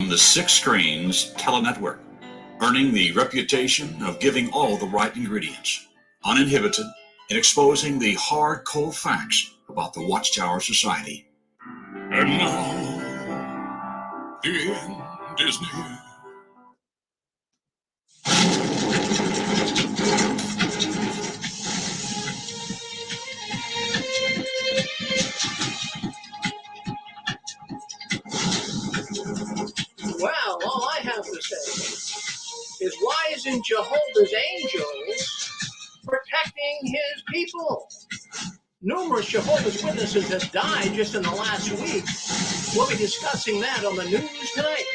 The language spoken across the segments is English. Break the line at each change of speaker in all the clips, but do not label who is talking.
from the Six Screens Telenetwork, earning the reputation of giving all the right ingredients, uninhibited, and exposing the hard, cold facts about the Watchtower Society. And now, the end is near.
Well, all I have to say is, why isn't Jehovah's Angels protecting his people? Numerous Jehovah's Witnesses have died just in the last week. We'll be discussing that on the news tonight.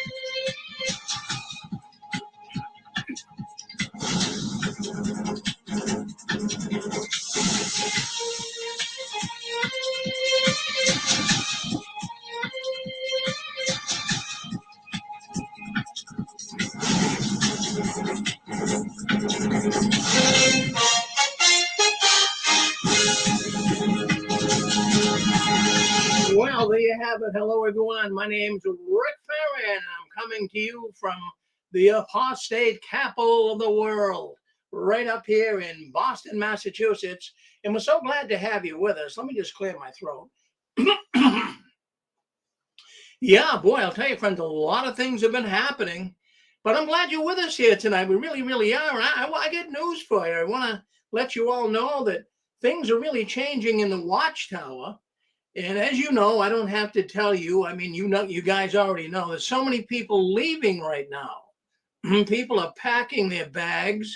Well, there you have it. Hello, everyone. My name's Rick Farron. I'm coming to you from the apostate capital of the world, right up here in Boston, Massachusetts. And we're so glad to have you with us. Let me just clear my throat. Yeah, boy, I'll tell you, friends, a lot of things have been happening. But I'm glad you're with us here tonight. We really, really are. And I get news for you. I want to let you all know that things are really changing in the Watchtower. And as you know, I don't have to tell you. I mean, you guys already know. There's so many people leaving right now. People are packing their bags.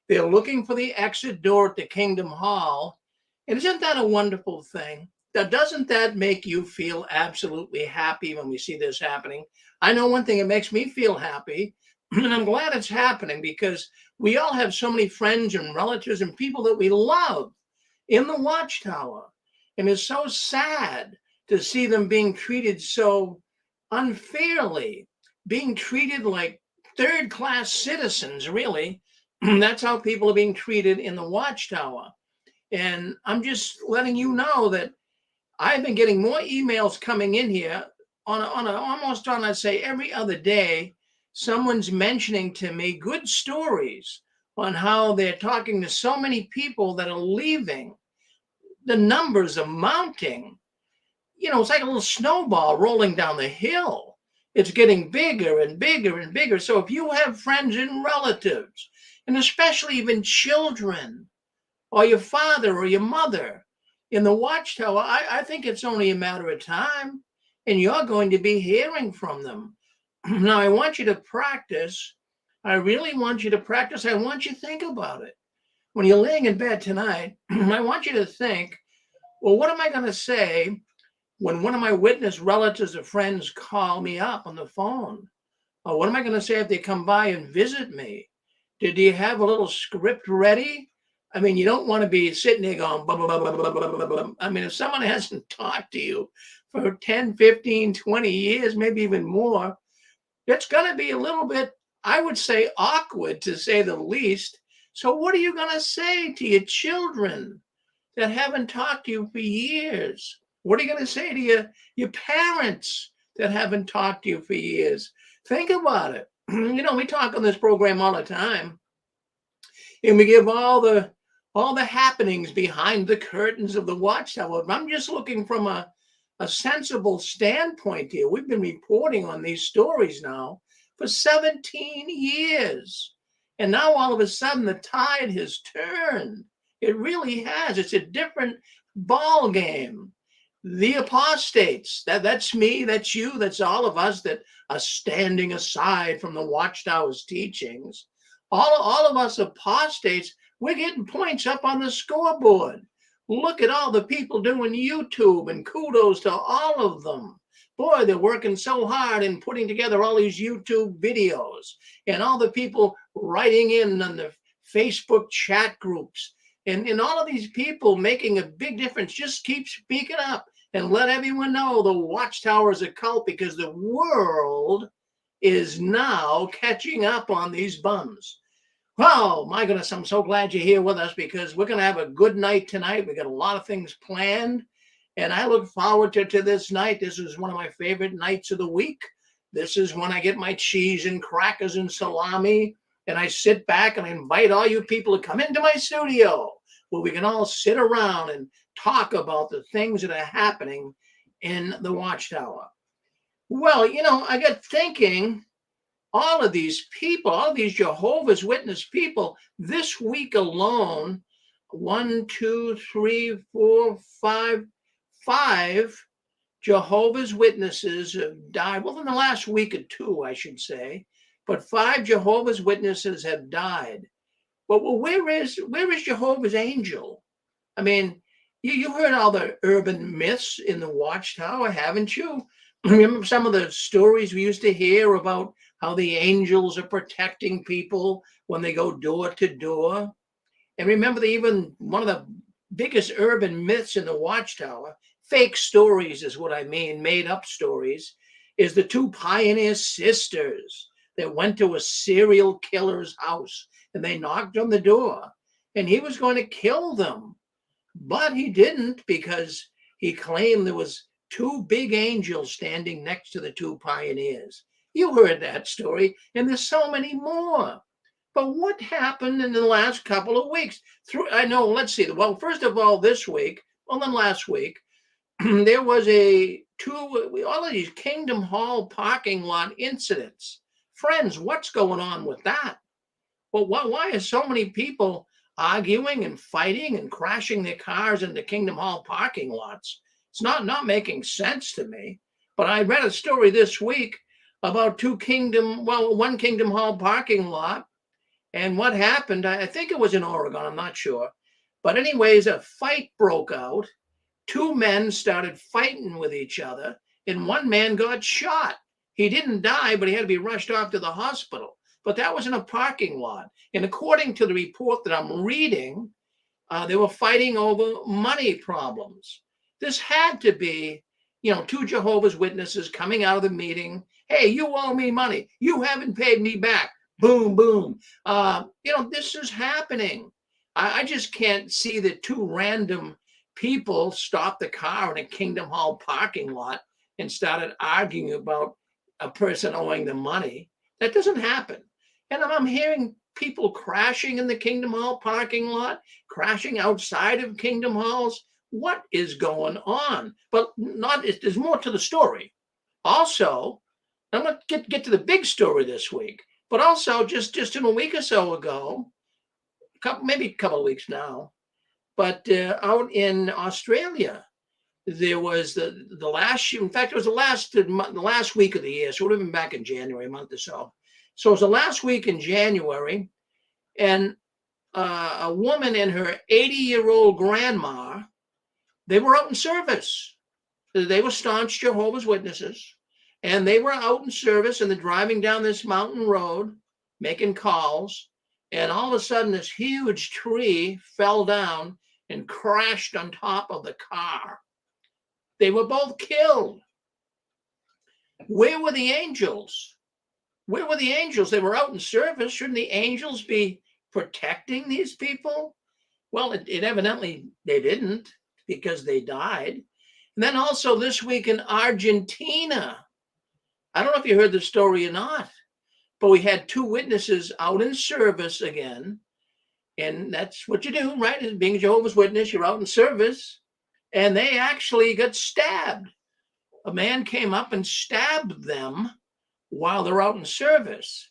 They're looking for the exit door at the Kingdom Hall. And isn't that a wonderful thing? Doesn't that make you feel absolutely happy when we see this happening? I know one thing, it makes me feel happy. And I'm glad it's happening because we all have so many friends and relatives and people that we love in the Watchtower. And it's so sad to see them being treated so unfairly, being treated like third-class citizens, really. That's how people are being treated in the Watchtower. And I'm just letting you know that I've been getting more emails coming in here almost on, I'd say, every other day. Someone's mentioning to me good stories on how they're talking to so many people that are leaving. The numbers are mounting. You know, it's like a little snowball rolling down the hill. It's getting bigger and bigger and bigger. So if you have friends and relatives, and especially even children, or your father or your mother in the Watchtower, I think it's only a matter of time, and you're going to be hearing from them. Now, I want you to practice. I really want you to practice. I want you to think about it. When you're laying in bed tonight, I want you to think, well, what am I going to say when one of my witness relatives or friends call me up on the phone? Or what am I going to say if they come by and visit me? Do you have a little script ready? I mean, you don't want to be sitting there going, blah, blah, blah, blah, blah, blah, blah, blah. I mean, if someone hasn't talked to you for 10, 15, 20 years, maybe even more, it's going to be a little bit, I would say, awkward, to say the least. So what are you going to say to your children that haven't talked to you for years? What are you going to say to your parents that haven't talked to you for years? Think about it. You know, we talk on this program all the time, and we give all the happenings behind the curtains of the Watchtower. I'm just looking from a sensible standpoint here. We've been reporting on these stories now for 17 years. And now all of a sudden the tide has turned. It really has. It's a different ball game. The apostates, that's me, that's you, that's all of us that are standing aside from the Watchtower's teachings. All of us apostates, we're getting points up on the scoreboard. Look at all the people doing YouTube, and kudos to all of them. Boy, they're working so hard in putting together all these YouTube videos, and all the people writing in on the Facebook chat groups, and all of these people making a big difference. Just keep speaking up and let everyone know the Watchtower is a cult, because the world is now catching up on these bums. Oh, my goodness, I'm so glad you're here with us, because we're going to have a good night tonight. We got a lot of things planned, and I look forward to this night. This is one of my favorite nights of the week. This is when I get my cheese and crackers and salami, and I sit back and I invite all you people to come into my studio where we can all sit around and talk about the things that are happening in the Watchtower. Well, I got thinking, all of these people, all of these Jehovah's Witness people, this week alone, 1, 2, 3, 4, 5 Jehovah's Witnesses have died. Well, in the last week or two, I should say, but 5 Jehovah's Witnesses have died. But where is Jehovah's Angel? I mean, you heard all the urban myths in the Watchtower, haven't you? Remember some of the stories we used to hear about how the angels are protecting people when they go door to door? And remember even one of the biggest urban myths in the Watchtower, fake stories is what I mean, made up stories, is the 2 pioneer sisters that went to a serial killer's house and they knocked on the door and he was going to kill them. But he didn't, because he claimed there was 2 big angels standing next to the 2 pioneers. You heard that story, and there's so many more. But what happened in the last couple of weeks? Let's see. Well, first of all, this week, then last week, there was all of these Kingdom Hall parking lot incidents. Friends, what's going on with that? Well, why are so many people arguing and fighting and crashing their cars into Kingdom Hall parking lots? It's not making sense to me. But I read a story this week about one Kingdom Hall parking lot. And what happened, I think it was in Oregon, I'm not sure. But anyways, a fight broke out. 2 men started fighting with each other, and one man got shot. He didn't die, but he had to be rushed off to the hospital. But that was in a parking lot. And according to the report that I'm reading, they were fighting over money problems. This had to be, 2 Jehovah's Witnesses coming out of the meeting. Hey, you owe me money. You haven't paid me back. Boom, boom. This is happening. I just can't see that 2 random people stopped the car in a Kingdom Hall parking lot and started arguing about a person owing them money. That doesn't happen. And I'm hearing people crashing in the Kingdom Hall parking lot, crashing outside of Kingdom Halls. What is going on? But there's more to the story. Also, I'm going to get to the big story this week. But also, just in a week or so ago, maybe a couple of weeks now, but out in Australia, there was the last. In fact, it was the last week of the year. So it would have been back in January, a month or so. So it was the last week in January, and a woman and her 80-year-old grandma, they were out in service. They were staunch Jehovah's Witnesses. And they were out in service, and they're driving down this mountain road, making calls. And all of a sudden, this huge tree fell down and crashed on top of the car. They were both killed. Where were the angels? Where were the angels? They were out in service. Shouldn't the angels be protecting these people? Well, it evidently they didn't, because they died. And then also this week in Argentina, I don't know if you heard the story or not, but we had 2 witnesses out in service again. And that's what you do, right? As being a Jehovah's Witness, you're out in service. And they actually got stabbed. A man came up and stabbed them while they're out in service.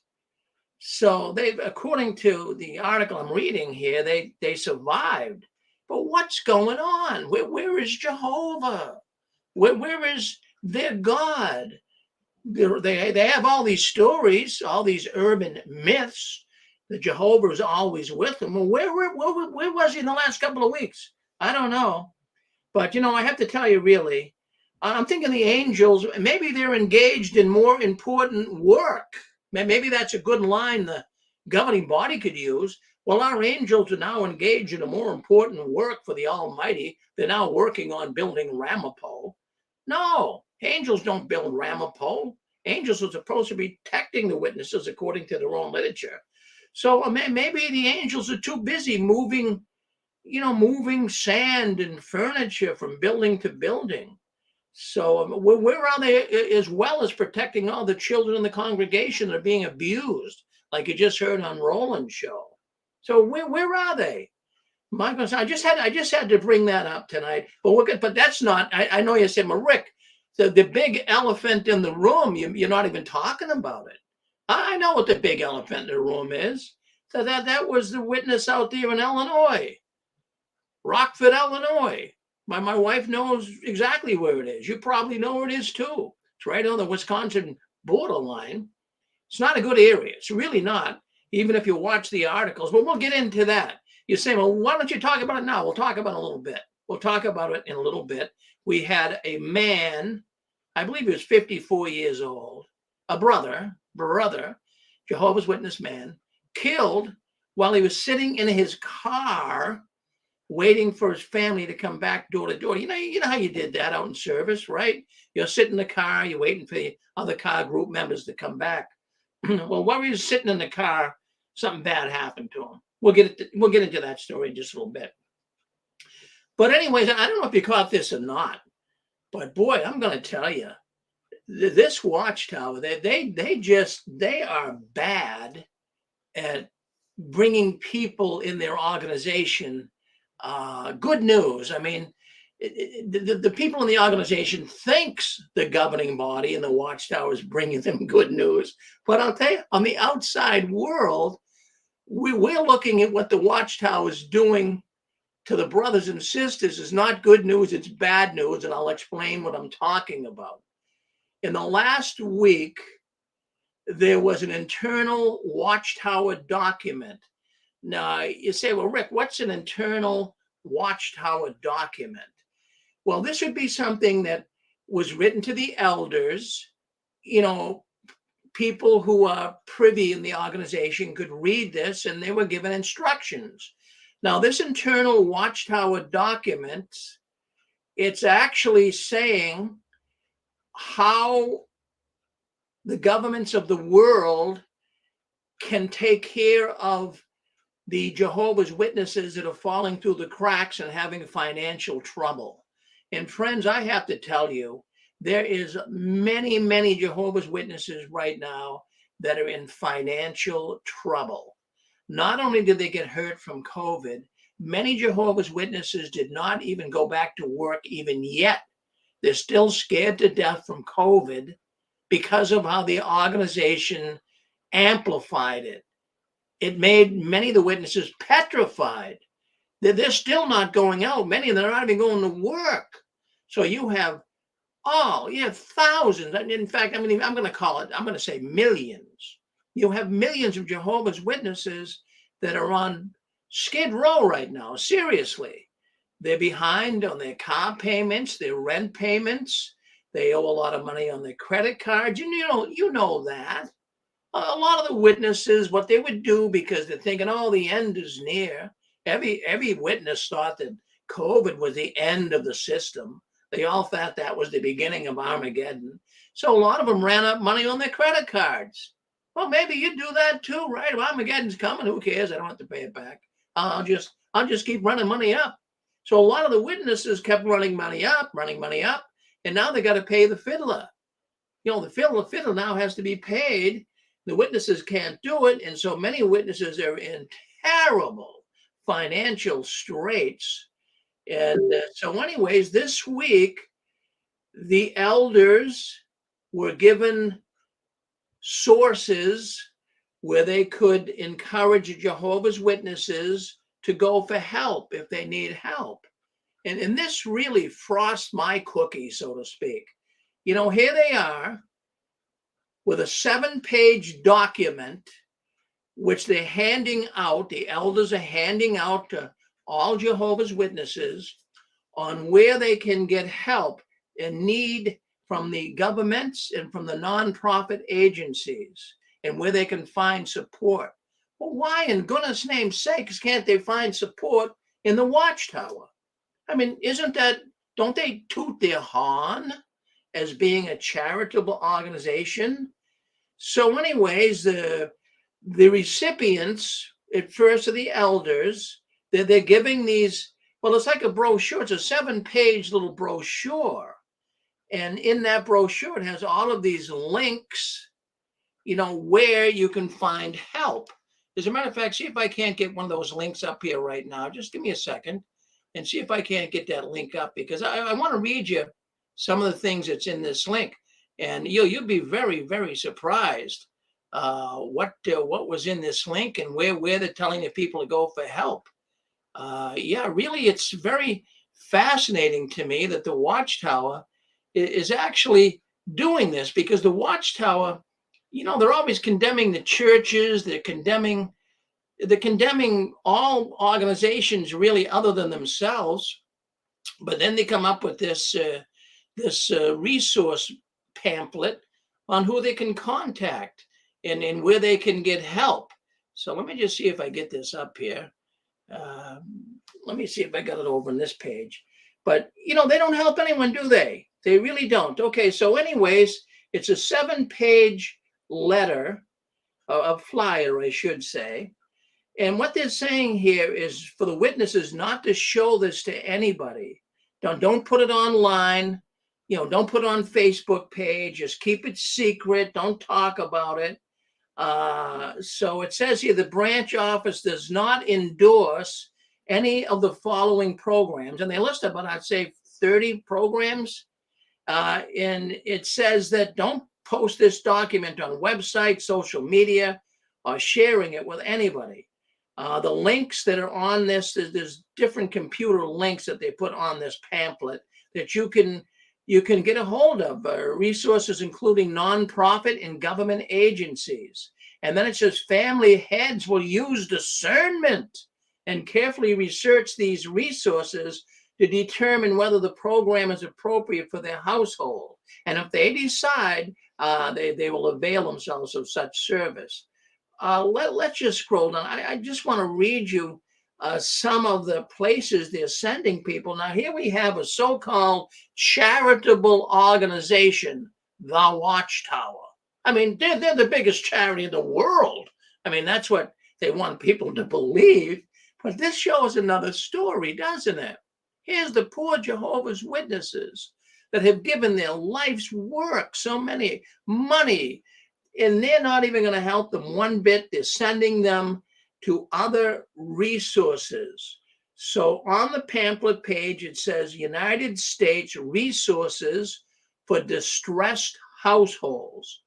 So according to the article I'm reading here, they survived. But what's going on? Where is Jehovah? Where is their God? They have all these stories, all these urban myths. The Jehovah is always with them. Well, where was he in the last couple of weeks? I don't know. But, I have to tell you, really, I'm thinking the angels, maybe they're engaged in more important work. Maybe that's a good line the governing body could use. Well, our angels are now engaged in a more important work for the Almighty. They're now working on building Ramapo. No, angels don't build Ramapo. Angels are supposed to be protecting the witnesses according to their own literature. So maybe the angels are too busy moving sand and furniture from building to building. So where are they, as well as protecting all the children in the congregation that are being abused, like you just heard on Roland's show? So where are they? My goodness, I just had to bring that up tonight. But that's not. I know you said, well, Rick, the big elephant in the room. You're not even talking about it. I know what the big elephant in the room is. So that was the witness out there in Illinois, Rockford, Illinois. My wife knows exactly where it is. You probably know where it is too. It's right on the Wisconsin borderline. It's not a good area. It's really not, even if you watch the articles. But we'll get into that. You say, well, why don't you talk about it now? We'll talk about it a little bit. We'll talk about it in a little bit. We had a man, I believe he was 54 years old, a brother, Jehovah's Witness man, killed while he was sitting in his car waiting for his family to come back door to door. You know how you did that out in service, right? You're sitting in the car, you're waiting for the other car group members to come back. Well, while he was sitting in the car, something bad happened to him. We'll get into that story in just a little bit. But anyways, I don't know if you caught this or not, but boy, I'm going to tell you, this Watchtower, they are bad at bringing people in their organization good news. I mean, the people in the organization thinks the governing body and the Watchtower is bringing them good news. But I'll tell you, on the outside world, we're looking at what the Watchtower is doing to the brothers and sisters is not good news, it's bad news, and I'll explain what I'm talking about. In the last week, there was an internal Watchtower document. Now, you say, well, Rick, what's an internal Watchtower document? Well, this would be something that was written to the elders. You know, people who are privy in the organization could read this, and they were given instructions. Now, this internal Watchtower document, it's actually saying how the governments of the world can take care of the Jehovah's Witnesses that are falling through the cracks and having financial trouble. And friends, I have to tell you, there is many, many Jehovah's Witnesses right now that are in financial trouble. Not only did they get hurt from COVID, many Jehovah's Witnesses did not even go back to work even yet. They're still scared to death from COVID because of how the organization amplified it. It made many of the witnesses petrified. They're still not going out. Many of them are not even going to work. So you have thousands. In fact, I'm going to say millions. You have millions of Jehovah's Witnesses that are on skid row right now. Seriously. They're behind on their car payments, their rent payments. They owe a lot of money on their credit cards. You know that. A lot of the witnesses, what they would do, because they're thinking, the end is near. Every witness thought that COVID was the end of the system. They all thought that was the beginning of Armageddon. So a lot of them ran up money on their credit cards. Well, maybe you do that too, right? If Armageddon's coming, who cares? I don't have to pay it back. I'll just keep running money up. So a lot of the witnesses kept running money up, and now they got to pay the fiddler. The fiddler now has to be paid. The witnesses can't do it, and so many witnesses are in terrible financial straits. And so anyways, this week, the elders were given sources where they could encourage Jehovah's Witnesses to go for help if they need help. And this really frosts my cookie, so to speak. Here they are with a 7-page document, which they're handing out. The elders are handing out to all Jehovah's Witnesses on where they can get help and need from the governments and from the nonprofit agencies, and where they can find support. Well, why in goodness name's sakes can't they find support in the Watchtower? I mean, don't they toot their horn as being a charitable organization? So anyways, the recipients at first are the elders. They're giving these, well, it's like a brochure. It's a 7-page little brochure. And in that brochure, it has all of these links, where you can find help. As a matter of fact, see if I can't get one of those links up here right now. Just give me a second and see if I can't get that link up, because I want to read you some of the things that's in this link. And you'll be very, very surprised what was in this link and where they're telling the people to go for help. Really, it's very fascinating to me that the Watchtower is actually doing this, because the Watchtower, they're always condemning the churches, they're condemning all organizations really other than themselves. But then they come up with this resource pamphlet on who they can contact and where they can get help. So let me just see if I get this up here. Let me see if I got it over on this page. But, they don't help anyone, do they? They really don't. Okay, so anyways, it's a 7-page letter, a flyer, I should say. And what they're saying here is for the witnesses not to show this to anybody. Don't put it online. Don't put it on Facebook page. Just keep it secret. Don't talk about it. So it says here, the branch office does not endorse any of the following programs. And they list about, I'd say, 30 programs. And it says that don't post this document on websites, social media, or sharing it with anybody. The links that are on this, there's different computer links that they put on this pamphlet that you can get a hold of, resources including nonprofit and government agencies. And then it says family heads will use discernment and carefully research these resources to determine whether the program is appropriate for their household. And if they decide, they will avail themselves of such service. Let's just scroll down. I just want to read you some of the places they're sending people. Now, here we have a so-called charitable organization, the Watchtower. I mean, they're the biggest charity in the world. I mean, that's what they want people to believe. But this shows another story, doesn't it? Here's the poor Jehovah's Witnesses that have given their life's work, so many money, and they're not even going to help them one bit. They're sending them to other resources. So on the pamphlet page, it says United States Resources for Distressed Households.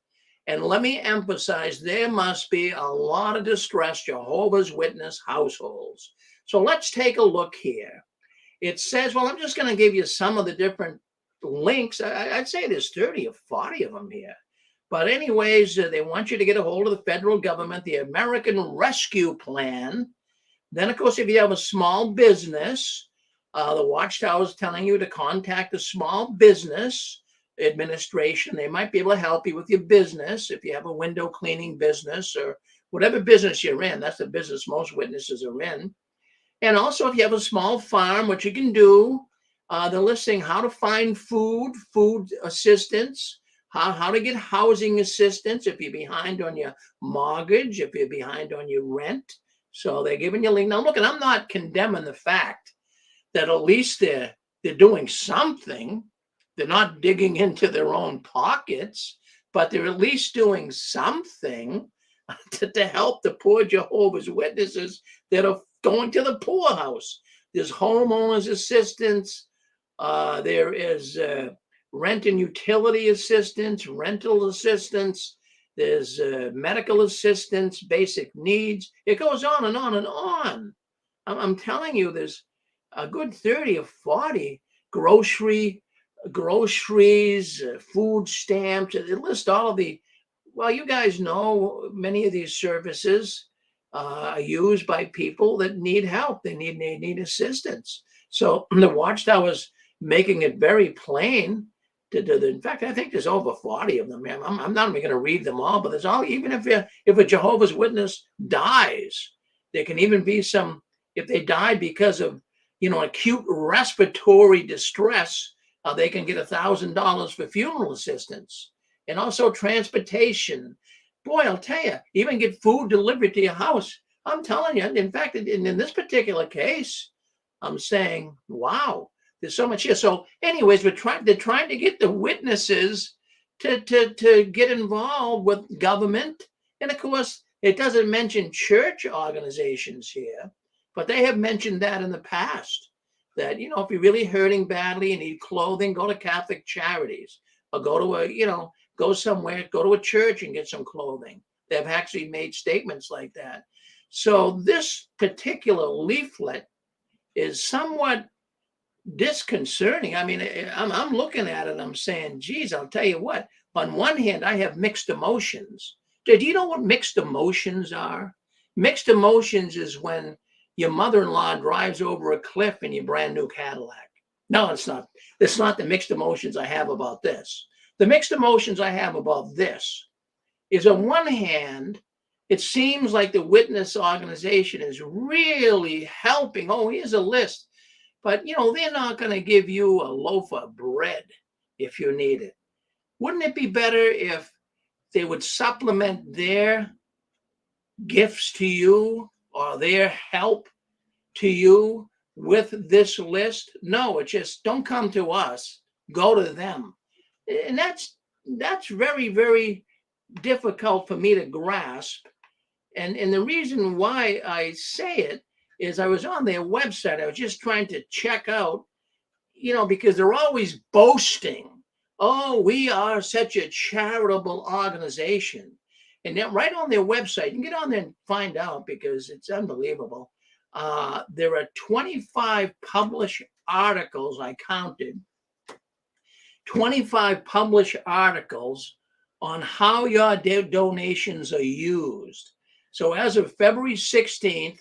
And let me emphasize, there must be a lot of distressed Jehovah's Witness households. So let's take a look here. It says, well, I'm just going to give you some of the different links. I'd say there's 30 or 40 of them here. But anyways, they want you to get a hold of the federal government, the American Rescue Plan. Then, of course, if you have a small business, the Watchtower is telling you to contact the Small Business Administration. They might be able to help you with your business. If you have a window cleaning business or whatever business you're in, that's the business most witnesses are in. And also, if you have a small farm, what you can do, they're listing how to find food assistance, how to get housing assistance if you're behind on your mortgage, if you're behind on your rent. So they're giving you a link. Now, look, and I'm not condemning the fact that at least they're doing something. They're not digging into their own pockets, but they're at least doing something to help the poor Jehovah's Witnesses that are going to the poorhouse. There's homeowners assistance. There is rent and utility assistance, rental assistance. There's medical assistance, basic needs. It goes on and on and on. I'm telling you, there's a good 30 or 40 groceries, food stamps. It lists all of the, well, you guys know many of these services are used by people that need help. They need assistance. So the Watchtower is making it very plain. In fact, I think there's over 40 of them. I'm not even going to read them all, but there's all, even if a Jehovah's Witness dies, there can even be some, if they die because of, acute respiratory distress, they can get $1,000 for funeral assistance, and also transportation. Boy, I'll tell you, even get food delivered to your house. I'm telling you, in fact, in this particular case, I'm saying, wow, There's so much here. So anyways, they're trying to get the witnesses to get involved with government. And of course, it doesn't mention church organizations here, but they have mentioned that in the past, that, if you're really hurting badly and need clothing, go to Catholic Charities, or go to go somewhere, go to a church and get some clothing. They've actually made statements like that. So this particular leaflet is somewhat disconcerting. I mean, I'm looking at it, I'm saying, geez, I'll tell you what, on one hand, I have mixed emotions. Do you know what mixed emotions are? Mixed emotions is when your mother-in-law drives over a cliff in your brand new Cadillac. No, it's not. It's not the mixed emotions I have about this. The mixed emotions I have about this is, on one hand, it seems like the witness organization is really helping. Oh, here's a list. But, they're not going to give you a loaf of bread if you need it. Wouldn't it be better if they would supplement their gifts to you or their help to you with this list? No, it's just, don't come to us, go to them. And that's very, very difficult for me to grasp. And the reason why I say it is, I was on their website. I was just trying to check out, because they're always boasting. Oh, we are such a charitable organization. And then right on their website, you can get on there and find out, because it's unbelievable. There are 25 published articles, I counted, 25 published articles on how your donations are used. So as of February 16th,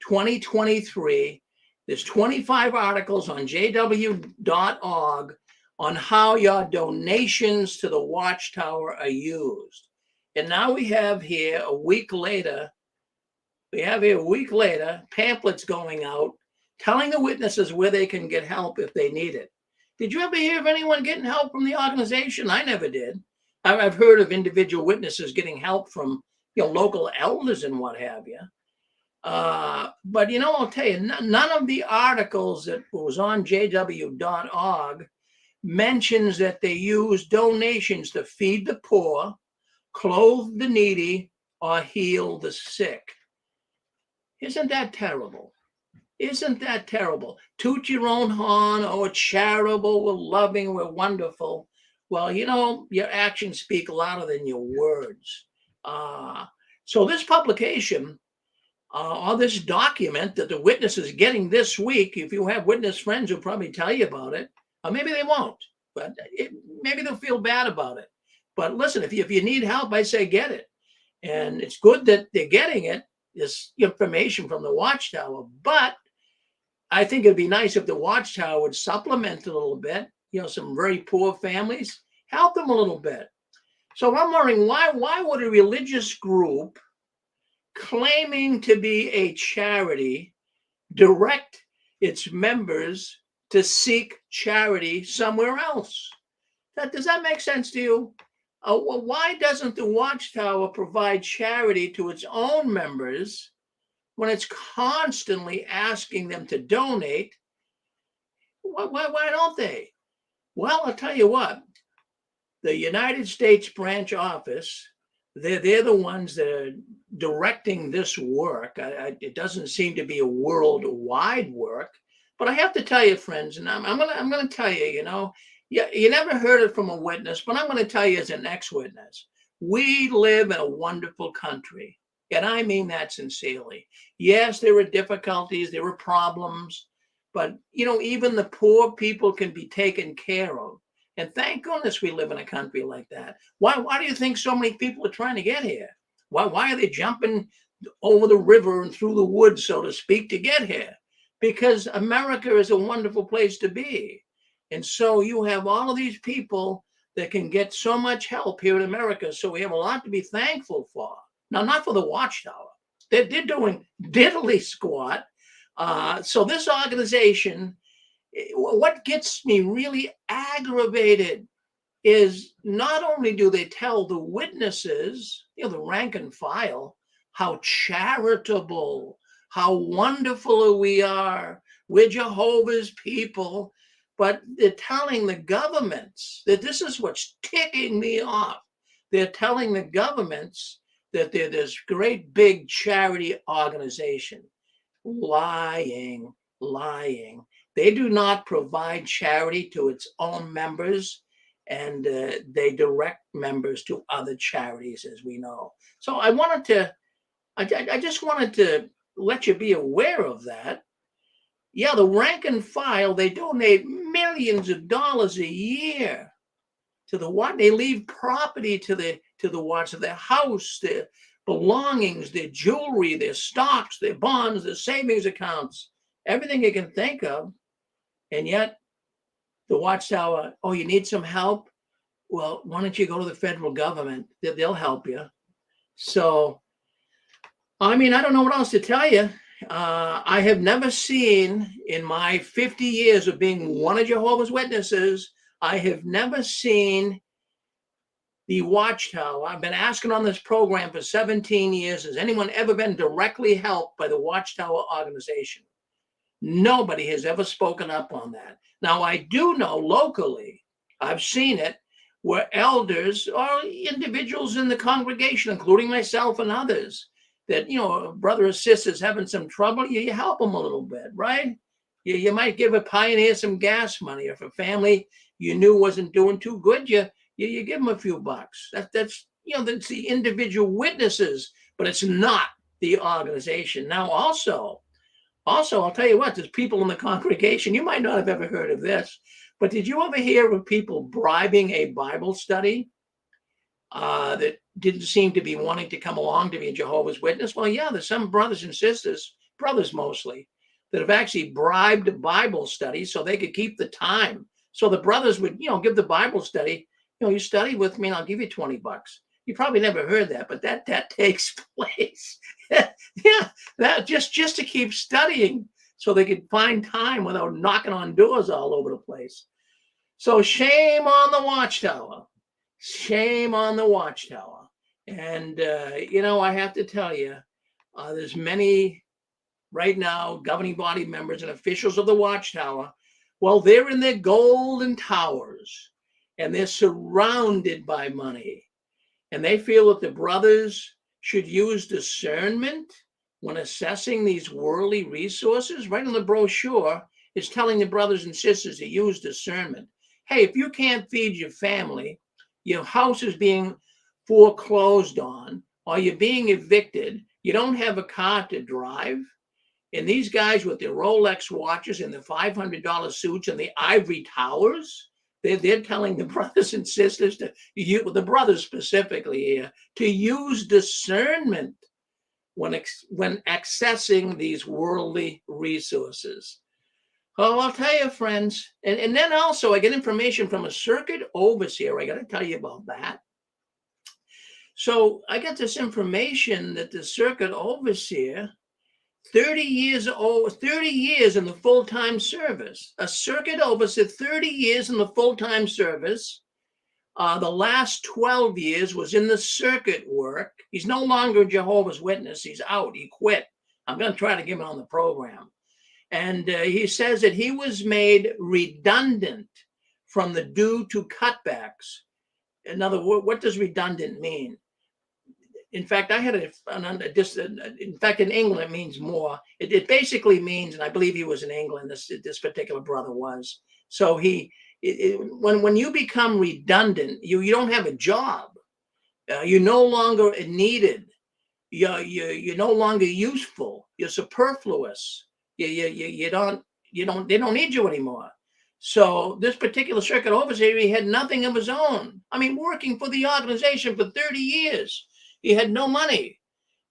2023, there's 25 articles on jw.org on how your donations to the Watchtower are used. And now we have here a week later, pamphlets going out telling the witnesses where they can get help if they need it. Did you ever hear of anyone getting help from the organization? I never did. I've heard of individual witnesses getting help from local elders and what have you. But I'll tell you, none of the articles that was on jw.org mentions that they use donations to feed the poor, clothe the needy, or heal the sick. Isn't that terrible? Isn't that terrible? Toot your own horn. Oh, we're charitable, we're loving, we're wonderful. Well, your actions speak louder than your words. So this publication, or this document that the witness is getting this week, if you have witness friends who'll probably tell you about it, or maybe they won't, but maybe they'll feel bad about it. But listen, if you need help, I say get it. And it's good that they're getting it, this information from the Watchtower. But I think it'd be nice if the Watchtower would supplement it a little bit. Some very poor families, help them a little bit. So I'm wondering, why would a religious group claiming to be a charity direct its members to seek charity somewhere else? Does that make sense to you? Well, why doesn't the Watchtower provide charity to its own members when it's constantly asking them to donate? Why don't they? Well, I'll tell you what, the United States branch office, they're the ones that are directing this work. It doesn't seem to be a worldwide work, but I have to tell you, friends, and I'm going to tell you, you never heard it from a witness, but I'm going to tell you as an ex-witness, we live in a wonderful country, and I mean that sincerely. Yes, there are difficulties, there are problems, but even the poor people can be taken care of. And thank goodness we live in a country like that. Why do you think so many people are trying to get here? Why are they jumping over the river and through the woods, so to speak, to get here? Because America is a wonderful place to be. And so you have all of these people that can get so much help here in America. So we have a lot to be thankful for. Now, not for the Watchtower. They're doing diddly squat. So this organization, what gets me really aggravated is not only do they tell the witnesses, the rank and file, how charitable, how wonderful we are, we're Jehovah's people, but they're telling the governments that this is what's ticking me off. They're telling the governments that they're this great big charity organization. Lying, lying. They do not provide charity to its own members, and they direct members to other charities, as we know. So I just wanted to let you be aware of that. Yeah, the rank and file, they donate millions of dollars a year to the what? They leave property to the watch of their house, their belongings, their jewelry, their stocks, their bonds, their savings accounts, everything you can think of. And yet the Watchtower, oh, you need some help? Well, why don't you go to the federal government? They'll help you. So, I mean, I don't know what else to tell you. I have never seen in my 50 years of being one of Jehovah's Witnesses, I have never seen the Watchtower. I've been asking on this program for 17 years, has anyone ever been directly helped by the Watchtower organization? Nobody has ever spoken up on that. Now, I do know locally, I've seen it, where elders or individuals in the congregation, including myself and others, that, you know, a brother or sister's having some trouble, you help them a little bit, right? You might give a pioneer some gas money. If a family you knew wasn't doing too good, you give them a few bucks. That's that's the individual witnesses, but it's not the organization. Now, also, I'll tell you what, there's people in the congregation, you might not have ever heard of this, but did you ever hear of people bribing a Bible study that didn't seem to be wanting to come along to be a Jehovah's Witness? Well, yeah, there's some brothers and sisters, brothers mostly, that have actually bribed Bible studies so they could keep the time. So the brothers would, give the Bible study, you study with me and I'll give you $20. You probably never heard that, but that takes place. Yeah, that just to keep studying so they could find time without knocking on doors all over the place. So shame on the Watchtower. Shame on the Watchtower. And, I have to tell you, there's many right now governing body members and officials of the Watchtower. Well, they're in their golden towers and they're surrounded by money. And they feel that the brothers should use discernment when assessing these worldly resources. Right in the brochure, it's telling the brothers and sisters to use discernment. Hey, if you can't feed your family, your house is being foreclosed on, or you're being evicted, you don't have a car to drive, and these guys with their Rolex watches and the $500 suits and the ivory towers, they're telling the brothers and sisters, the brothers specifically here, to use discernment when accessing these worldly resources. Oh, I'll tell you, friends. And then also I get information from a circuit overseer. I got to tell you about that. So I got this information that the circuit overseer, 30 years in the full-time service. A circuit overseer, 30 years in the full-time service. The last 12 years was in the circuit work. He's no longer a Jehovah's Witness. He's out. He quit. I'm going to try to get him on the program. And he says that he was made redundant from the due to cutbacks. In other words, what does redundant mean? In fact, I had in fact, in England, it means more. It basically means, and I believe he was in England, this particular brother was. So when you become redundant, you don't have a job. You're no longer needed. You're no longer useful. You're superfluous. They don't need you anymore. So this particular circuit overseer, he had nothing of his own. I mean, working for the organization for 30 years. He had no money.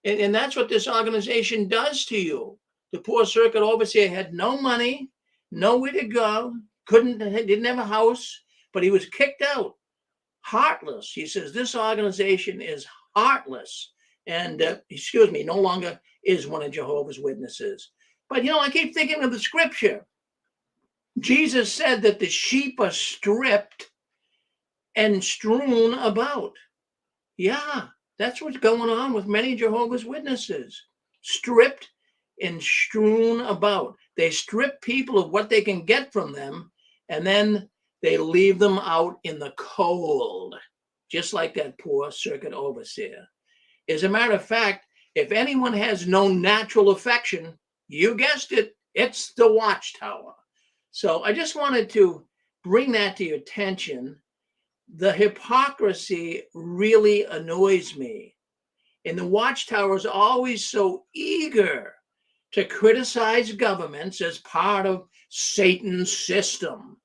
And that's what this organization does to you. The poor circuit overseer had no money, nowhere to go, didn't have a house, but he was kicked out. Heartless. He says, this organization is heartless. And, no longer is one of Jehovah's Witnesses. But, I keep thinking of the scripture. Jesus said that the sheep are stripped and strewn about. Yeah. That's what's going on with many Jehovah's Witnesses. Stripped and strewn about. They strip people of what they can get from them, and then they leave them out in the cold, just like that poor circuit overseer. As a matter of fact, if anyone has no natural affection, you guessed it, it's the Watchtower. So I just wanted to bring that to your attention. The hypocrisy really annoys me. And the Watchtower is always so eager to criticize governments as part of Satan's system,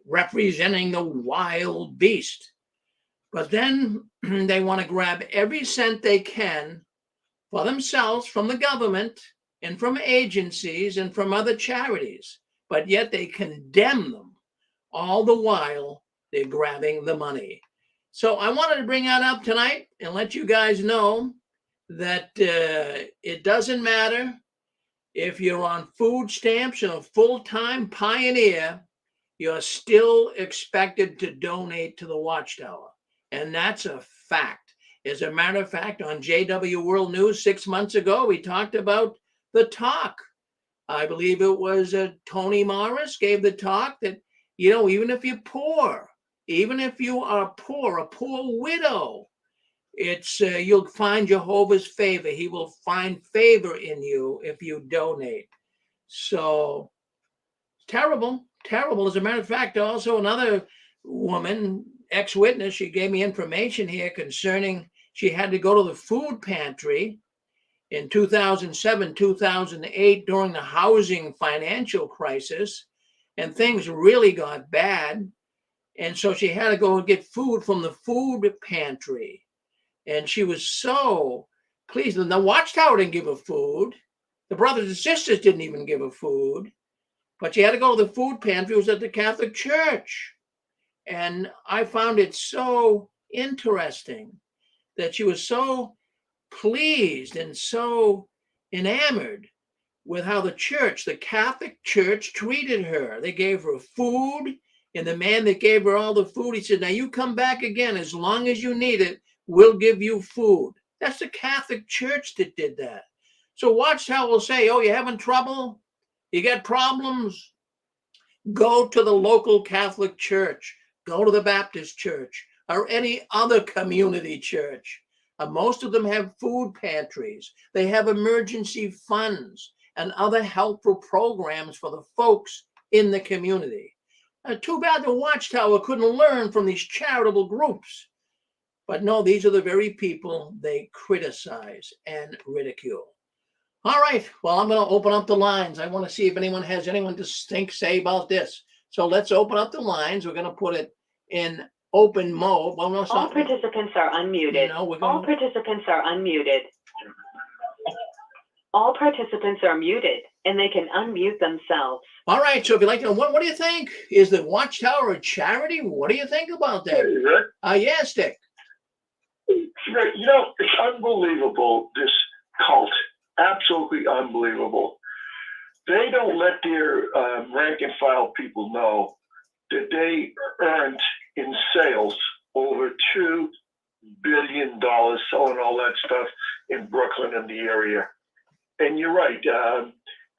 representing the wild beast. But then they want to grab every cent they can for themselves from the government and from agencies and from other charities, but yet they condemn them. All the while, they're grabbing the money. So I wanted to bring that up tonight and let you guys know that it doesn't matter if you're on food stamps and a full-time pioneer, you're still expected to donate to the Watchtower. And that's a fact. As a matter of fact, on JW World News 6 months ago, we talked about the talk. I believe it was Tony Morris gave the talk that, you know, even if you're poor, even if you are poor, a poor widow, it's you'll find Jehovah's favor. He will find favor in you if you donate. So terrible, terrible. As a matter of fact, also another woman, ex-witness, she gave me information here concerning she had to go to the food pantry in 2007, 2008 during the housing financial crisis, and things really got bad. And so she had to go and get food from the food pantry. And she was so pleased. And the Watchtower didn't give her food. The brothers and sisters didn't even give her food. But she had to go to the food pantry. It was at the Catholic Church. And I found it so interesting that she was so pleased and so enamored with how the church, the Catholic Church, treated her. They gave her food, and the man that gave her all the food, he said, now you come back again. As long as you need it, we'll give you food. That's the Catholic Church that did that. So Watchtower will say, oh, you're having trouble? You got problems? Go to the local Catholic Church. Go to the Baptist Church or any other community church. Most of them have food pantries. They have emergency funds and other helpful programs for the folks in the community. Too bad the Watchtower couldn't learn from these charitable groups. But no, these are the very people they criticize and ridicule. All right, well, I'm going to open up the lines. I want to see if anyone has anyone to say about this. So let's open up the lines. We're going to put it in open mode. Well, no,
all participants are unmuted. All participants are unmuted. All participants are muted, and they can unmute themselves.
All right, so if you'd like to know, what do you think? Is the Watchtower a charity? What do you think about that?
Hey, Rick?
Yes, Dick.
Rick, you know, it's unbelievable, this cult. Absolutely unbelievable. They don't let their rank and file people know that they earned in sales over $2 billion selling all that stuff in Brooklyn and the area. And you're right.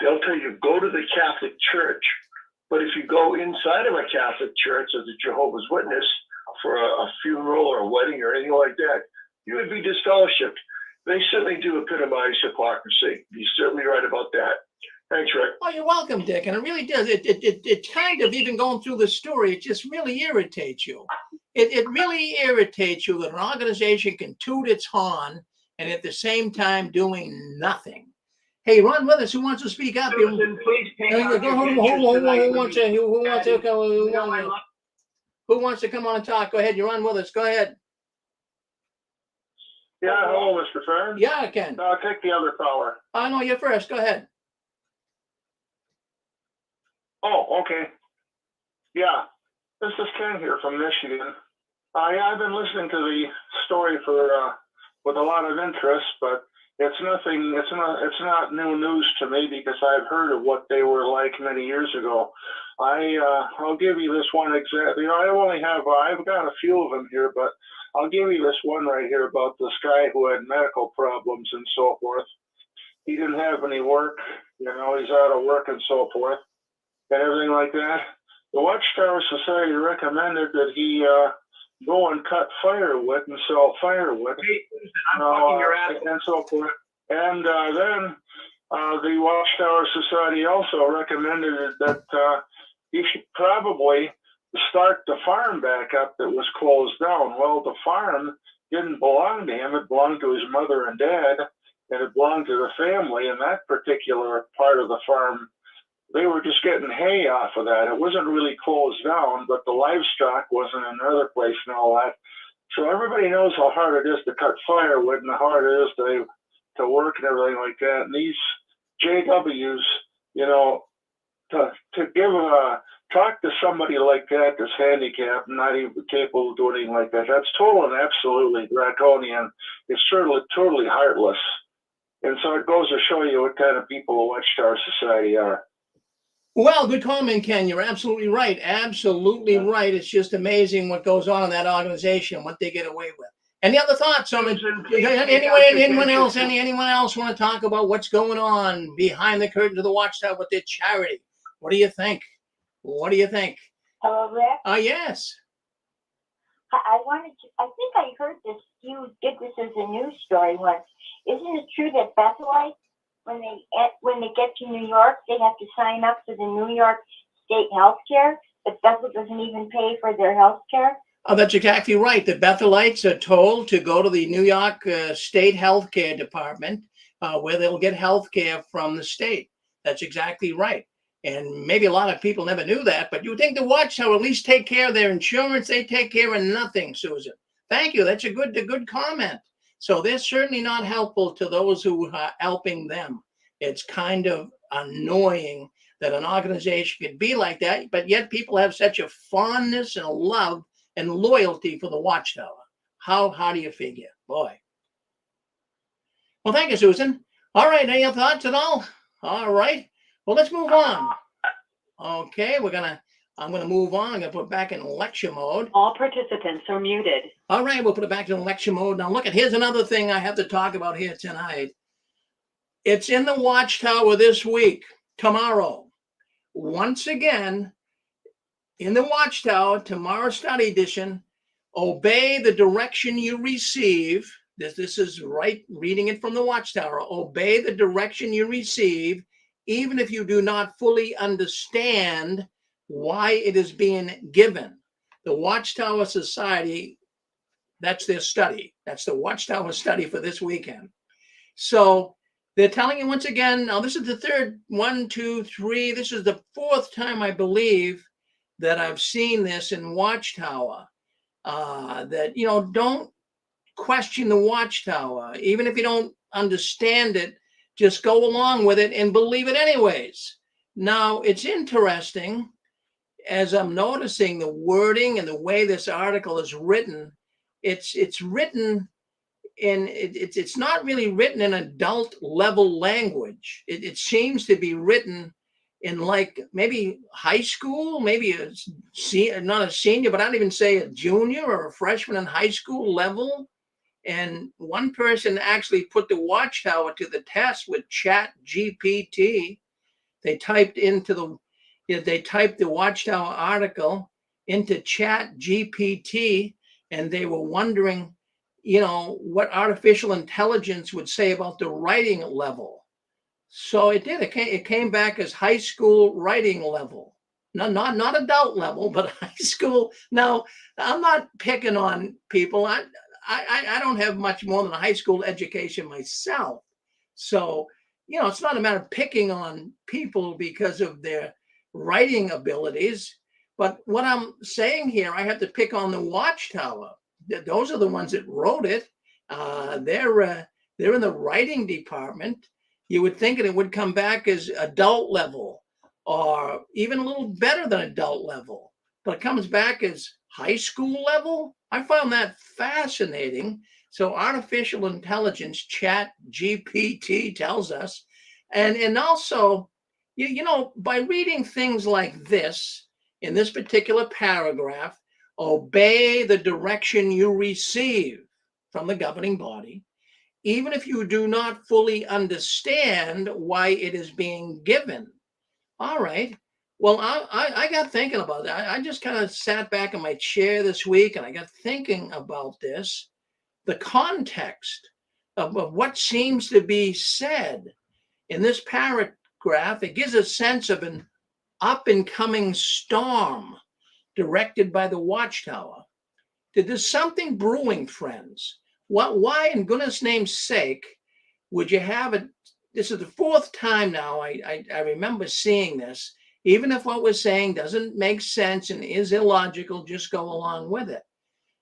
They'll tell you, go to the Catholic Church. But if you go inside of a Catholic church as a Jehovah's Witness for a funeral or a wedding or anything like that, you would be disfellowshipped. They certainly do epitomize hypocrisy. You're certainly right about that. Thanks, Rick.
Oh, you're welcome, Dick. And it really does. It kind of, even going through the story, it just really irritates you. It really irritates you that an organization can toot its horn and at the same time doing nothing. Hey, Ron with us. Who wants to speak up?
Susan, please
Who wants to come on and talk? Go ahead. You're on with us. Go ahead.
Yeah, hello, Mr. Fern.
Yeah, I can.
No, I'll take the other caller.
No, you're first. Go ahead.
Oh, okay. Yeah, this is Ken here from Michigan. I've been listening to the story with a lot of interest, but it's nothing. It's not new news to me because I've heard of what they were like many years ago. I'll give you this one example. You know, I've got a few of them here, but I'll give you this one right here about this guy who had medical problems and so forth. He didn't have any work. You know, he's out of work and so forth and everything like that. the Watchtower Society recommended that he go and cut firewood and sell firewood.
I'm fucking your ass.
And so forth. And then the Watchtower Society also recommended that he should probably start the farm back up that was closed down. Well, the farm didn't belong to him. It belonged to his mother and dad, and it belonged to the family. And that particular part of the farm, they were just getting hay off of that. It wasn't really closed down, but the livestock wasn't in another place and all that. So everybody knows how hard it is to cut firewood and how hard it is to work and everything like that. And these JWs, you know, to give talk to somebody like that that's handicapped and not even capable of doing anything like that, that's total and absolutely draconian. It's certainly totally heartless. And so it goes to show you what kind of people the Watchtower Society are.
Well, good comment, Ken. You're absolutely right. Absolutely right. It's just amazing what goes on in that organization, what they get away with. Any other thoughts on it? Anyone else want to talk about what's going on behind the curtain of the Watchtower with their charity? What do you think? What do you think?
Hello, Rick?
Yes.
I think I heard this, you did this as a news story once. Isn't it true that Bethelites, when they get to New York, they have to sign up for the New York State health care, but Bethel doesn't even pay for their health care?
Oh, that's exactly right. The Bethelites are told to go to the New York State Health Care Department where they'll get health care from the state. That's exactly right. And maybe a lot of people never knew that, but you would think the Watchtower at least take care of their insurance. They take care of nothing, Susan. Thank you. That's a good comment. So they're certainly not helpful to those who are helping them. It's kind of annoying that an organization could be like that, but yet people have such a fondness and a love and loyalty for the Watchtower. How do you figure? Boy. Well, thank you, Susan. All right, any other thoughts at all? All right. Well, let's move on. Okay, I'm gonna move on. I'm gonna put it back in lecture mode.
All participants are muted.
All right, we'll put it back in lecture mode. Now look, here's another thing I have to talk about here tonight. It's in the Watchtower this week, tomorrow. Once again, in the Watchtower, tomorrow study edition, obey the direction you receive. This is right, reading it from the Watchtower. Obey the direction you receive, even if you do not fully understand why it is being given. The Watchtower Society, that's their study. That's the Watchtower study for this weekend. So they're telling you once again, now this is the third, 1, 2, 3, this is the fourth time, I believe, that I've seen this in Watchtower, that, you know, don't question the Watchtower. Even if you don't understand it, just go along with it and believe it anyways. Now, it's interesting, as I'm noticing the wording and the way this article is written, it's written in, it's not really written in adult level language. It seems to be written in like maybe high school, maybe not a senior, but I'd even say a junior or a freshman in high school level. And one person actually put the Watchtower to the test with ChatGPT. They typed the Watchtower article into ChatGPT, and they were wondering, you know, what artificial intelligence would say about the writing level. So it did. It came back as high school writing level. No, not adult level, but high school. Now, I'm not picking on people. I don't have much more than a high school education myself. So, you know, it's not a matter of picking on people because of their writing abilities. But what I'm saying here, I have to pick on the Watchtower. Those are the ones that wrote it. They're in the writing department. You would think it would come back as adult level or even a little better than adult level, but it comes back as high school level. I found that fascinating. So artificial intelligence, ChatGPT tells us, and also, you know, by reading things like this in this particular paragraph, obey the direction you receive from the governing body, even if you do not fully understand why it is being given. All right. Well, I got thinking about that. I just kind of sat back in my chair this week and I got thinking about this, the context of what seems to be said in this paragraph. It gives a sense of an up and coming storm directed by the Watchtower. There's something brewing, friends. Why, in goodness name's sake, would you have it? This is the fourth time now I remember seeing this. Even if what we're saying doesn't make sense and is illogical, just go along with it.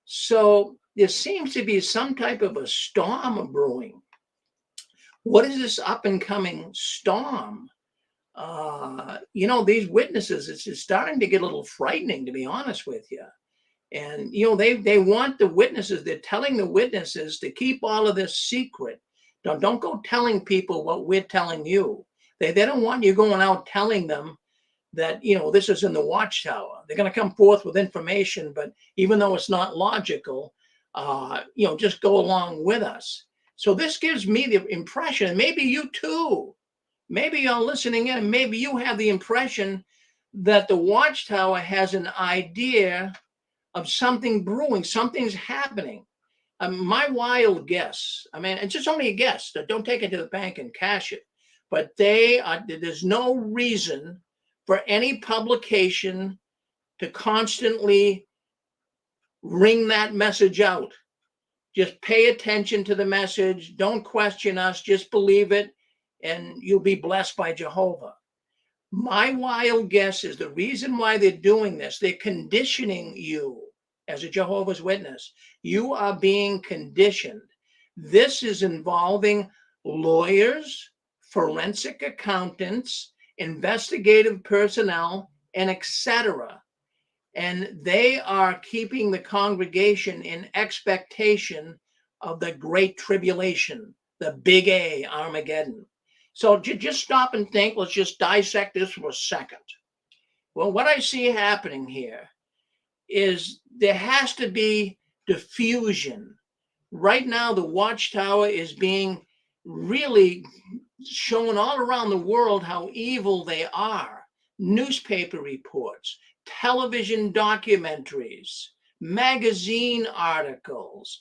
So there seems to be some type of a storm brewing. What is this up and coming storm? These witnesses, it's starting to get a little frightening, to be honest with you. And, they want the witnesses, they're telling the witnesses to keep all of this secret. Don't go telling people what we're telling you. They don't want you going out telling them that, this is in the Watchtower. They're going to come forth with information, but even though it's not logical, just go along with us. So this gives me the impression, and maybe you too, maybe you're listening in, and maybe you have the impression that the Watchtower has an idea of something brewing, something's happening. My wild guess, it's just only a guess, don't take it to the bank and cash it, but there's no reason for any publication to constantly ring that message out. Just pay attention to the message. Don't question us. Just believe it, and you'll be blessed by Jehovah. My wild guess is the reason why they're doing this, they're conditioning you as a Jehovah's Witness. You are being conditioned. This is involving lawyers, forensic accountants, investigative personnel, and etc. And they are keeping the congregation in expectation of the great tribulation, the big A, Armageddon. So just stop and think. Let's just dissect this for a second. Well, what I see happening here is there has to be diffusion. Right now, the Watchtower is being really shown all around the world how evil they are. Newspaper reports, television documentaries, magazine articles,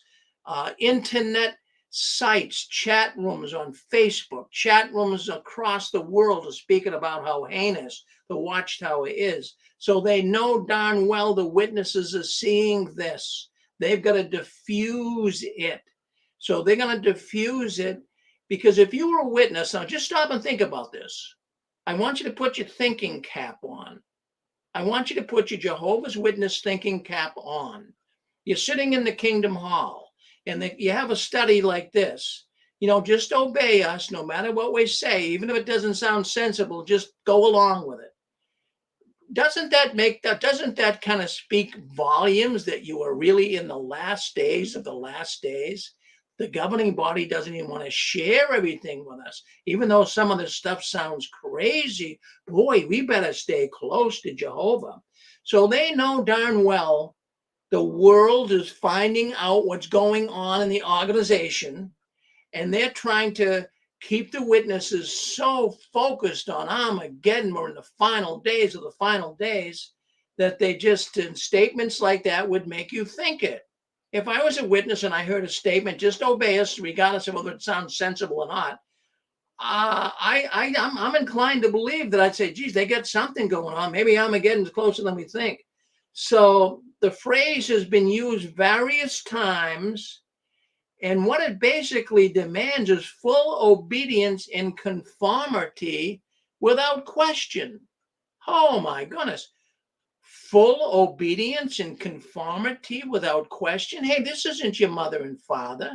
internet sites, chat rooms on Facebook, chat rooms across the world are speaking about how heinous the Watchtower is. So they know darn well the witnesses are seeing this. They've got to diffuse it. So they're going to diffuse it, because if you were a witness, now just stop and think about this. I want you to put your thinking cap on. I want you to put your Jehovah's Witness thinking cap on. You're sitting in the Kingdom Hall, and you have a study like this. Just obey us no matter what we say, even if it doesn't sound sensible, just go along with it. Doesn't that kind of speak volumes that you are really in the last days of the last days? The governing body doesn't even want to share everything with us, even though some of this stuff sounds crazy. Boy, we better stay close to Jehovah. So they know darn well the world is finding out what's going on in the organization, and they're trying to keep the witnesses so focused on Armageddon, or in the final days of the final days, that they just, in statements like that, would make you think it. If I was a witness and I heard a statement, just obey us, regardless of whether it sounds sensible or not, I'm inclined to believe that I'd say, geez, they got something going on. Maybe Armageddon's closer than we think. So the phrase has been used various times, and what it basically demands is full obedience and conformity without question. Oh my goodness. Full obedience and conformity without question. Hey, this isn't your mother and father.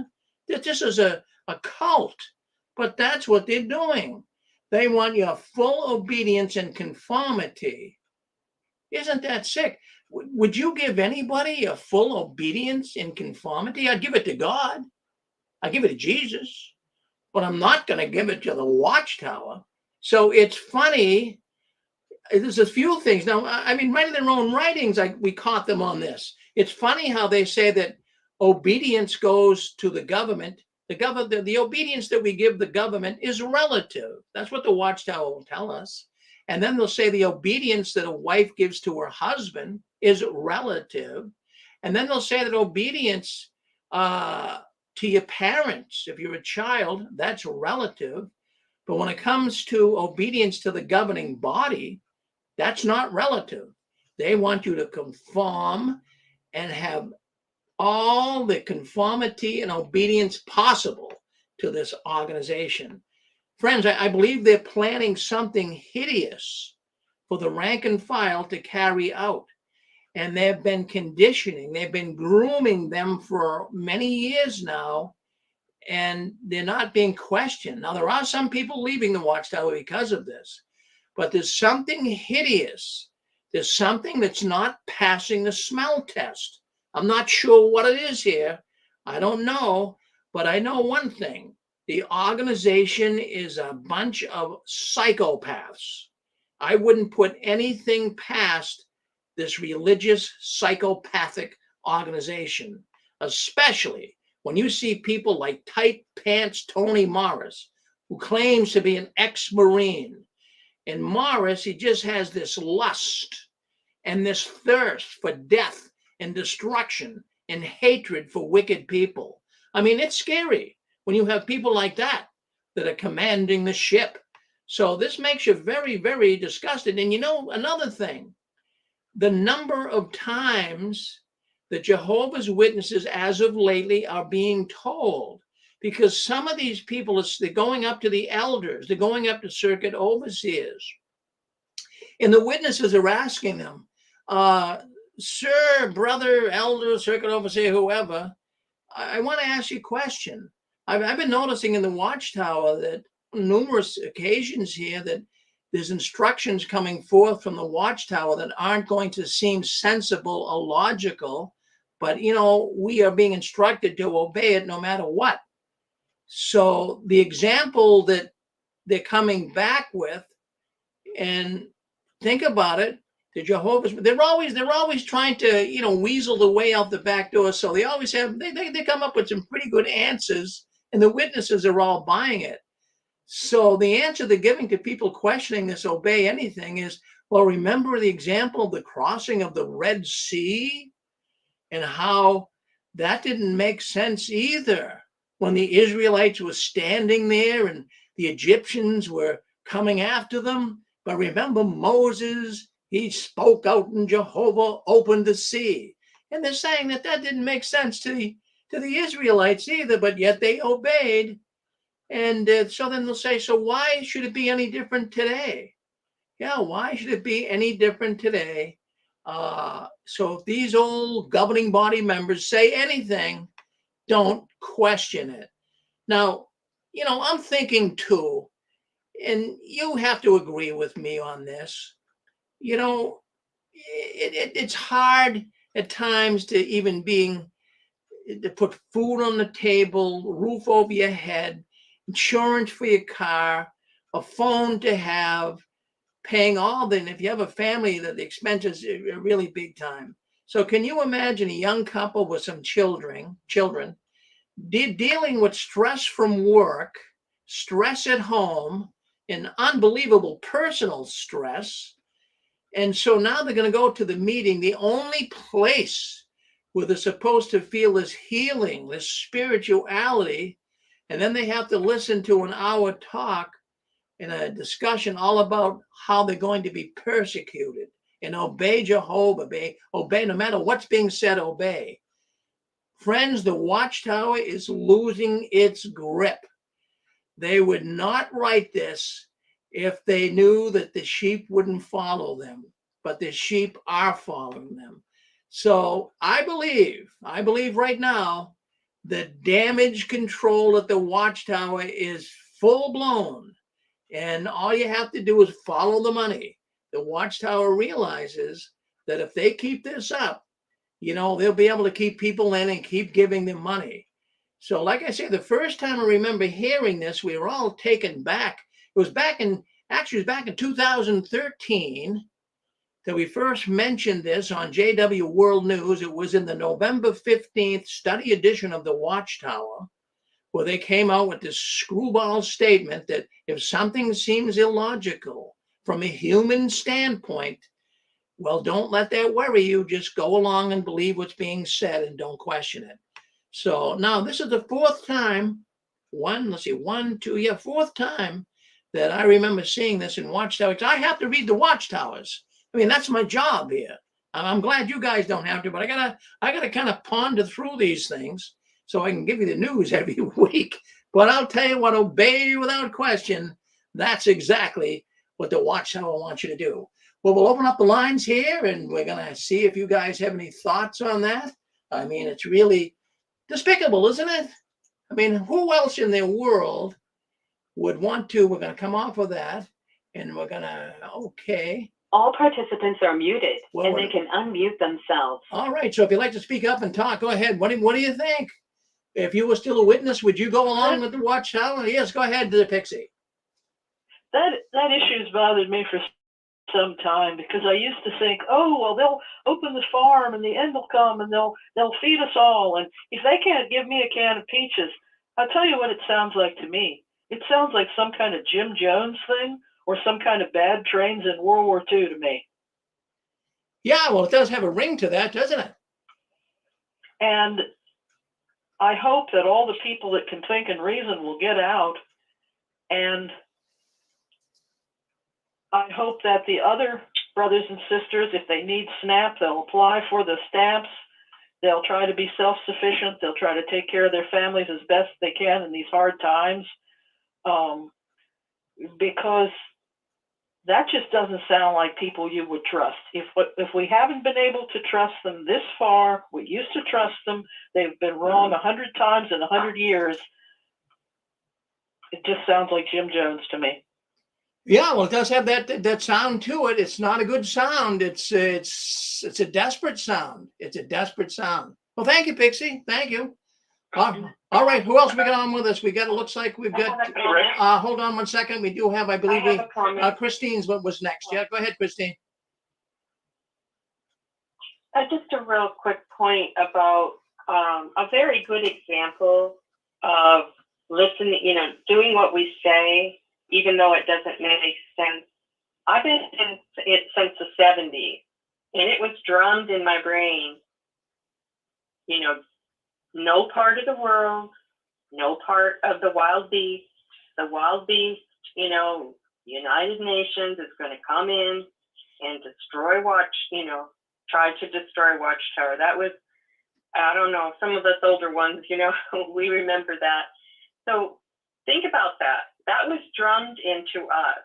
This is a cult. But that's what they're doing. They want your full obedience and conformity. Isn't that sick? Would you give anybody a full obedience and conformity? I'd give it to God. I'd give it to Jesus. But I'm not going to give it to the Watchtower. So it's funny. There's a few things. Now, right in their own writings, we caught them on this. It's funny how they say that obedience goes to the government. The obedience that we give the government is relative. That's what the Watchtower will tell us. And then they'll say the obedience that a wife gives to her husband is relative. And then they'll say that obedience to your parents, if you're a child, that's relative. But when it comes to obedience to the governing body, that's not relative. They want you to conform and have all the conformity and obedience possible to this organization. Friends, I believe they're planning something hideous for the rank and file to carry out. And they've been conditioning, they've been grooming them for many years now, and they're not being questioned. Now, there are some people leaving the Watchtower because of this, but there's something hideous. There's something that's not passing the smell test. I'm not sure what it is here. I don't know, but I know one thing. The organization is a bunch of psychopaths. I wouldn't put anything past this religious psychopathic organization, especially when you see people like Tight Pants Tony Morris, who claims to be an ex-Marine. And Morris, he just has this lust and this thirst for death and destruction and hatred for wicked people. I mean, it's scary when you have people like that are commanding the ship. So this makes you very, very disgusted. And you know, another thing, the number of times that Jehovah's Witnesses as of lately are being told, because some of these people, they're going up to the elders, they're going up to circuit overseers, and the witnesses are asking them, sir, brother, elder, circuit overseer, whoever, I want to ask you a question. I've been noticing in the Watchtower that on numerous occasions here that there's instructions coming forth from the Watchtower that aren't going to seem sensible or logical, but, you know, we are being instructed to obey it no matter what. So the example that they're coming back with, and think about it, the Jehovah's, they're always trying to, you know, weasel the way out the back door. So they always have, they come up with some pretty good answers, and the witnesses are all buying it. So the answer they're giving to people questioning this obey anything is, well, remember the example of the crossing of the Red Sea and how that didn't make sense either when the Israelites were standing there and the Egyptians were coming after them. But remember Moses, he spoke out and Jehovah opened the sea. And they're saying that didn't make sense to the Israelites either, but yet they obeyed. And so then they'll say, so why should it be any different today? Yeah, why should it be any different today? So if these old governing body members say anything, don't question it. Now, you know, I'm thinking too, and you have to agree with me on this, you know, it's hard at times to even to put food on the table, roof over your head, insurance for your car, a phone to have, paying all the, and if you have a family, that the expenses are really big time. So can you imagine a young couple with some children dealing with stress from work, stress at home, and unbelievable personal stress? And so now they're going to go to the meeting, the only place where they're supposed to feel this healing, this spirituality, and then they have to listen to an hour talk in a discussion all about how they're going to be persecuted and obey Jehovah, obey no matter what's being said, obey. Friends, the Watchtower is losing its grip. They would not write this if they knew that the sheep wouldn't follow them, but the sheep are following them. So I believe right now the damage control at the Watchtower is full blown, and all you have to do is follow the money. The Watchtower realizes that if they keep this up, you know, they'll be able to keep people in and keep giving them money. So like I say, the first time I remember hearing this, we were all taken back. It was back in 2013 that we first mentioned this on JW World News. It was in the November 15th study edition of the Watchtower, where they came out with this screwball statement that if something seems illogical, from a human standpoint, well, don't let that worry you. Just go along and believe what's being said and don't question it. So now this is the fourth time, fourth time that I remember seeing this in Watchtower. I have to read the Watchtowers. I mean, that's my job here. I'm glad you guys don't have to, but I gotta kind of ponder through these things so I can give you the news every week. But I'll tell you what, obey without question. That's exactly what the Watchtower wants you to do. Well, we'll open up the lines here, and we're going to see if you guys have any thoughts on that. I mean, it's really despicable, isn't it? I mean, who else in the world would want to? We're going to come off of that, and we're going to, okay.
All participants are muted,
Well,
and they can unmute themselves.
All right, so if you'd like to speak up and talk, go ahead. What do you think? If you were still a witness, would you go along with the Watchtower? Yes, go ahead, Pixie.
That issue's bothered me for some time, because I used to think, oh, well, they'll open the farm and the end will come and they'll feed us all. And if they can't give me a can of peaches, I'll tell you what it sounds like to me. It sounds like some kind of Jim Jones thing or some kind of bad trains in World War II to me.
Yeah, well, it does have a ring to that, doesn't it?
And I hope that all the people that can think and reason will get out, and I hope that the other brothers and sisters, if they need SNAP, they'll apply for the stamps. They'll try to be self-sufficient. They'll try to take care of their families as best they can in these hard times, because that just doesn't sound like people you would trust. If we haven't been able to trust them this far, we used to trust them. They've been wrong 100 times in 100 years. It just sounds like Jim Jones to me.
Yeah, well, it does have that sound to it. It's not a good sound. It's a desperate sound. It's a desperate sound. Well, thank you, Pixie. Thank you. All right, who else we got on with us? It looks like we've got, hold on one second. We do have, I believe, Christine's what was next. Yeah, go ahead, Christine.
Just a real quick point about a very good example of listening, doing what we say, even though it doesn't make sense. I've been in it since the 70s, and it was drummed in my brain, no part of the world, no part of the wild beast. The wild beast, United Nations is going to come in and destroy try to destroy Watchtower. That was, I don't know, some of us older ones, we remember that. So think about that. That was drummed into us.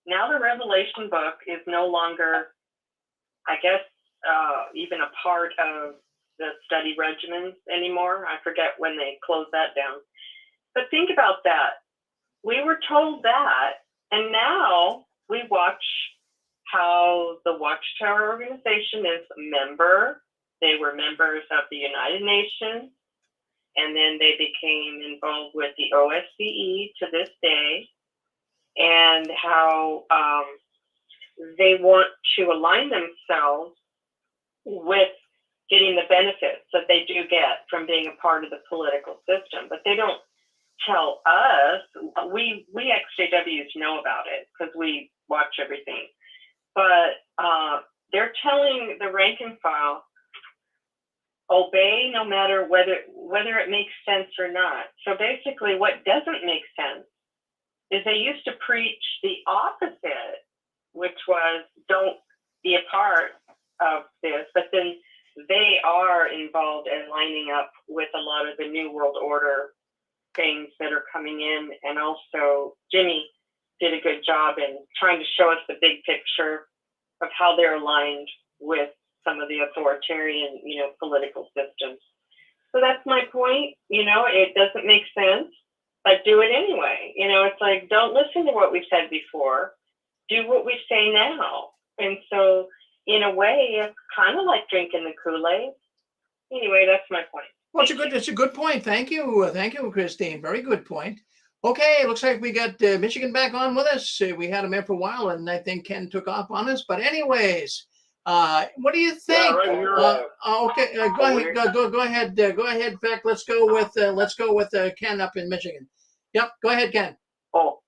Now the Revelation book is no longer, I guess, even a part of the study regimens anymore. I forget when they closed that down. But think about that. We were told that, and now we watch how the Watchtower organization is a member. They were members of the United Nations, and then they became involved with the OSCE to this day, and how they want to align themselves with getting the benefits that they do get from being a part of the political system. But they don't tell us. We XJWs know about it because we watch everything. But they're telling the rank and file, obey no matter whether it makes sense or not. So basically what doesn't make sense is they used to preach the opposite, which was don't be a part of this, but then they are involved in lining up with a lot of the New World Order things that are coming in. And also Jimmy did a good job in trying to show us the big picture of how they're aligned with some of the authoritarian, political systems. So that's my point. It doesn't make sense, but do it anyway. It's like, don't listen to what we said before. Do what we say now. And so in a way, it's kind of like drinking the Kool-Aid. Anyway, that's my point.
Well, it's a good point. Thank you, Christine. Very good point. Okay, it looks like we got Michigan back on with us. We had him there for a while, and I think Ken took off on us. But anyways, what do you think?
Yeah, right here,
okay, go ahead. Go ahead. Go ahead. In fact, let's go with Ken up in Michigan. Yep, go ahead, Ken.
Oh,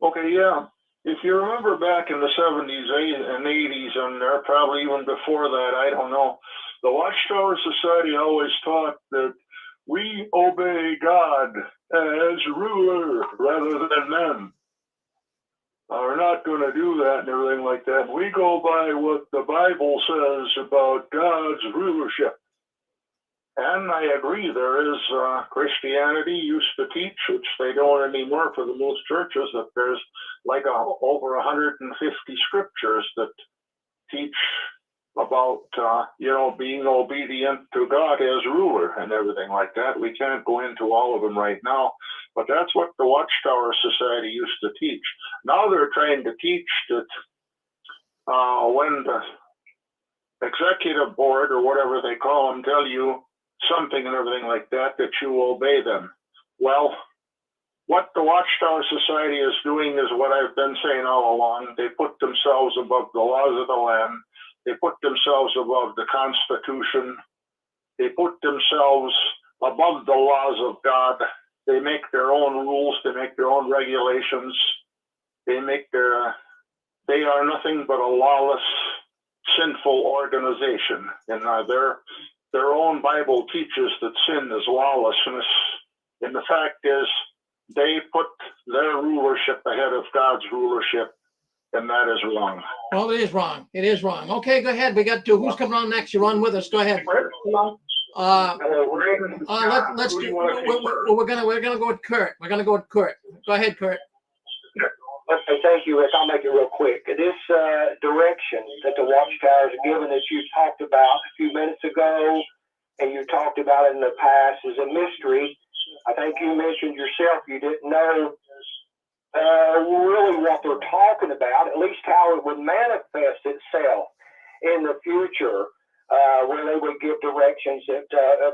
okay, yeah. if you remember back in the 70s and 80s, and probably even before that, I don't know, the Watchtower Society always taught that we obey God as ruler rather than men. We're not going to do that and everything like that. We go by what the Bible says about God's rulership. And I agree, there is Christianity used to teach, which they don't anymore for the most churches, that there's like over 150 scriptures that teach about, being obedient to God as ruler and everything like that. We can't go into all of them right now, but that's what the Watchtower Society used to teach. Now they're trying to teach that when the executive board or whatever they call them tell you something and everything like that, that you obey them. Well, what the Watchtower Society is doing is what I've been saying all along. They put themselves above the laws of the land. They put themselves above the Constitution. They put themselves above the laws of God. They make their own rules. They make their own regulations. They are nothing but a lawless, sinful organization. And their own Bible teaches that sin is lawlessness. And the fact is, they put their rulership ahead of God's rulership, and that is wrong.
Well, it is wrong. It is wrong. Okay, go ahead. We got to who's coming on next. You're on with us. Go ahead. Let's do. We're gonna go with Kurt. We're gonna go with Kurt. Go ahead, Kurt.
Okay, thank you, Rick. I'll make it real quick. This direction that the Watchtowers are given that you talked about a few minutes ago, and you talked about it in the past, is a mystery. I think you mentioned yourself you didn't know really what they're talking about, at least how it would manifest itself in the future, where they would give directions that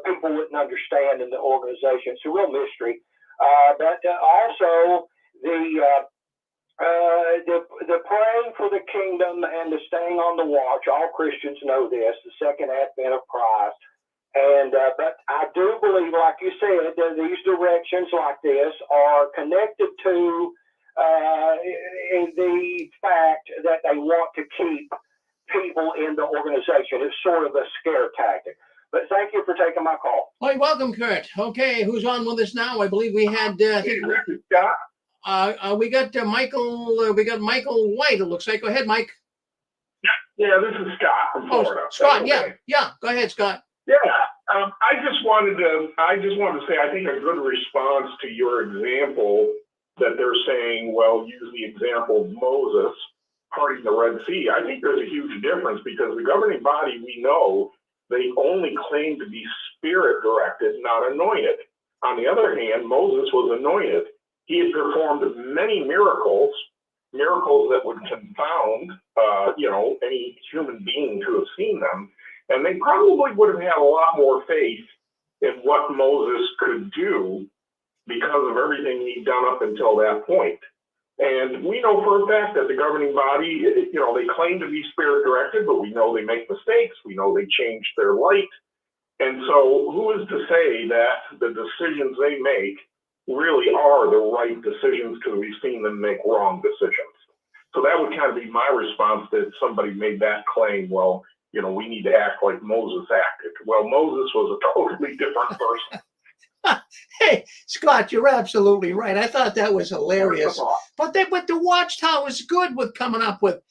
people wouldn't understand in the organization. It's a real mystery. But also the praying for the kingdom and the staying on the watch. All Christians know this, the second advent of Christ. And but I do believe, like you said, that these directions like this are connected to the fact that they want to keep people in the organization. It's sort of a scare tactic. But thank you for taking my call.
Well, you're welcome, Kurt. Okay, who's on with us now? I believe we had we got Michael. We got Michael White. It looks like. Go ahead, Mike.
Yeah, this is Scott from Florida.
Scott.
Okay.
Yeah. Go ahead, Scott.
Yeah, I just wanted to say I think a good response to your example that they're saying, well, use the example of Moses parting the Red Sea. I think there's a huge difference because the governing body, we know, they only claim to be spirit directed, not anointed. On the other hand, Moses was anointed. He had performed many miracles that would confound, any human being to have seen them. And they probably would have had a lot more faith in what Moses could do because of everything he'd done up until that point. And we know for a fact that the governing body, they claim to be spirit directed, but we know they make mistakes. We know they change their light. And so who is to say that the decisions they make really are the right decisions, because we've seen them make wrong decisions. So that would kind of be my response that somebody made that claim, well, we need to act like Moses acted. Well, Moses was a totally different person.
Hey, Scott, you're absolutely right. I thought that was hilarious. But the Watchtower's good with coming up with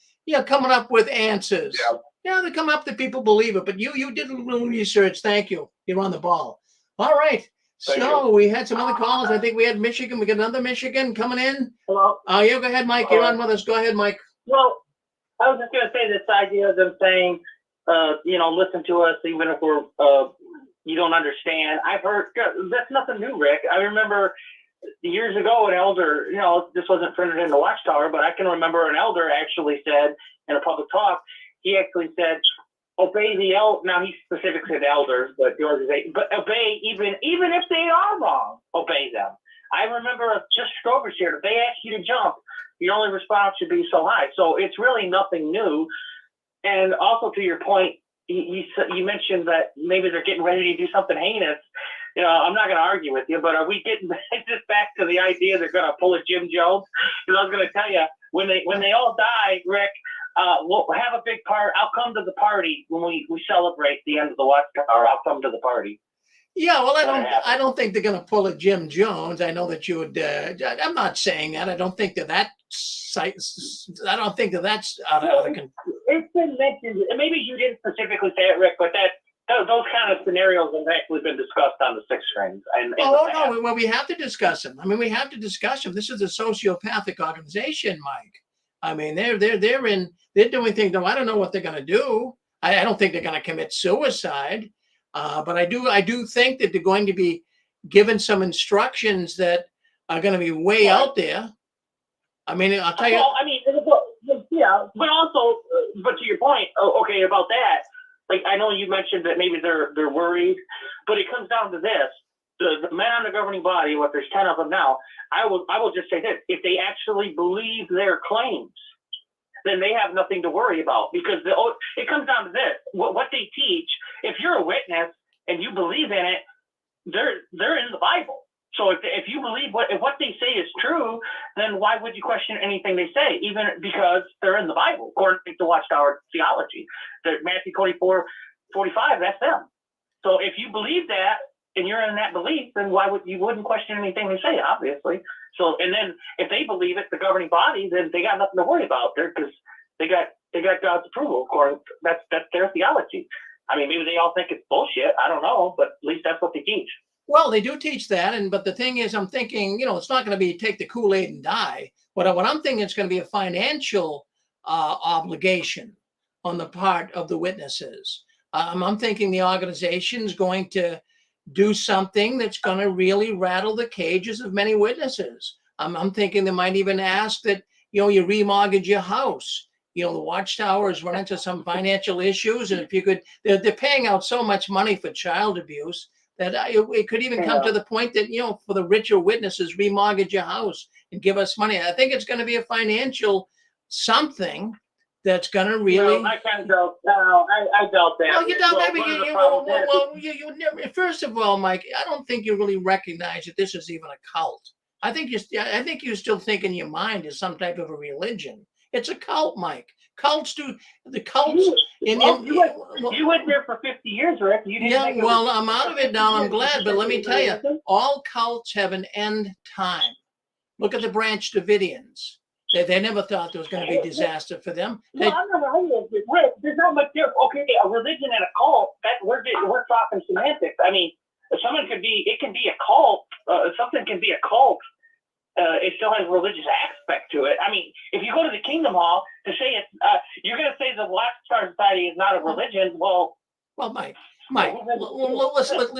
answers. Yeah, they come up that people believe it. But you did a little research. Thank you. You're on the ball. All right. So we had some other callers. I think we had Michigan. We got another Michigan coming in.
Hello.
Yeah, go ahead, Mike. You're on with us. Go ahead, Mike.
Well, I was just going to say this idea of them saying, listen to us even if we're you don't understand. I've heard that's nothing new, Rick. I remember years ago an elder, this wasn't printed in the Watchtower, but I can remember an elder actually said in a public talk, he actually said, obey the now he specifically said elders, but the organization, but obey even if they are wrong, obey them. I remember just Strober's here, if they ask you to jump, your only response should be so high. So it's really nothing new. And also to your point, you mentioned that maybe they're getting ready to do something heinous. I'm not going to argue with you, but are we getting just back to the idea they're going to pull a Jim Jones? Because I was going to tell you, when they all die, Rick, we'll have a big part. I'll come to the party when we celebrate the end of the Watchtower. I'll come to the party.
Yeah, well, I don't think they're going to pull a Jim Jones. I know that you would. I'm not saying that. I don't think that that's out of control.
It's been mentioned. Maybe you didn't specifically say it, Rick, but those kind of scenarios have actually been discussed on the six strings.
No, well, we have to discuss them. I mean, we have to discuss them. This is a sociopathic organization, Mike. I mean, they're doing things. No, I don't know what they're going to do. I don't think they're going to commit suicide. But I do think that they're going to be given some instructions that are going to be way out there. I mean, I'll tell you.
Well, I mean, yeah, but also, but to your point, okay, about that, like I know you mentioned that maybe they're worried, but it comes down to this: the men on the governing body, what there's 10 of them now. I will just say this: if they actually believe their claims, then they have nothing to worry about, because it comes down to this: what they teach. If you're a witness and you believe in it, they're in the Bible. So if you believe if what they say is true, then why would you question anything they say, even because they're in the Bible, according to Watchtower theology? Matthew 24:45, that's them. So if you believe that and you're in that belief, then you wouldn't question anything they say, obviously. So, and then if they believe it, the governing body, then they got nothing to worry about there, because they got God's approval. According, that's their theology. I mean, maybe they all think it's bullshit. I don't know, but at least that's what they teach.
Well, they do teach that, but the thing is, I'm thinking, it's not going to be take the Kool-Aid and die. What I'm thinking, it's going to be a financial obligation on the part of the witnesses. I'm thinking the organization's going to do something that's going to really rattle the cages of many witnesses. I'm thinking they might even ask that, you remortgage your house. The Watchtower is running into some financial issues, and if you could, they're paying out so much money for child abuse that it could even come to the point that, for the richer witnesses, remortgage your house and give us money. I think it's going to be a financial something that's going to really.
I kind of doubt. No, I doubt that.
Well, you don't. First of all, Mike, I don't think you really recognize that this is even a cult. I think you still think in your mind is some type of a religion. It's a cult, Mike. Cults do the cults. You
went there for 50 years, Rick. You didn't
I'm out of it now. I'm glad, but let me tell you, all cults have an end time. Look at the Branch Davidians. They never thought there was going to be disaster for them.
I'm not arguing with Rick. There's not much difference. Okay, a religion and a cult. We're talking semantics. I mean, it can be a cult. Something can be a cult. It still has a religious aspect to it. I mean, if you go to the Kingdom Hall to say it's, you're going to say the Watchtower Society is not a religion. Well,
Mike,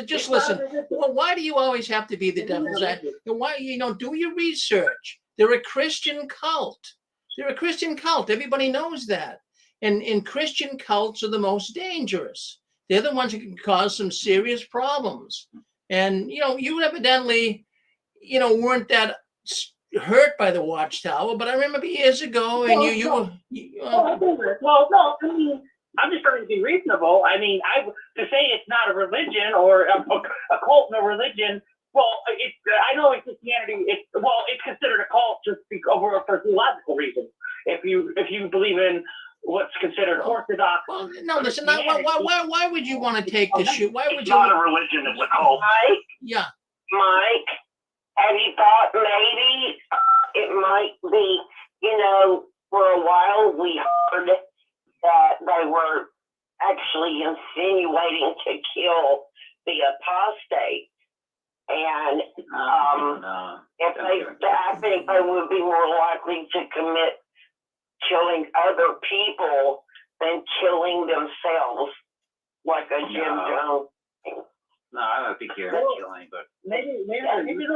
just listen. Well, why do you always have to be the devil's advocate? Why, do your research. They're a Christian cult. Everybody knows that. And Christian cults are the most dangerous. They're the ones that can cause some serious problems. And, you evidently, weren't that hurt by the Watchtower, but I remember years ago, and
Well, no, I mean, I'm just trying to be reasonable. I mean, to say it's not a religion or a cult and a religion. Well, I know in Christianity, it's considered a cult just for theological reasons. If you believe in what's considered orthodox.
Well, no, listen. Why would you want to take the shoe? Why would
It's
you?
not a religion, it's a cult.
Mike,
Yeah.
Mike, have you thought maybe it might be, for a while we heard that they were actually insinuating to kill the apostate. And I think they would be more likely to commit killing other people than killing themselves, like a Jim Jones.
No, I don't think you're killing, but
Maybe they'll do it. Maybe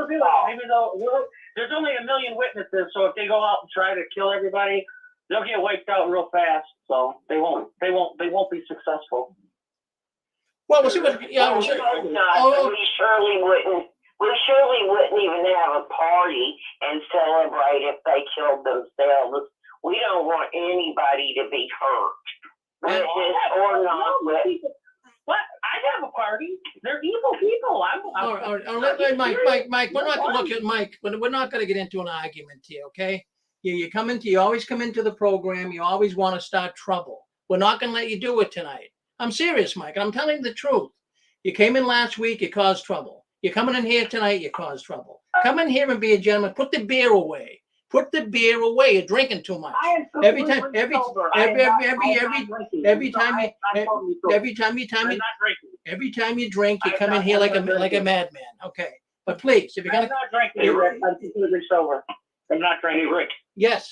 there's only 1 million witnesses, so if they go out and try to kill everybody, they'll get wiped out real fast. So they won't be successful.
Well, we'll see what. Yeah,
we surely wouldn't even have a party and celebrate if they killed themselves. We don't want anybody to be hurt, witness or not witness.
What? I'd have a party. They're evil people.
All right, let Mike, we're not going to look at Mike, but we're not going to get into an argument here, okay? You always come into the program, you always want to start trouble. We're not going to let you do it tonight. I'm serious, Mike, and I'm telling you the truth. You came in last week, you caused trouble. You're coming in here tonight, you caused trouble. Come in here and be a gentleman. Put the beer away. Put the beer away. You're drinking too much. Every time you drink, you come in here like a madman. Okay, but please, if you're gonna,
I'm not drinking, Rick. I'm completely sober. I'm not drinking.
Hey, Rick,
yes,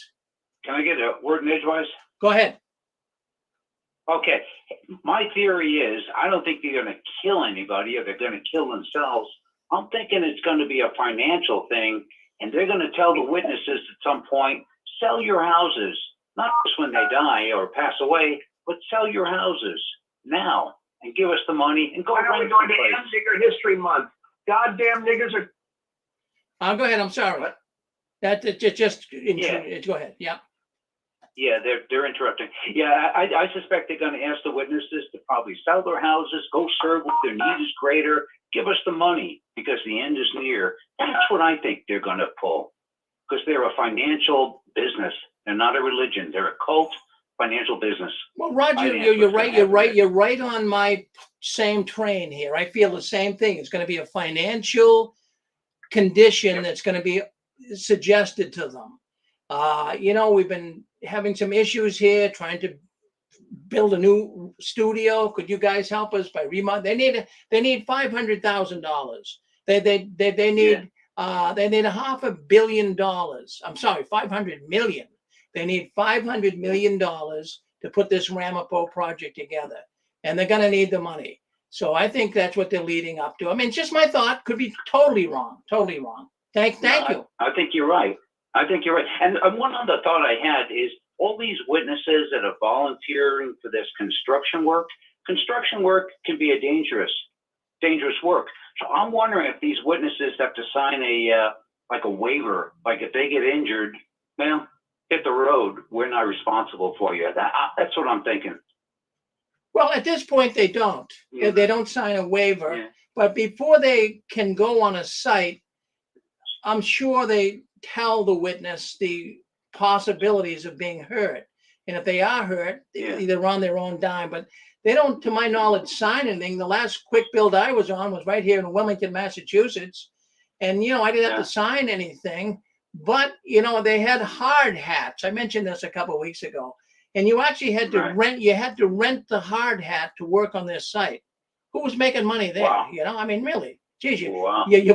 can I get a word in edgewise?
go ahead.
Okay, my theory is I don't think they're going to kill anybody or they're going to kill themselves. I'm thinking it's going to be a financial thing, and they're going to tell the witnesses at some point, sell your houses, not just when they die or pass away, but sell your houses now and give us the money and go
Why are we
rent
going to
someplace.
end Nigger History Month? Goddamn niggers are.
Go ahead. I'm sorry.
What?
Go ahead. Yeah.
Yeah, they're interrupting. Yeah, I suspect they're going to ask the witnesses to probably sell their houses, go serve what their need is greater, give us the money because the end is near. That's what I think they're going to pull because they're a financial business. They're not a religion. They're a cult financial business.
Well, Roger, you're right. You're right on my same train here. I feel the same thing. It's going to be a financial condition that's going to be suggested to them. We've been having some issues here trying to build a new studio. Could you guys help us by remodel? They need $500,000. They need $500 million. I'm sorry, $500 million. They need $500 million to put this Ramapo project together, and they're going to need the money. So I think that's what they're leading up to. I mean, it's just my thought. Could be totally wrong. Totally wrong. Thank you.
I think you're right. And one other thought I had is all these witnesses that are volunteering for this construction work can be a dangerous work. So I'm wondering if these witnesses have to sign a waiver, like if they get injured, well, hit the road, we're not responsible for you. That's what I'm thinking.
Well, at this point, they don't.
Yeah.
They don't sign a waiver.
Yeah.
But before they can go on a site, I'm sure they tell the witness the possibilities of being hurt. And if they are hurt, they're on their own dime. But they don't, to my knowledge, sign anything. The last quick build I was on was right here in Wilmington, Massachusetts. And, I didn't have to sign anything. But, they had hard hats. I mentioned this a couple of weeks ago. And you actually had to rent the hard hat to work on their site. Who was making money there?
Wow.
I mean, really. Geez,
Wow.
you're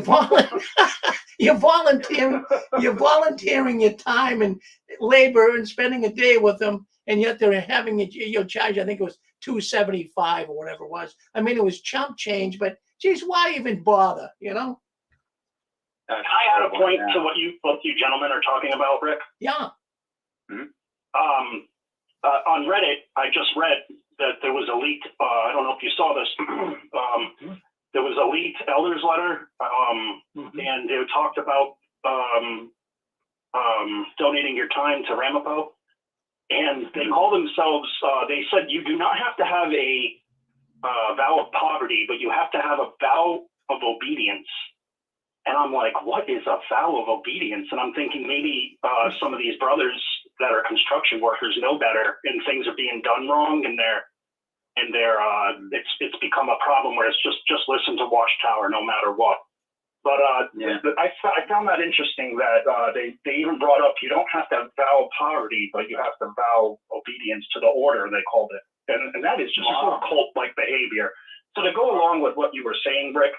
volunteering your time and labor and spending a day with them, and yet they're having your charge. I think it was $275 or whatever it was. I mean, it was chump change, but geez, why even bother?
Can I add a point to what you gentlemen are talking about, Rick?
Yeah.
Mm-hmm. On Reddit, I just read that there was a leaked. I don't know if you saw this. There was a leaked elders letter, and they talked about donating your time to Ramapo, and they call themselves. They said you do not have to have a vow of poverty, but you have to have a vow of obedience. And I'm like, what is a vow of obedience? And I'm thinking maybe some of these brothers that are construction workers know better, and things are being done wrong, and it's become a problem where it's just listen to Watchtower no matter what. But I found that interesting that they even brought up you don't have to vow poverty, but you have to vow obedience to the order, they called it, and that is just cult-like behavior. So to go along with what you were saying, Rick,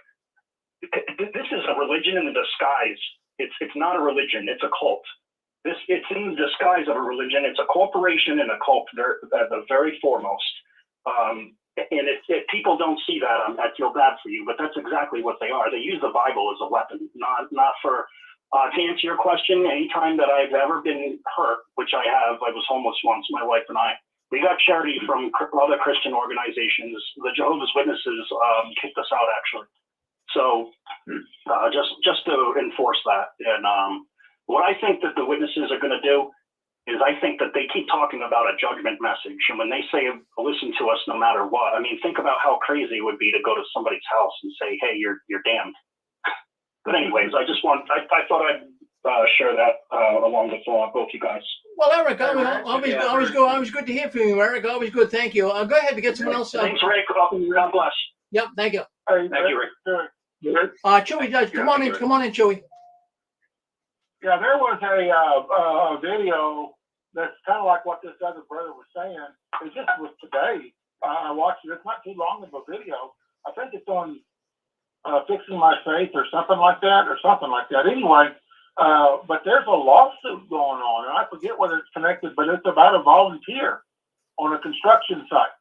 this is a religion in disguise. It's not a religion. It's a cult. It's in the disguise of a religion. It's a corporation and a cult at the very foremost. And if people don't see that, I feel bad for you. But that's exactly what they are. They use the Bible as a weapon, not for. To answer your question, anytime that I've ever been hurt, which I have, I was homeless once, my wife and I. We got charity from other Christian organizations. The Jehovah's Witnesses kicked us out, actually. So just to enforce that. And what I think that the witnesses are going to do is I think that they keep talking about a judgment message. And when they say, listen to us no matter what, I mean, think about how crazy it would be to go to somebody's house and say, hey, you're damned. But anyways, I thought I'd share that along with both you guys.
Well, Eric, always good to hear from you, Eric. Always good. Thank you. Go ahead and get someone else.
Thanks, Rick. God bless.
Yep. Thank you.
Thank you, Rick.
Chewy, come on in, Chewy.
Yeah, there was a video that's kind of like what this other brother was saying. It just was today. I watched it. It's not too long of a video. I think it's on Fixing My Faith or something like that. Anyway, but there's a lawsuit going on, and I forget whether it's connected, but it's about a volunteer on a construction site.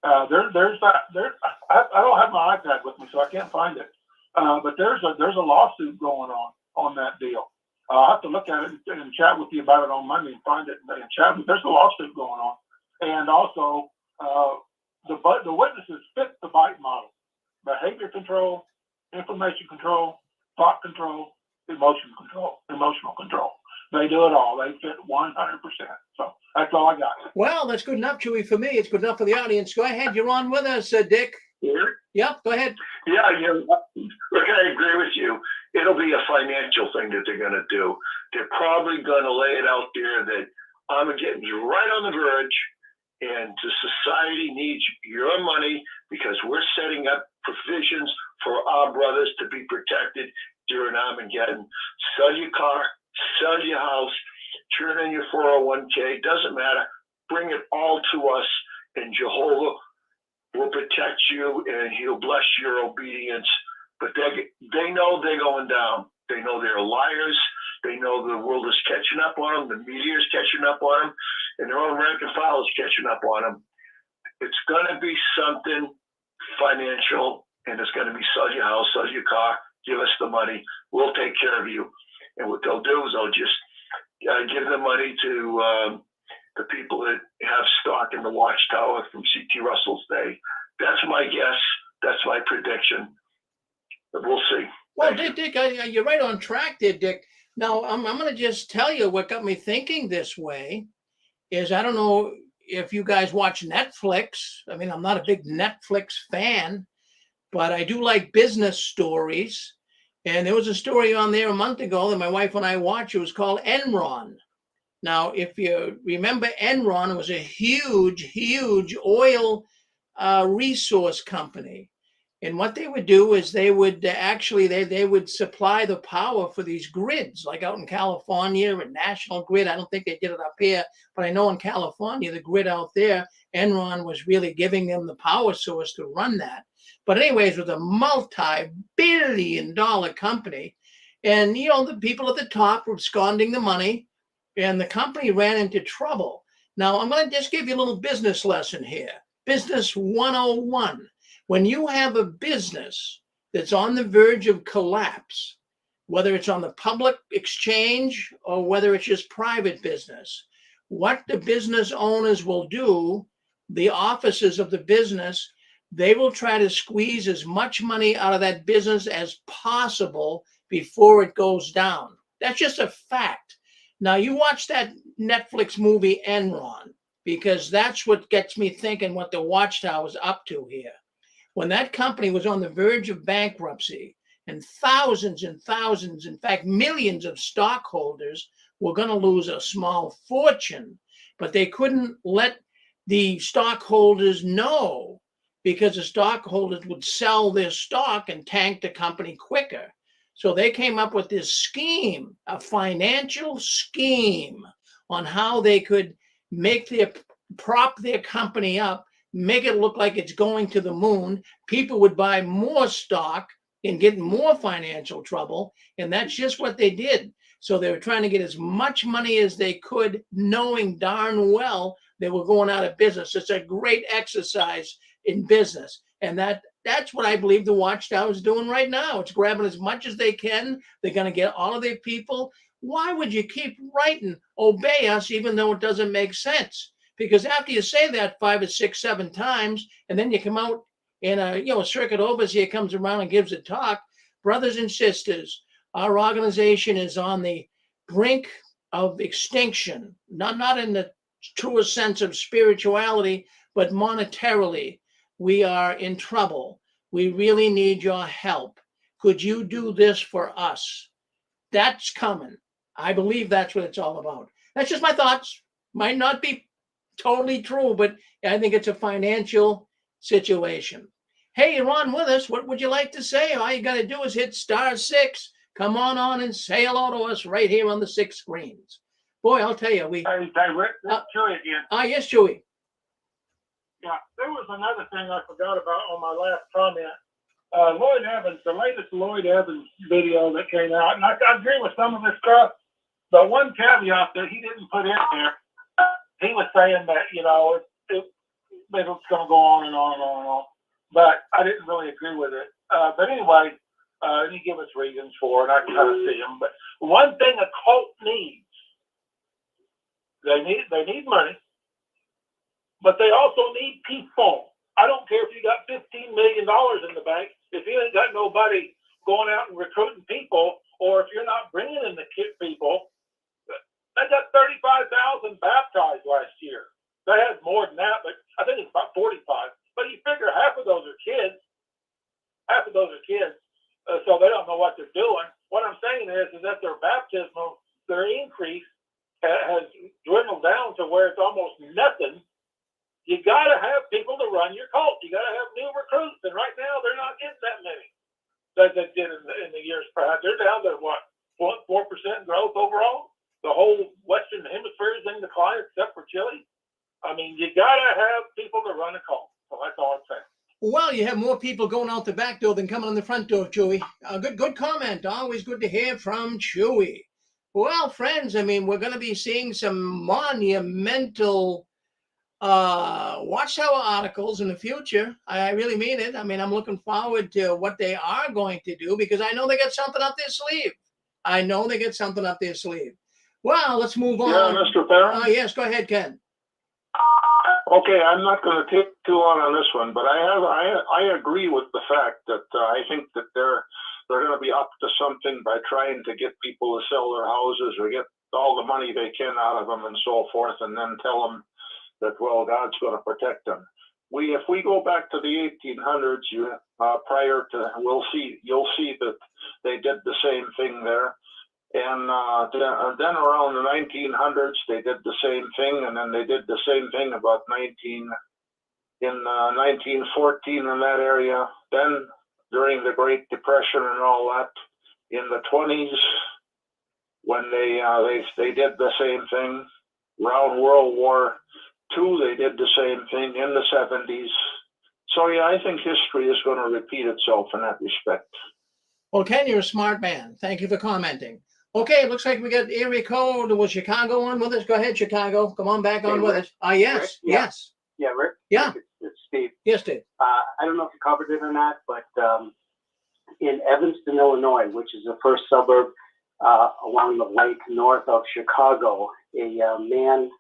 I don't have my iPad with me, so I can't find it. But there's a lawsuit going on that deal. I'll have to look at it and chat with you about it on Monday and find it and chat. But there's a lawsuit going on, and also the witnesses fit the BITE model: behavior control, information control, thought control, emotional control. They do it all. They fit 100%. So that's all I got.
Well, that's good enough, Chewy, for me. It's good enough for the audience. Go ahead. You're on with us, Dick.
Yeah.
Yep. Go ahead.
Yeah, look, I agree with you. It'll be a financial thing that they're going to do. They're probably going to lay it out there that Armageddon's right on the verge, and the society needs your money because we're setting up provisions for our brothers to be protected during Armageddon. Sell your car, sell your house, turn in your 401k, doesn't matter. Bring it all to us, and Jehovah will protect you, and he'll bless your obedience. But they know they're going down. They know they're liars. They know the world is catching up on them. The media is catching up on them, and their own rank and file is catching up on them. It's going to be something financial, and it's going to be sell your house, sell your car, give us the money. We'll take care of you. And what they'll do is they'll just give the money to the people that have stock in the Watchtower from C.T. Russell's day. That's my guess. That's my prediction. But we'll see.
Well, Dick, you're right on track there, Dick. Now, I'm going to just tell you what got me thinking this way is I don't know if you guys watch Netflix. I mean, I'm not a big Netflix fan, but I do like business stories. And there was a story on there a month ago that my wife and I watched. It was called Enron. Now, if you remember Enron, it was a huge oil resource company. And what they would do is they would they would supply the power for these grids, like out in California and National Grid. I don't think they did it up here, but I know in California, the grid out there, Enron was really giving them the power source to run that. But anyways, it was a multi-billion-dollar company. And, the people at the top were absconding the money, and the company ran into trouble. Now, I'm going to just give you a little business lesson here. Business 101. When you have a business that's on the verge of collapse, whether it's on the public exchange or whether it's just private business, what the business owners will do, the officers of the business, they will try to squeeze as much money out of that business as possible before it goes down. That's just a fact. Now, you watch that Netflix movie Enron, because that's what gets me thinking what the Watchtower is up to here. When that company was on the verge of bankruptcy and thousands and thousands, in fact, millions of stockholders were going to lose a small fortune, but they couldn't let the stockholders know because the stockholders would sell their stock and tank the company quicker. So they came up with this scheme, a financial scheme on how they could prop their company up, make it look like it's going to the moon. People would buy more stock and get more financial trouble. And that's just what they did. So they were trying to get as much money as they could, knowing darn well they were going out of business. It's a great exercise in business. And that's what I believe the Watchtower is doing right now. It's grabbing as much as they can. They're going to get all of their people. Why would you keep writing, obey us, even though it doesn't make sense? Because after you say that 5 or 6, 7 times, and then you come out and a circuit overseer comes around and gives a talk, brothers and sisters, our organization is on the brink of extinction, not in the truest sense of spirituality, but monetarily, we are in trouble. We really need your help. Could you do this for us? That's coming. I believe that's what it's all about. That's just my thoughts. Might not be totally true, but I think it's a financial situation. Hey, you're on with us. What would you like to say? All you got to do is hit *6. Come on and say hello to us right here on the 6 screens. Boy, I'll tell you,
Hey, Rick, this is Chewy again.
Yes, Chewy.
Yeah, there was another thing I forgot about on my last comment. Lloyd Evans, the latest Lloyd Evans video that came out, and I agree with some of his stuff, but one caveat that he didn't put in there, he was saying that, it was going to go on and on and on and on, but I didn't really agree with it. But anyway, he gave us reasons for it. I can kind of see them. But one thing a cult needs, they need money, but they also need people. I don't care if you got $15 million in the bank. If you ain't got nobody going out and recruiting people, or if you're not bringing in the people, they got 35,000 baptized last year. They had more than that, but I think it's about 45. But you figure half of those are kids. So they don't know what they're doing. What I'm saying is that their baptismal, their increase has dwindled down to where it's almost nothing. You got to have people to run your cult. You got to have new recruits, and right now they're not getting that many that they did in the years prior. They're down to 4% growth overall. The whole Western Hemisphere is in decline except for Chile. I mean, you got to have people to run a cult. So that's all I'm saying.
Well, you have more people going out the back door than coming in the front door, Chewy. Good comment. Always good to hear from Chewy. Well, friends, I mean, we're going to be seeing some monumental Watchtower articles in the future. I really mean it. I mean, I'm looking forward to what they are going to do because I know they got something up their sleeve. Well, let's move on.
Yeah, Mr. Farron?
Yes, go ahead, Ken.
Okay, I'm not going to take too long on this one, but I agree with the fact that I think that they're going to be up to something by trying to get people to sell their houses or get all the money they can out of them and so forth, and then tell them that, well, God's going to protect them. If we go back to the 1800s, you'll see that they did the same thing there. And then around the 1900s, they did the same thing, and then they did the same thing about 1914 in that area. Then during the Great Depression and all that, in the 20s, when they did the same thing. Around World War II, they did the same thing in the 70s. So yeah, I think history is going to repeat itself in that respect.
Well, Ken, you're a smart man. Thank you for commenting. Okay, it looks like we got area code. Was Chicago on with us? Go ahead, Chicago. Come on back on with us.
Yes.
Rick?
Yes.
Yeah, Rick?
Yeah.
It's Steve.
Yes, Steve.
I don't know if you covered it or not, but in Evanston, Illinois, which is the first suburb along the lake north of Chicago, a man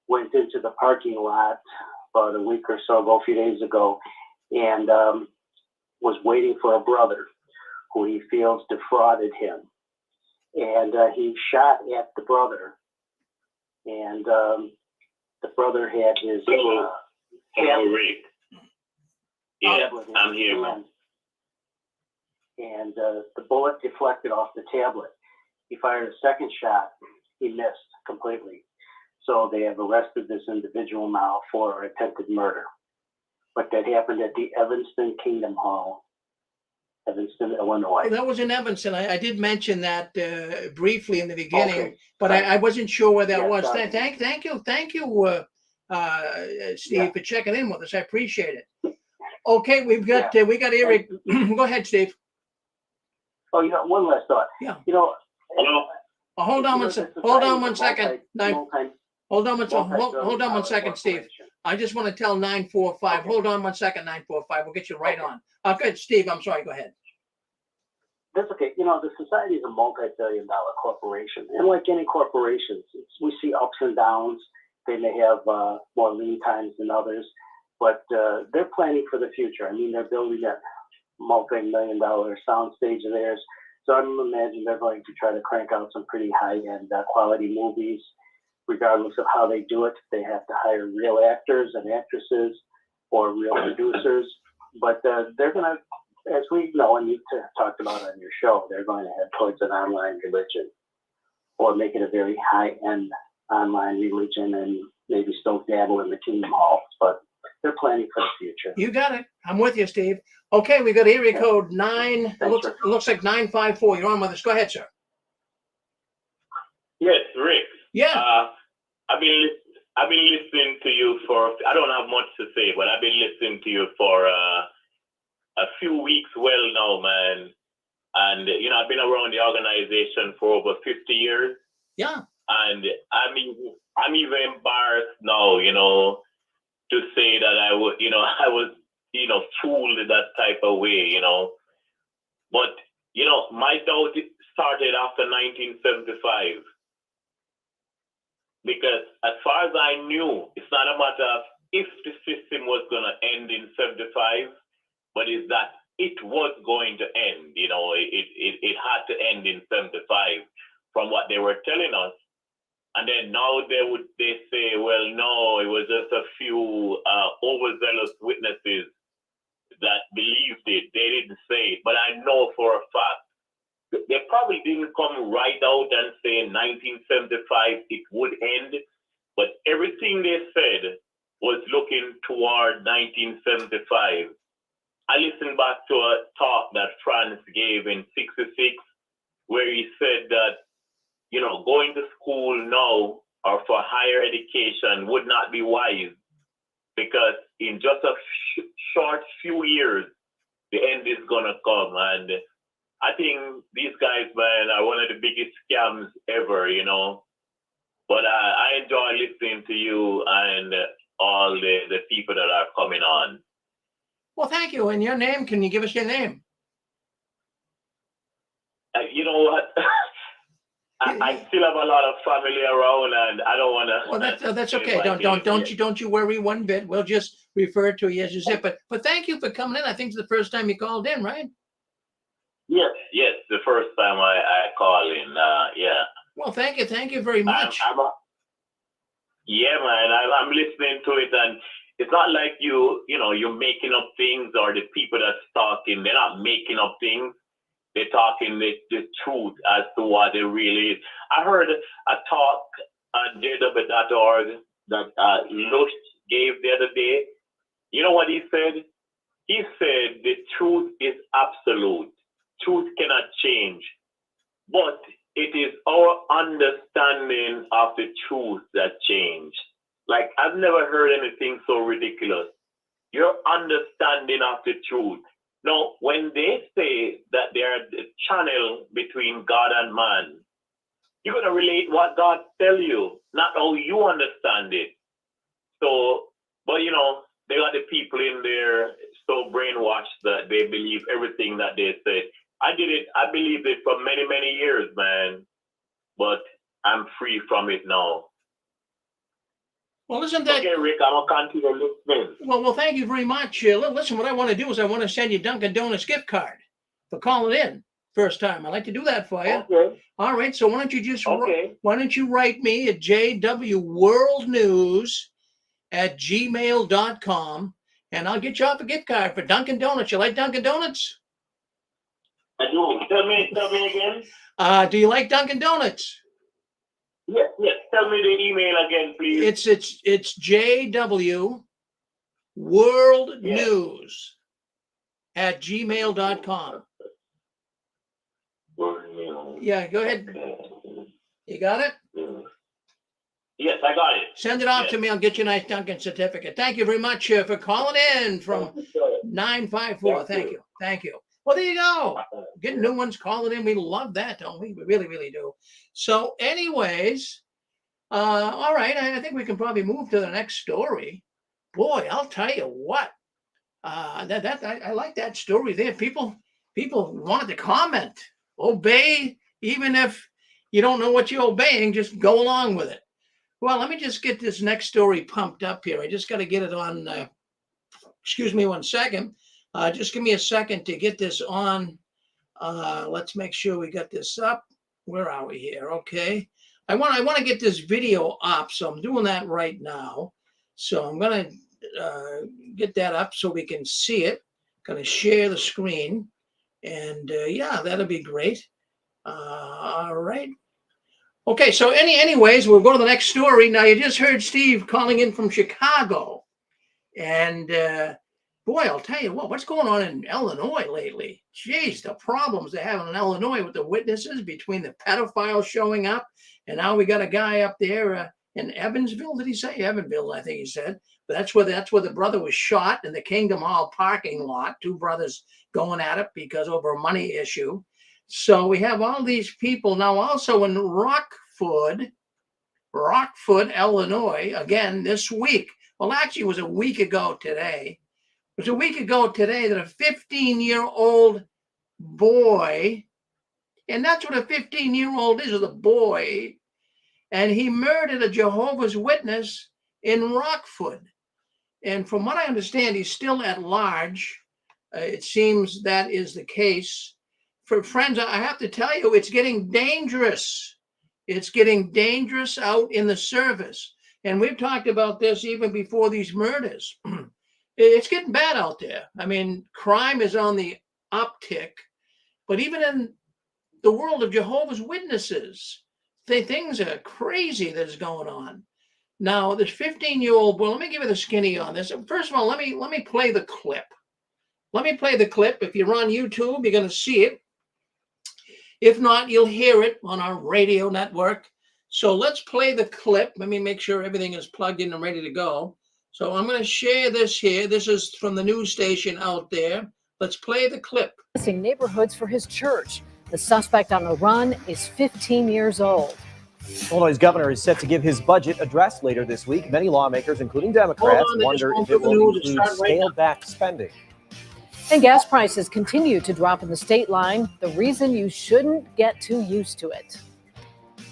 went into the parking lot about a week or so ago, a few days ago, and was waiting for a brother who he feels defrauded him. And he shot at the brother, and the brother had his
Hello, Rick. Yeah, I'm here, man.
And the bullet deflected off the tablet. He fired a second shot. He missed completely. So they have arrested this individual now for attempted murder. But that happened at the Evanston Kingdom Hall, Evanston, Illinois.
Well, that was in Evanston. I did mention that briefly in the beginning, but I wasn't sure where that was. Thank you, Steve, for checking in with us. I appreciate it. Okay, we got Eric. Go ahead, Steve.
Oh, one last thought.
Yeah.
Hello.
Hold on one second. Hold on one second, Steve. I just want to tell 945. Okay. Hold on one second, 945. We'll get you right on. Good, Steve. I'm sorry. Go ahead.
That's okay. The society is a multi-billion-dollar corporation, and like any corporations, we see ups and downs. They may have more lean times than others, but they're planning for the future. I mean, they're building that multi-million-dollar soundstage of theirs. So I'm imagining they're going to try to crank out some pretty high-end quality movies, regardless of how they do it. They have to hire real actors and actresses or real producers. But they're going to, as we know and you've talked about on your show, they're going to head towards an online religion or make it a very high-end online religion and maybe still dabble in the kingdom halls. But they're planning for the future.
You got it. I'm with you, Steve. Okay, we got area code 9. Looks like 954. You're on with us. Go ahead, sir.
Yes, Rick.
Yeah.
I've been listening to you for. I don't have much to say, but I've been listening to you for a few weeks. Well, now, man, and I've been around the organization for over 50 years.
Yeah.
And I'm even embarrassed now, to say that I was fooled that type of way, But, my doubt started after 1975. Because as far as I knew, it's not a matter of if the system was going to end in 75, but it's that it was going to end. It had to end in 75 from what they were telling us. And then now they say, well, no, it was just a few overzealous witnesses that believed it. They didn't say it, but I know for a fact they probably didn't come right out and say in 1975 it would end, but everything they said was looking toward 1975. I listened back to a talk that Franz gave in 66, where he said that going to school now or for higher education would not be wise because in just a short few years, the end is going to come. And I think these guys, man, are one of the biggest scams ever, But I enjoy listening to you and all the people that are coming on.
Well, thank you. And your name, can you give us your name?
You know what? I still have a lot of family around, and I don't want to.
Well, that's okay. Don't you worry one bit. We'll just refer to you as you said. But thank you for coming in. I think it's the first time you called in, right?
Yes, the first time I called in. Yeah.
Well, thank you very much.
Yeah, man. I'm listening to it, and it's not like you're making up things, or the people that's talking, they're not making up things. They're talking the truth as to what it really is. I heard a talk at JEHOVAH'S that Lush gave the other day. You know what he said? He said the truth is absolute. Truth cannot change. But it is our understanding of the truth that changed. Like, I've never heard anything so ridiculous. Your understanding of the truth. Now, when they say that they are the channel between God and man, you're going to relate what God tell you, not how you understand it. So, but they got the people in there so brainwashed that they believe everything that they said. I believed it for many, many years, man, but I'm free from it now.
Well, isn't that...
Okay, Rick, I'm going to continue listening.
Well, thank you very much. Listen, what I want to do is I want to send you Dunkin' Donuts gift card for calling in first time. I'd like to do that for you.
Okay.
All right, so why don't you write me at jwworldnews@gmail.com, and I'll get you off a gift card for Dunkin' Donuts. You like Dunkin' Donuts?
I do. Tell me again.
Do you like Dunkin' Donuts?
Yes. Tell me the email again, please.
It's jwworldnews@gmail.com. Yeah, go ahead. You got it?
Yes, I got it.
Send it off to me. I'll get you a nice Dunkin' certificate. Thank you very much for calling in from 954. Thank you. Well, there you go. Getting new ones calling in. We love that, don't we? We really, really do. So anyways, all right. I think we can probably move to the next story. Boy, I'll tell you what. I like that story there. People wanted to comment. Obey, even if you don't know what you're obeying, just go along with it. Well, let me just get this next story pumped up here. I just got to get it on. Excuse me one second. Just give me a second to get this on Let's make sure we got this up. Where are we here? Okay. I want to get this video up, so I'm doing that right now. So I'm going to get that up so we can see it. Going to share the screen, and yeah, that'll be great. All right. Okay, so anyways, we'll go to the next story. Now, you just heard Steve calling in from Chicago, and boy, I'll tell you what, what's going on in Illinois lately? Jeez, the problems they have in Illinois with the witnesses, between the pedophiles showing up, and now we got a guy up there in Evansville. Did he say Evansville? I think he said. But that's where the brother was shot in the Kingdom Hall parking lot. Two brothers going at it because over a money issue. So we have all these people now also in Rockford, Illinois, again this week. Well, actually, it was a week ago today. It was a week ago today that a 15-year-old boy, and that's what a 15-year-old is a boy, and he murdered a Jehovah's Witness in Rockford. And from what I understand, he's still at large. It seems that is the case. For friends, I have to tell you, it's getting dangerous. It's getting dangerous out in the service. And we've talked about this even before these murders. It's getting bad out there. I mean, crime is on the uptick. But even in the world of Jehovah's Witnesses, things are crazy that's going on. Now, this 15-year-old boy, let me give you the skinny on this. First of all, let me play the clip. Let me play the clip. If you're on YouTube, you're going to see it. If not, you'll hear it on our radio network. So let's play the clip. Let me make sure everything is plugged in and ready to go. So I'm going to share this here. This is from the news station out there. Let's play the clip.
Neighborhoods for his church. The suspect on the run is 15 years old.
Illinois' governor is set to give his budget address later this week. Many lawmakers, including Democrats, wonder if it will include scaled-back spending.
And gas prices continue to drop in the state line. The reason you shouldn't get too used to it.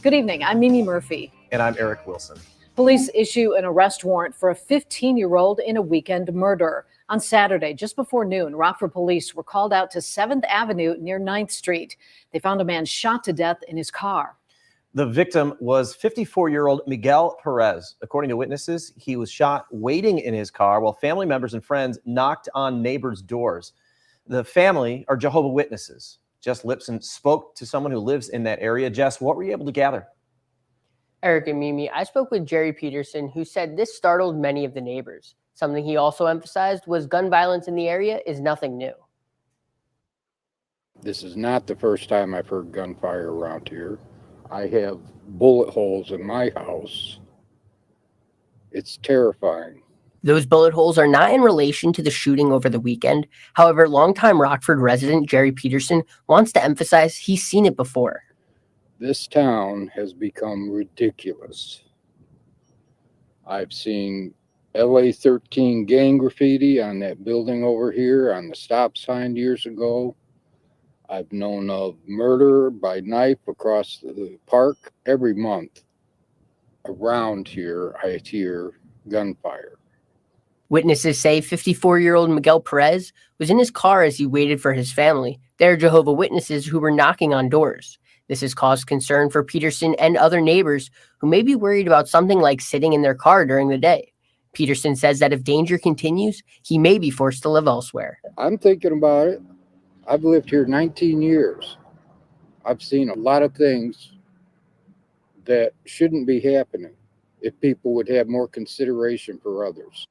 Good evening. I'm Mimi Murphy.
And I'm Eric Wilson.
Police issue an arrest warrant for a 15-year-old in a weekend murder. On Saturday, just before noon, Rockford police were called out to 7th Avenue near 9th Street. They found a man shot to death in his car.
The victim was 54-year-old Miguel Perez. According to witnesses, he was shot waiting in his car while family members and friends knocked on neighbors' doors. The family are Jehovah's Witnesses. Jess Lipson spoke to someone who lives in that area. Jess, what were you able to gather?
Eric and Mimi, I spoke with Jerry Peterson, who said this startled many of the neighbors. Something he also emphasized was gun violence in the area is nothing new.
This is not the first time I've heard gunfire around here. I have bullet holes in my house. It's terrifying.
Those bullet holes are not in relation to the shooting over the weekend. However, longtime Rockford resident Jerry Peterson wants to emphasize he's seen it before.
This town has become ridiculous. I've seen LA-13 gang graffiti on that building over here on the stop sign years ago. I've known of murder by knife across the park. Every month around here, I hear gunfire.
Witnesses say 54-year-old Miguel Perez was in his car as he waited for his family. They're Jehovah's Witnesses who were knocking on doors. This has caused concern for Peterson and other neighbors who may be worried about something like sitting in their car during the day. Peterson says that if danger continues, he may be forced to live elsewhere.
I'm thinking about it. I've lived here 19 years. I've seen a lot of things that shouldn't be happening if people would have more consideration for others.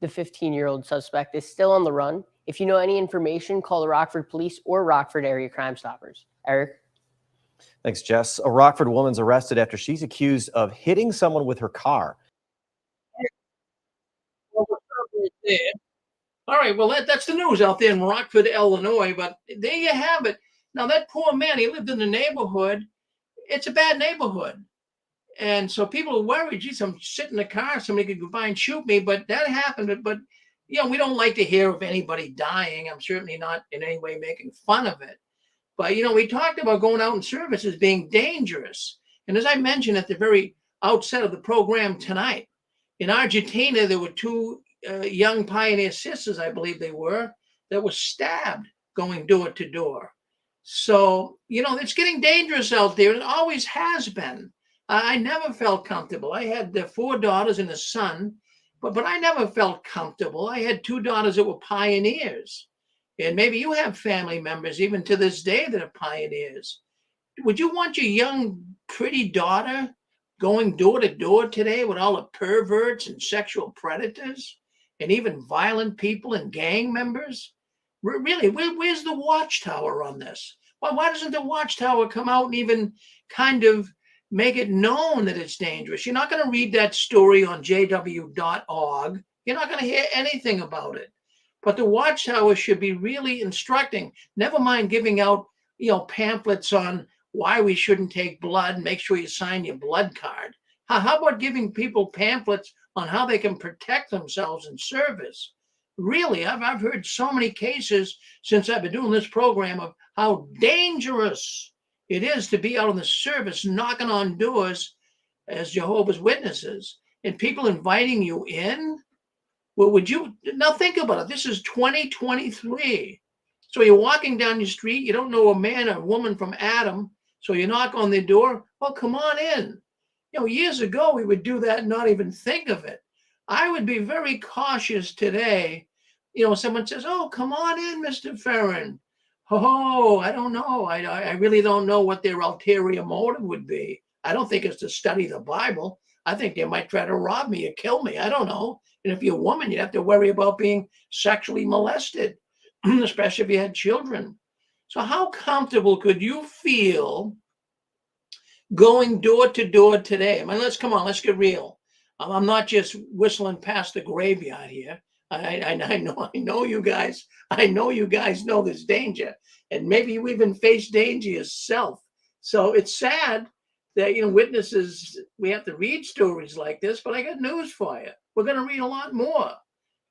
The 15-year-old suspect is still on the run. If you know any information, call the Rockford Police or Rockford Area Crime Stoppers. Eric?
Thanks, Jess. A Rockford woman's arrested after she's accused of hitting someone with her car.
All right, well, that's the news out there in Rockford, Illinois, but there you have it. Now, that poor man, he lived in the neighborhood. It's a bad neighborhood. And so people are worried, geez, I'm sitting in the car, somebody could go by and shoot me, but that happened. But you know, we don't like to hear of anybody dying. I'm certainly not in any way making fun of it. But, you know, we talked about going out in service as being dangerous. And as I mentioned at the very outset of the program tonight, in Argentina, there were two young pioneer sisters, I believe they were, that were stabbed going door to door. So, it's getting dangerous out there. It always has been. I never felt comfortable. I had 4 daughters and a son, but I never felt comfortable. I had 2 daughters that were pioneers. And maybe you have family members even to this day that are pioneers. Would you want your young, pretty daughter going door to door today with all the perverts and sexual predators and even violent people and gang members? Really, where's the Watchtower on this? Why doesn't the Watchtower come out and even kind of make it known that it's dangerous? You're not going to read that story on jw.org. You're not going to hear anything about it. But the Watchtower should be really instructing, never mind giving out, pamphlets on why we shouldn't take blood. Make sure you sign your blood card. How about giving people pamphlets on how they can protect themselves in service? Really, I've heard so many cases since I've been doing this program of how dangerous it is to be out in the service, knocking on doors as Jehovah's Witnesses and people inviting you in. Well, would you now think about it? This is 2023. So you're walking down your street, you don't know a man or a woman from Adam, so you knock on their door. Well, come on in. Years ago we would do that and not even think of it. I would be very cautious today. Someone says, "Oh, come on in, Mr. Ferrin." Oh, I don't know. I really don't know what their ulterior motive would be. I don't think it's to study the Bible. I think they might try to rob me or kill me. I don't know. And if you're a woman, you'd have to worry about being sexually molested, especially if you had children. So how comfortable could you feel going door to door today? I mean, let's get real. I'm not just whistling past the graveyard here. I know you guys. I know you guys know there's danger, and maybe you even face danger yourself. So it's sad that witnesses, we have to read stories like this. But I got news for you. We're going to read a lot more.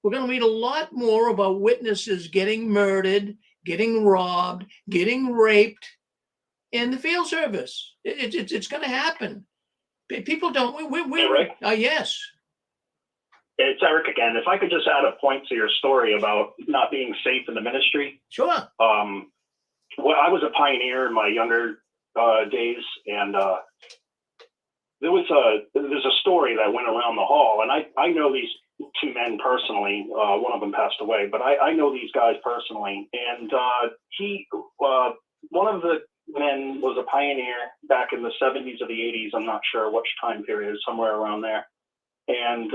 We're going to read a lot more about witnesses getting murdered, getting robbed, getting raped in the field service. It's going to happen. People don't.
Hey, Rick?
Yes.
It's Eric again. If I could just add a point to your story about not being safe in the ministry.
Sure.
Well, I was a pioneer in my younger days, and there's a story that went around the hall, and I know these 2 men personally. One of them passed away, but I know these guys personally. And one of the men was a pioneer back in the 70s or the 80s. I'm not sure which time period, somewhere around there. And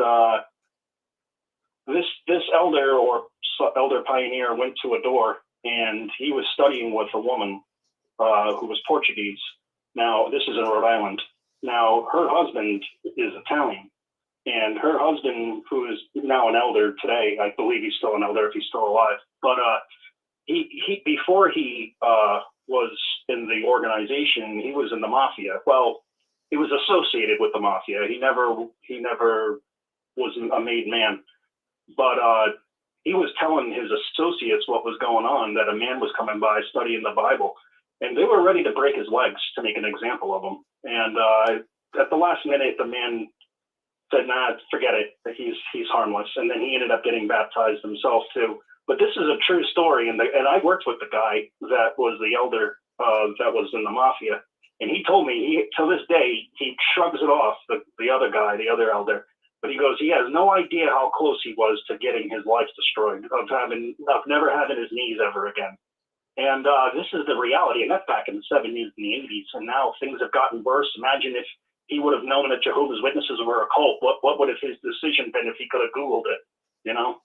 this elder or elder pioneer went to a door, and he was studying with a woman who was Portuguese. Now, this is in Rhode Island. Now, her husband is Italian, and her husband, who is now an elder today, I believe he's still an elder if he's still alive, but he before he was in the organization, he was in the mafia. Well, he was associated with the mafia. He never was a made man, but he was telling his associates what was going on, that a man was coming by studying the Bible, and they were ready to break his legs to make an example of him. And at the last minute, the man said, "Nah, forget it. He's harmless." And then he ended up getting baptized himself too. But this is a true story, and I worked with the guy that was the elder that was in the mafia, and he told me to this day he shrugs it off, the other guy, the other elder. But he goes, he has no idea how close he was to getting his life destroyed, of never having his knees ever again. And this is the reality, and that's back in the 70s and the 80s, and now things have gotten worse. Imagine if he would have known that Jehovah's Witnesses were a cult. What would have his decision been if he could have Googled it?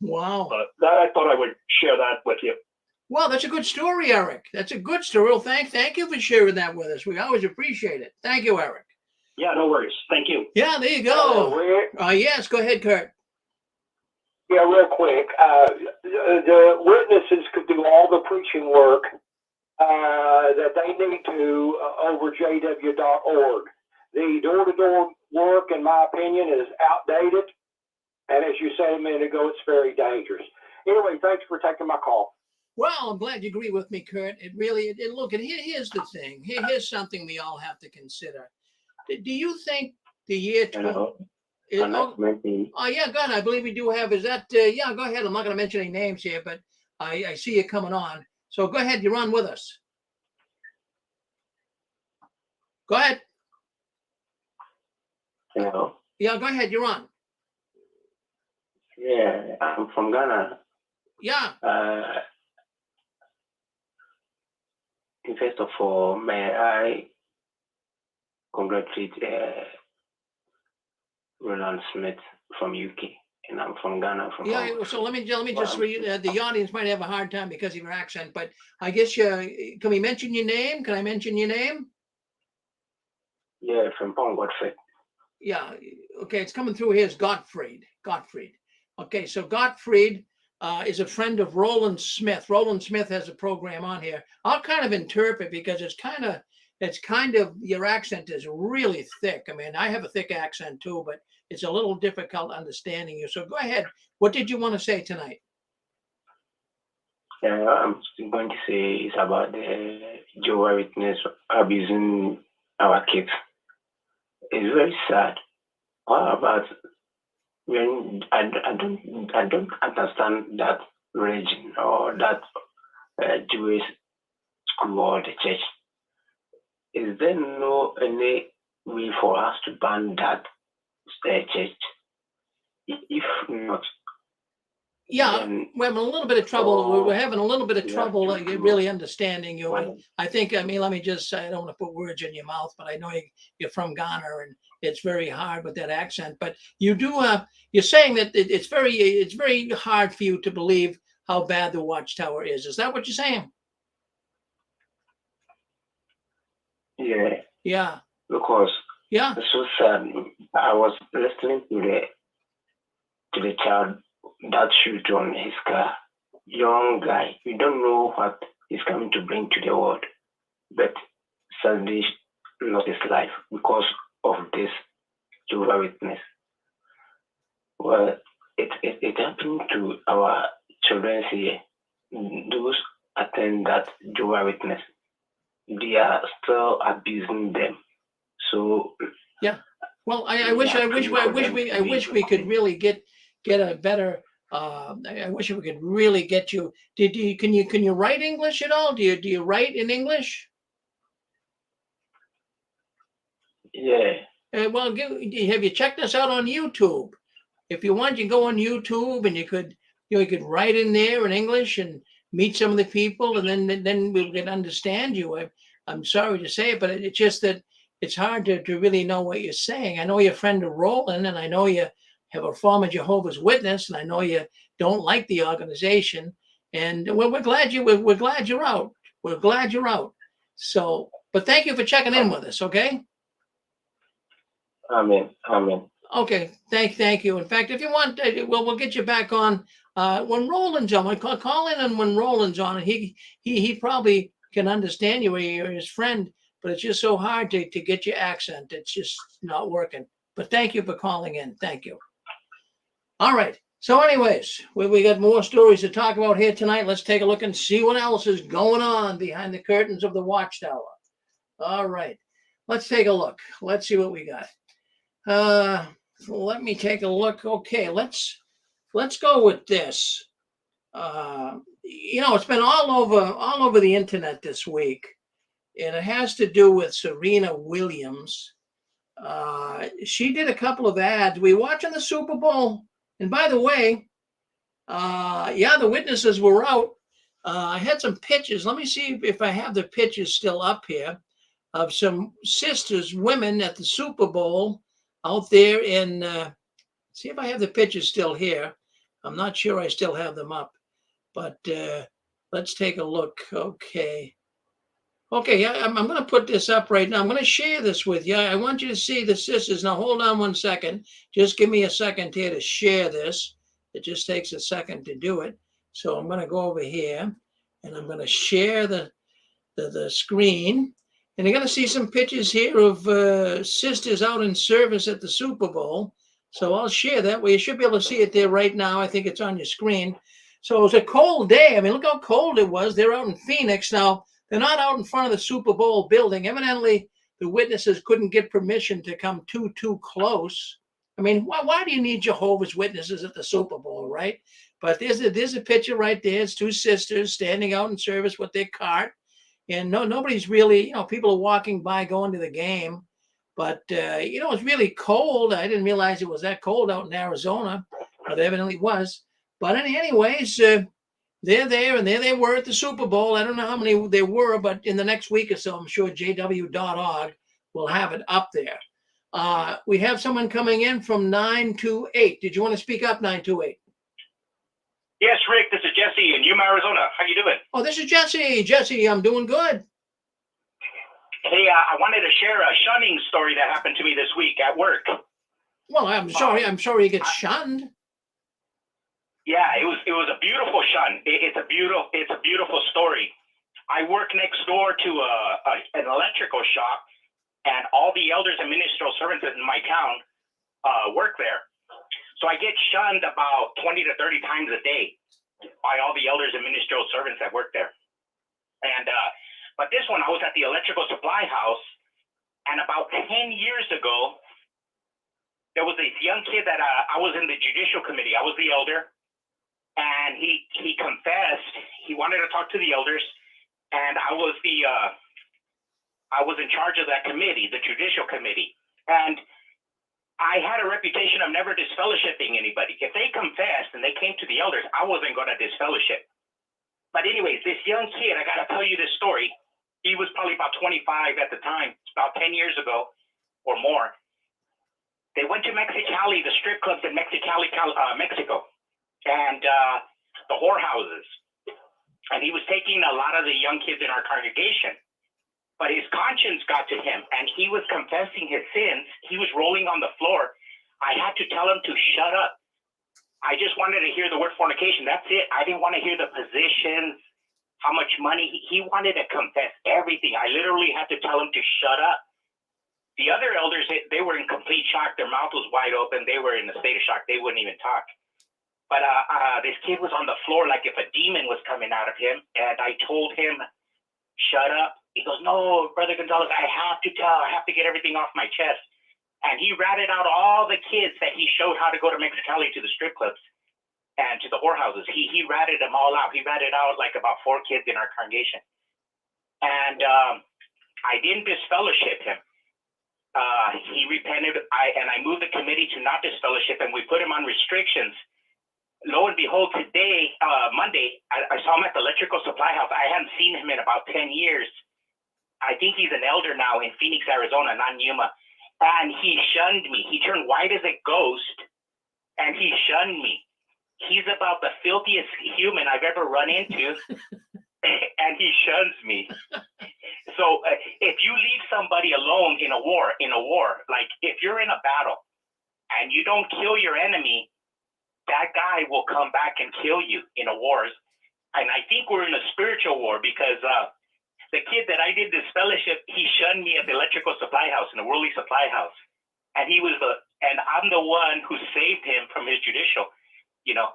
Wow.
But I thought I would share that with you.
Well, that's a good story, Eric. That's a good story. Well, thank you for sharing that with us. We always appreciate it. Thank you, Eric.
Yeah, no worries. Thank you.
Yeah, there you go. Yes, go ahead, Kurt.
Yeah, real quick. The witnesses could do all the preaching work that they need to over JW.org. The door-to-door work, in my opinion, is outdated. And as you said a minute ago, it's very dangerous. Anyway, thanks for taking my call.
Well, I'm glad you agree with me, Kurt. It really, look, and here's the thing. Here's something we all have to consider. Do you think the year 20... Oh, yeah, go ahead. I believe we do have, is that, yeah, go ahead. I'm not going to mention any names here, but I see you coming on. So go ahead, you're on with us. Go ahead.
Hello.
Yeah, go ahead, you're on.
Yeah, I'm from Ghana.
Yeah.
First of all, may I congratulate Roland Smith from UK, and I'm from Ghana.
Yeah, so let me just read. The audience might have a hard time because of your accent, but I guess can we mention your name? Can I mention your name?
Yeah, from Watford.
Yeah, okay, it's coming through here as Gottfried. Okay, so Gottfried is a friend of Roland Smith. Roland Smith has a program on here. I'll kind of interpret because it's kind of your accent is really thick. I mean, I have a thick accent too, but it's a little difficult understanding you. So go ahead. What did you want to say tonight?
I'm going to say it's about the Jehovah's Witness abusing our kids. It's very sad. What about when I don't understand that religion or that Jewish school or the church. Is there no any way for us to ban that church? If not,
yeah, we're having a little bit of trouble. We're having a little bit of trouble really understanding you. But I think, I mean, let me just say, I don't want to put words in your mouth, but I know you're from Ghana and it's very hard with that accent. But you do, you're saying that it's very hard for you to believe how bad the Watchtower is. Is that what you're saying?
Yeah.
Yeah.
Because
yeah,
it's so sad. I was listening to the child that shoot on his car. Young guy, you don't know what he's coming to bring to the world, but suddenly lost his life because of this Jehovah's Witness. Well, it happened to our children here. Those attend that Jehovah's Witness, they are still abusing them. So
yeah. Well, I wish we could really get a better. I wish we could really get you. Can you write English at all? Do you write in English?
Yeah.
Well, have you checked us out on YouTube? If you want, you go on YouTube and you could write in there in English and meet some of the people, and then we can understand you. I'm sorry to say it, but it's just that it's hard to really know what you're saying. I know you're a friend of Roland, and I know you have a former Jehovah's Witness, and I know you don't like the organization. And we're glad you're out. We're glad you're out. So, but thank you for checking in with us. Okay.
Amen.
Okay. Thank you. In fact, if you want, we'll get you back on when Roland's on. Call in and when Roland's on, and he probably can understand you. You're his friend, but it's just so hard to get your accent. It's just not working. But thank you for calling in. Thank you. All right. So anyways, we got more stories to talk about here tonight. Let's take a look and see what else is going on behind the curtains of the Watchtower. All right. Let's take a look. Let's see what we got. Let me take a look. Okay, let's go with this. It's been all over the internet this week, and it has to do with Serena Williams. She did a couple of ads. We watching the Super Bowl, and by the way, the witnesses were out. I had some pictures. Let me see if I have the pictures still up here of some sisters, women at the Super Bowl out there in. See if I have the pictures still here. I'm not sure I still have them up, but let's take a look. Okay, yeah, I'm going to put this up right now. I'm going to share this with you. I want you to see the sisters. Now, hold on 1 second. Just give me a second here to share this. It just takes a second to do it. So I'm going to go over here, and I'm going to share the screen. And you're going to see some pictures here of sisters out in service at the Super Bowl. So I'll share that. Well, you should be able to see it there right now. I think it's on your screen. So it was a cold day. I mean, look how cold it was. They're out in Phoenix. Now, they're not out in front of the Super Bowl building. Evidently, the witnesses couldn't get permission to come too close. I mean, why do you need Jehovah's Witnesses at the Super Bowl, right? But there's a picture right there. It's two sisters standing out in service with their cart. And nobody's really, people are walking by going to the game. But, it's really cold. I didn't realize it was that cold out in Arizona. But it evidently was. But anyways, they're there, and there they were at the Super Bowl. I don't know how many there were, but in the next week or so, I'm sure JW.org will have it up there. We have someone coming in from 928. Did you want to speak up, 928?
Yes, Rick, this is Jesse in Yuma, Arizona. How you doing?
Oh, this is Jesse. Jesse, I'm doing good.
Hey, I wanted to share a shunning story that happened to me this week at work.
Well, I'm sorry you get shunned.
Yeah, it was a beautiful shun. It's a beautiful story. I work next door to an electrical shop, and all the elders and ministerial servants in my town work there. So I get shunned about 20 to 30 times a day by all the elders and ministerial servants that work there. And but this one, I was at the electrical supply house, and about 10 years ago, there was this young kid that I was in the judicial committee. I was the elder, and he confessed. He wanted to talk to the elders, and I was in charge of that committee, the judicial committee, and I had a reputation of never disfellowshipping anybody. If they confessed and they came to the elders, I wasn't going to disfellowship. But anyways, this young kid, I got to tell you this story. He was probably about 25 at the time. It's about 10 years ago or more. They went to Mexicali, the strip clubs in Mexicali, Mexico, and the whorehouses. And he was taking a lot of the young kids in our congregation. But his conscience got to him, and he was confessing his sins. He was rolling on the floor. I had to tell him to shut up. I just wanted to hear the word fornication. That's it. I didn't want to hear the positions, how much money. He wanted to confess everything. I literally had to tell him to shut up. The other elders, they were in complete shock. Their mouth was wide open. They were in a state of shock. They wouldn't even talk. But this kid was on the floor like if a demon was coming out of him, and I told him, shut up. He goes, no, Brother Gonzalez, I have to tell. I have to get everything off my chest. And he ratted out all the kids that he showed how to go to Mexicali to the strip clubs and to the whorehouses. He ratted them all out. He ratted out like about 4 kids in our congregation. And I didn't disfellowship him. He repented, and I moved the committee to not disfellowship him. We put him on restrictions. Lo and behold, today, Monday, I saw him at the electrical supply house. I hadn't seen him in about 10 years. I think he's an elder now in Phoenix, Arizona, not Yuma. And he shunned me. He turned white as a ghost, and he shunned me. He's about the filthiest human I've ever run into, and he shuns me. So if you leave somebody alone in a war, like if you're in a battle and you don't kill your enemy, that guy will come back and kill you in a war. And I think we're in a spiritual war because the kid that I did this fellowship, he shunned me at the electrical supply house, in the worldly supply house. And and I'm the one who saved him from his judicial, So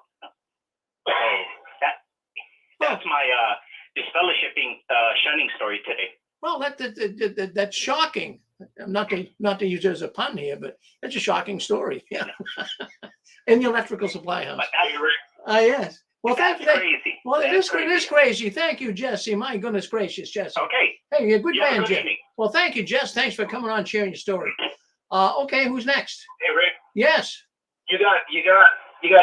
that's my disfellowshipping shunning story today.
Well, that's shocking. Not to use it as a pun here, but that's a shocking story. Yeah. In the electrical supply house. Yes. Well, that's crazy. Well, it is crazy. Thank you, Jesse. My goodness gracious, Jesse.
Okay.
Hey, you're a good man, Jesse. Well, thank you, Jess. Thanks for coming on, sharing your story. Okay, who's next?
Hey, Rick.
Yes.
You got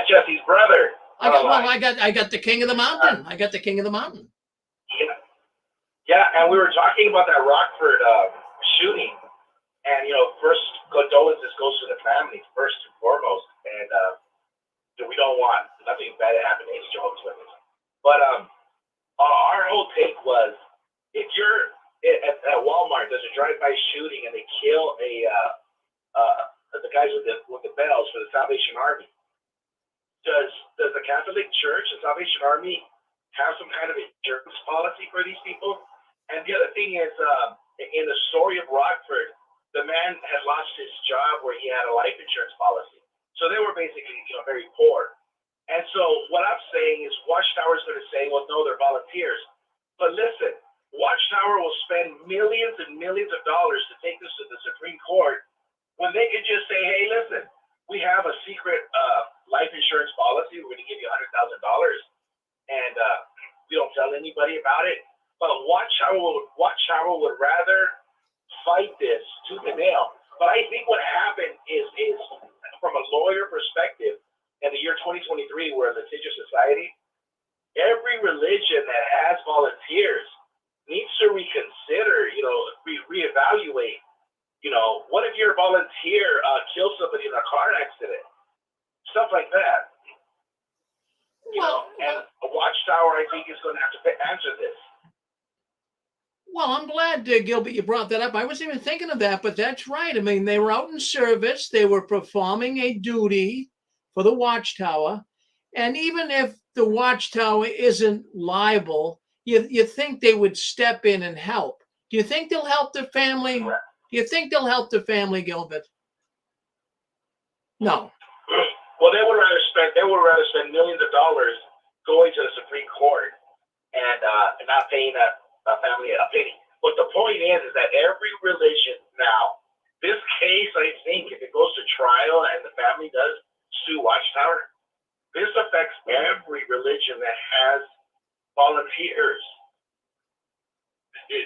Jesse's brother.
I got the king of the mountain. I got the king of the mountain.
Yeah, and we were talking about that Rockford shooting, and first condolences goes to the family first and foremost, and we don't want nothing bad to happen to any Jehovah's Witness. But our whole take was, if you're at Walmart, there's a drive-by shooting, and they kill the guys with the bells for the Salvation Army. Does the Catholic Church, the Salvation Army, have some kind of insurance policy for these people? And the other thing is, in the story of Rockford, the man had lost his job where he had a life insurance policy. So they were basically, very poor. And so what I'm saying is Watchtower is going to say, well, no, they're volunteers. But listen, Watchtower will spend millions and millions of dollars to take this to the Supreme Court when they could just say, hey, listen, we have a secret life insurance policy. We're going to give you $100,000, and we don't tell anybody about it. But Watchtower would rather fight this tooth and nail. But I think what happened is from a lawyer perspective, in the year 2023, we're a litigious society. Every religion that has volunteers needs to reconsider, reevaluate. What if your volunteer kills somebody in a car accident? Stuff like that. And a Watchtower, I think, is going to have to answer this.
Well, I'm glad, Gilbert, you brought that up. I wasn't even thinking of that, but that's right. I mean, they were out in service. They were performing a duty for the Watchtower. And even if the Watchtower isn't liable, you think they would step in and help. Do you think they'll help the family? Do you think they'll help the family, Gilbert? No.
Well, they would rather spend millions of dollars going to the Supreme Court and not paying a family a penny. But the point is that every religion now, this case, I think, if it goes to trial and the family does sue Watchtower, this affects every religion that has volunteers.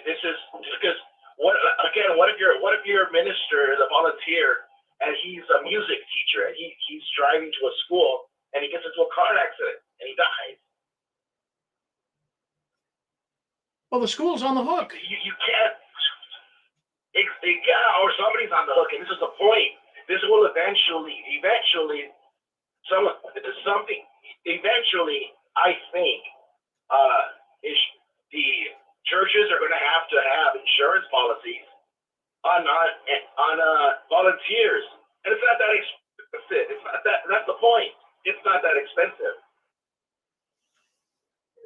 This is because what if your minister is a volunteer and he's a music teacher and he's driving to a school and he gets into a car accident and he dies?
Well, the school's on the hook.
You can't. Or somebody's on the hook, and this is the point. This will eventually, I think, the churches are going to have insurance policies on volunteers, and it's not that expensive. It's not that. That's the point. It's not that expensive.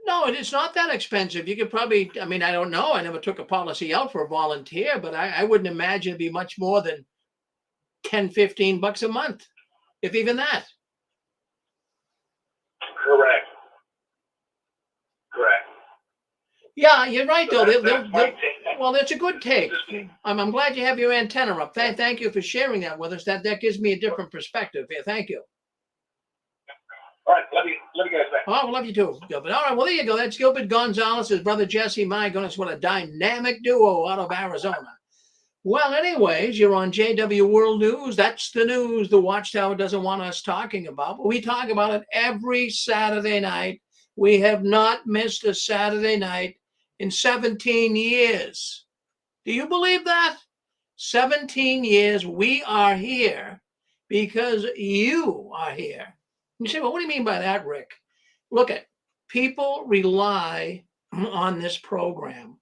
No, it's not that expensive. You could probably, I mean, I don't know. I never took a policy out for a volunteer, but I wouldn't imagine it'd be much more than $10, $15 a month, if even that.
Correct.
Yeah, you're right, though. Well, that's a good take. I'm glad you have your antenna up. Thank you for sharing that with us. That gives me a different perspective here. Thank you.
All right, love you guys, man.
Oh, we love you too, Gilbert. All right, well, there you go. That's Gilbert Gonzalez, his brother Jesse. My goodness, what a dynamic duo out of Arizona. Well, anyways, you're on JW World News. That's the news the Watchtower doesn't want us talking about, but we talk about it every Saturday night. We have not missed a Saturday night in 17 years. Do you believe that? 17 years we are here because you are here. You say, well, what do you mean by that, Rick? Look at people rely on this program.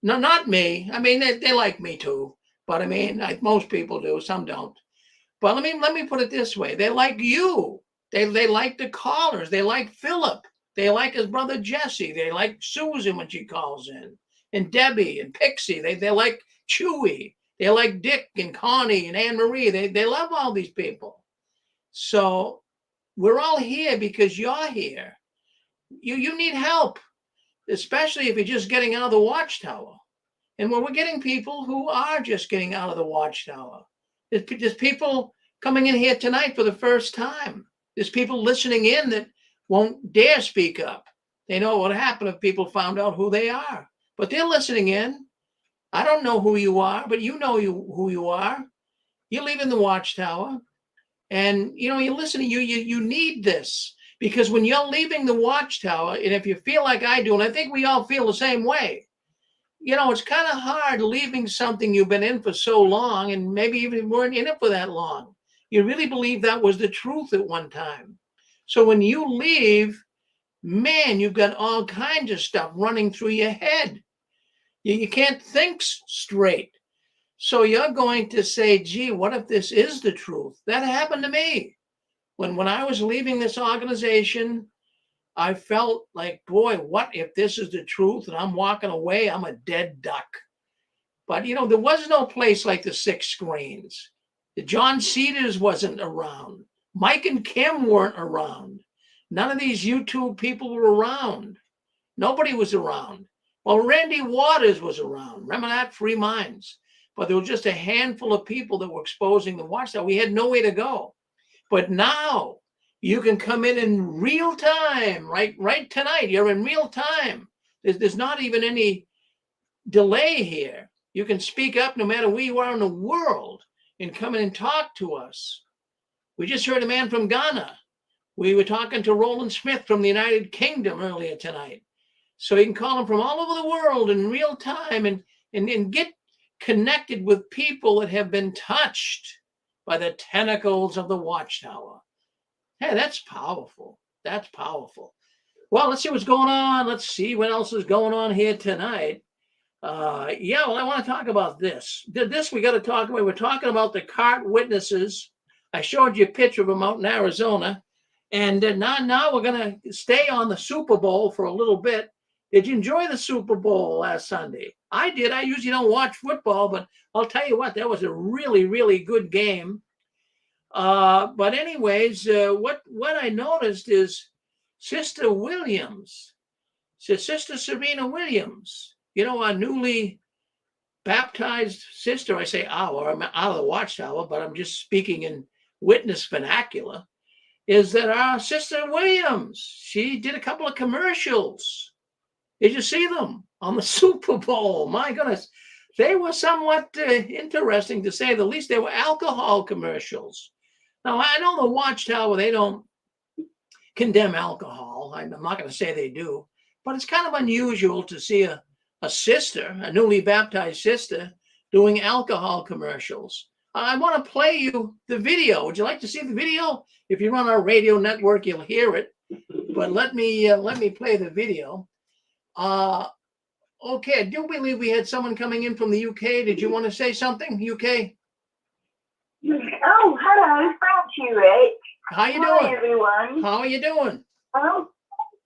No, not me. I mean, they like me too, but I mean, like most people do. Some don't. But let me put it this way: they like you. They like the callers. They like Philip. They like his brother Jesse. They like Susan when she calls in, and Debbie and Pixie. They like Chewy. They like Dick and Connie and Anne Marie. They love all these people. So we're all here because you're here. You need help, especially if you're just getting out of the Watchtower. And when we're getting people who are just getting out of the Watchtower, there's people coming in here tonight for the first time. There's people listening in that won't dare speak up. They know what would happen if people found out who they are. But they're listening in. I don't know who you are, but you know who you are. You're leaving the Watchtower. And, you're listening. You need this. Because when you're leaving the Watchtower, and if you feel like I do, and I think we all feel the same way, it's kind of hard leaving something you've been in for so long, and maybe even weren't in it for that long. You really believe that was the truth at one time. So when you leave, man, you've got all kinds of stuff running through your head. You can't think straight. So you're going to say, gee, what if this is the truth? That happened to me. When I was leaving this organization, I felt like, boy, what if this is the truth and I'm walking away, I'm a dead duck. But, there was no place like the Six Screens. The John Cedars wasn't around. Mike and Kim weren't around. None of these YouTube people were around. Nobody was around. Well, Randy Waters was around. Remember that? Free Minds. But there was just a handful of people that were exposing the Watchtower. We had nowhere to go. But now You can come in real time, right tonight. You're in real time. There's not even any delay here. You can speak up no matter where you are in the world and come in and talk to us. We just heard a man from Ghana. We were talking to Roland Smith from the United Kingdom earlier tonight. So you can call them from all over the world in real time and get connected with people that have been touched by the tentacles of the Watchtower. Hey, that's powerful. That's powerful. Well, let's see what's going on. Let's see what else is going on here tonight. Yeah, well, I want to talk about this. This we got to talk about. We're talking about the cart witnesses. I showed you a picture of them out in Arizona. And now we're going to stay on the Super Bowl for a little bit. Did you enjoy the Super Bowl last Sunday? I did. I usually don't watch football, but I'll tell you what, that was a really, really good game. But anyways, what I noticed is Sister Williams, Sister Serena Williams, you know, our newly baptized sister. I say our, I'm out of the Watchtower, but I'm just speaking in witness vernacular. Is that our Sister Williams? She did a couple of commercials. Did you see them on the Super Bowl? My goodness, they were somewhat interesting to say the least. They were alcohol commercials. Now, I know the Watchtower, they don't condemn alcohol. I'm not going to say they do, but it's kind of unusual to see a sister, a newly baptized sister, doing alcohol commercials. I want to play you the video. Would you like to see the video? If you're on our radio network, you'll hear it. But let me play the video. Okay, I do believe we had someone coming in from the UK. Did you want to say something, UK?
Oh, hello. Thank you, Rick.
How you
Hi,
doing?
everyone.
How are you doing?
Oh,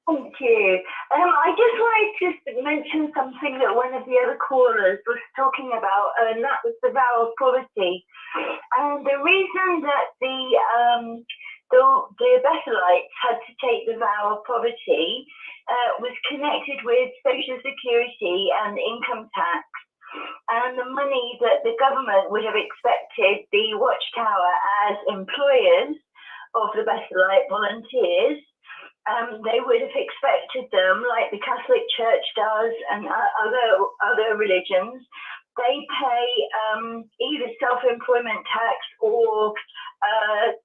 thank you. I just wanted to mention something that one of the other callers was talking about, and that was the vow of poverty. And the reason that the Bethelites had to take the vow of poverty was connected with Social Security and income tax, and the money that the government would have expected the Watchtower as employers of the Bethelite volunteers. They would have expected them, like the Catholic Church does and other religions, they pay either self-employment tax or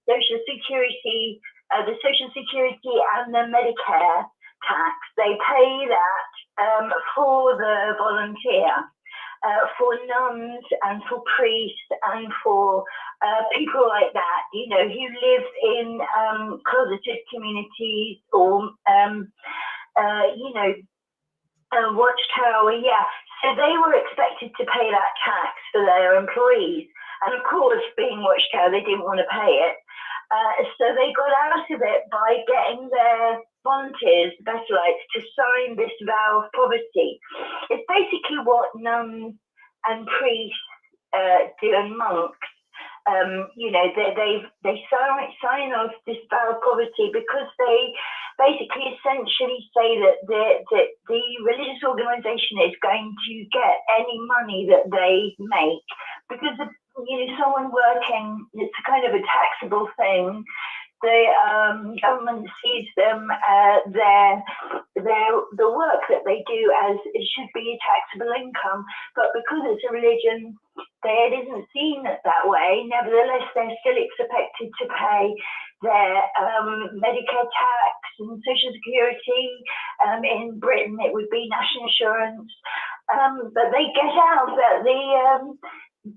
Social Security, the Social Security and the Medicare tax. They pay that for the volunteer, for nuns and for priests and for people like that, you know, who live in closeted communities or, you know, Watchtower, yeah. So they were expected to pay that tax for their employees. And of course, being Watchtower, they didn't want to pay it. So they got out of it by getting their volunteers, Bethelites, to sign this vow of poverty. It's basically what nuns and priests do, and monks. You know, they sign off this vow of poverty because they basically essentially say that the religious organization is going to get any money that they make, because if, you know, someone working, it's a kind of a taxable thing. The government sees them the work that they do as it should be a taxable income, but because it's a religion, it isn't seen that way. Nevertheless, they're still expected to pay their Medicare tax and Social Security. In Britain, it would be national insurance, but they get out that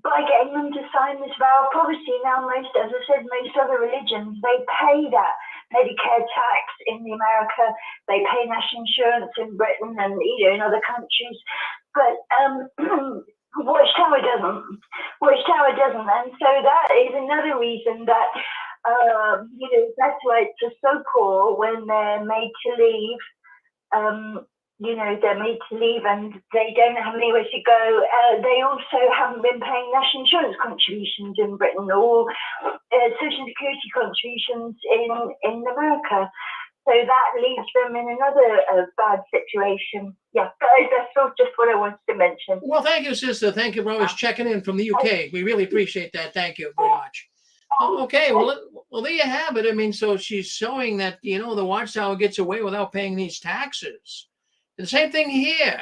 by getting them to sign this vow of poverty. Now, most, as I said, most other religions, they pay that Medicare tax in America, they pay national insurance in Britain and, you know, in other countries, but Watchtower doesn't. Watchtower doesn't, and so that is another reason that you know, Bethelites are so poor when they're made to leave. You know, they're made to leave and they don't have anywhere to go. They also haven't been paying national insurance contributions in Britain or Social Security contributions in America. So that leaves them in another bad situation. Yeah, that's just what I wanted to mention.
Well, thank you, sister. Thank you for always checking in from the UK. We really appreciate that. Thank you very much. Oh, okay, well, there you have it. I mean, so she's showing that, the Watchtower gets away without paying these taxes. The same thing here.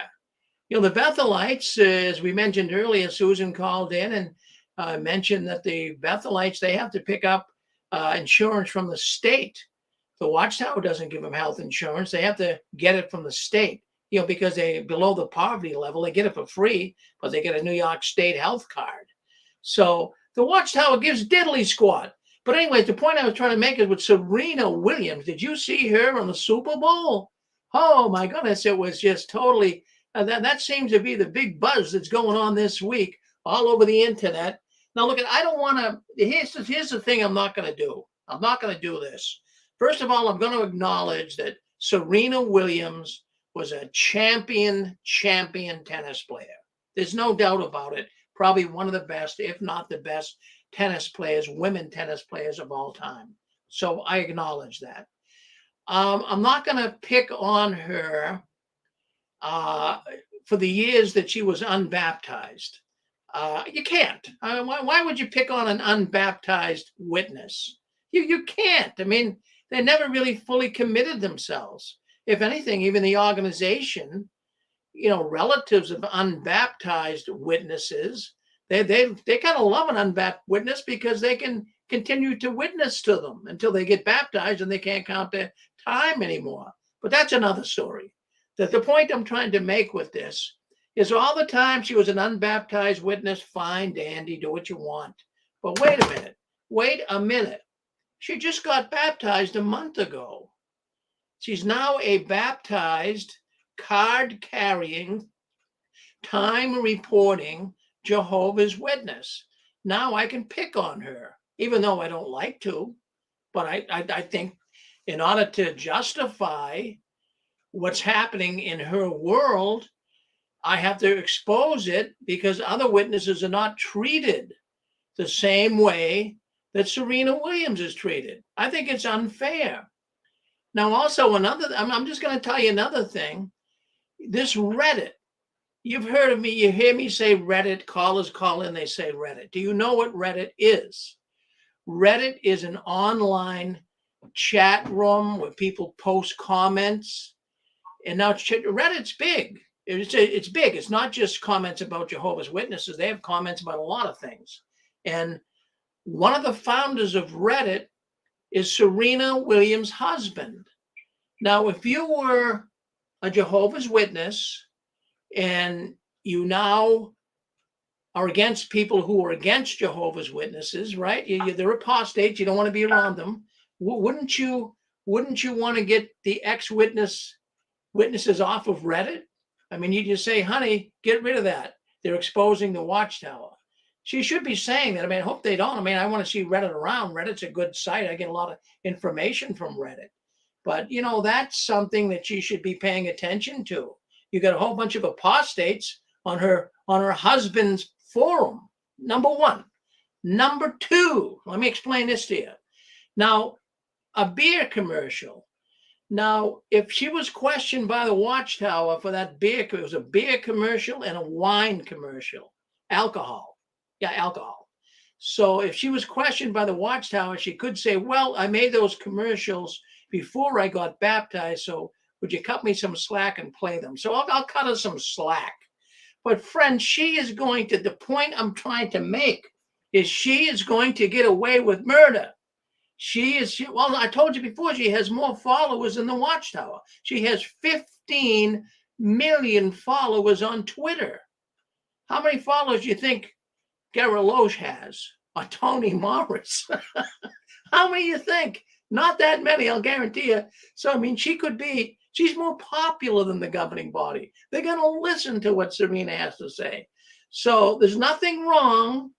The Bethelites, as we mentioned earlier, Susan called in and mentioned that the Bethelites, they have to pick up insurance from the state. The Watchtower doesn't give them health insurance. They have to get it from the state, because they're below the poverty level. They get it for free, but they get a New York State health card. So the Watchtower gives diddly squat. But anyway, the point I was trying to make is with Serena Williams. Did you see her on the Super Bowl? Oh, my goodness. It was just totally, that seems to be the big buzz that's going on this week all over the internet. Now, look, I don't want to, here's the thing I'm not going to do. I'm not going to do this. First of all, I'm going to acknowledge that Serena Williams was a champion tennis player. There's no doubt about it. Probably one of the best, if not the best, tennis players, women tennis players of all time. So I acknowledge that. I'm not going to pick on her for the years that she was unbaptized. You can't. Why would you pick on an unbaptized witness? You can't. I mean, they never really fully committed themselves. If anything, even the organization, relatives of unbaptized witnesses, they kind of love an unbaptized witness because they can continue to witness to them until they get baptized and they can't count their time anymore. But that's another story. The point I'm trying to make with this is all the time she was an unbaptized witness, fine, dandy, do what you want. But wait a minute. She just got baptized a month ago. She's now a baptized, card-carrying, time-reporting Jehovah's Witness. Now I can pick on her, even though I don't like to. But I think in order to justify what's happening in her world, I have to expose it because other witnesses are not treated the same way that Serena Williams is treated. I think it's unfair. Now, also I'm just going to tell you another thing. This Reddit, you've heard of me, you hear me say Reddit, callers call in, they say Reddit. Do you know what Reddit is? Reddit is an online chat room where people post comments. And now Reddit's big. It's big. It's not just comments about Jehovah's Witnesses. They have comments about a lot of things. And one of the founders of Reddit is Serena Williams' husband. Now, if you were a Jehovah's Witness and you now are against people who are against Jehovah's Witnesses, right? They're apostates. You don't want to be around them. Wouldn't you want to get the witnesses off of Reddit? I mean, you just say, honey, get rid of that. They're exposing the Watchtower. She should be saying that. I mean, I hope they don't. I mean, I want to see Reddit around. Reddit's a good site. I get a lot of information from Reddit. But, that's something that she should be paying attention to. You got a whole bunch of apostates on her husband's forum, number one. Number two, let me explain this to you. Now, a beer commercial. Now, if she was questioned by the Watchtower for that beer, it was a beer commercial and a wine commercial, alcohol. Yeah, alcohol. So if she was questioned by the Watchtower, she could say, well, I made those commercials before I got baptized, so would you cut me some slack and play them? So I'll cut her some slack. But friends, the point I'm trying to make is she is going to get away with murder. Well, I told you before, she has more followers than the Watchtower. She has 15 million followers on Twitter. How many followers do you think Gary Loesch has? Or Tony Morris? How many do you think? Not that many, I'll guarantee you. So, I mean, she's more popular than the governing body. They're going to listen to what Serena has to say. So there's nothing wrong,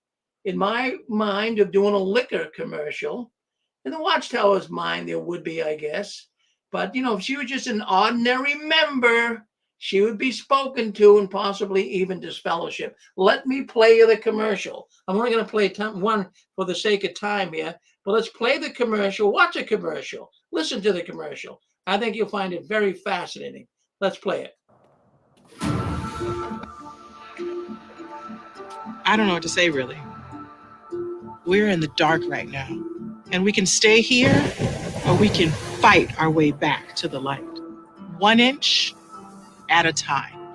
in my mind, of doing a liquor commercial. In the Watchtower's mind, there would be, I guess. But, if she was just an ordinary member, she would be spoken to and possibly even disfellowship. Let me play you the commercial. I'm only going to play one for the sake of time here. But let's play the commercial. Watch a commercial. Listen to the commercial. I think you'll find it very fascinating. Let's play it.
I don't know what to say, really. We're in the dark right now, and we can stay here or we can fight our way back to the light, 1 inch at a time.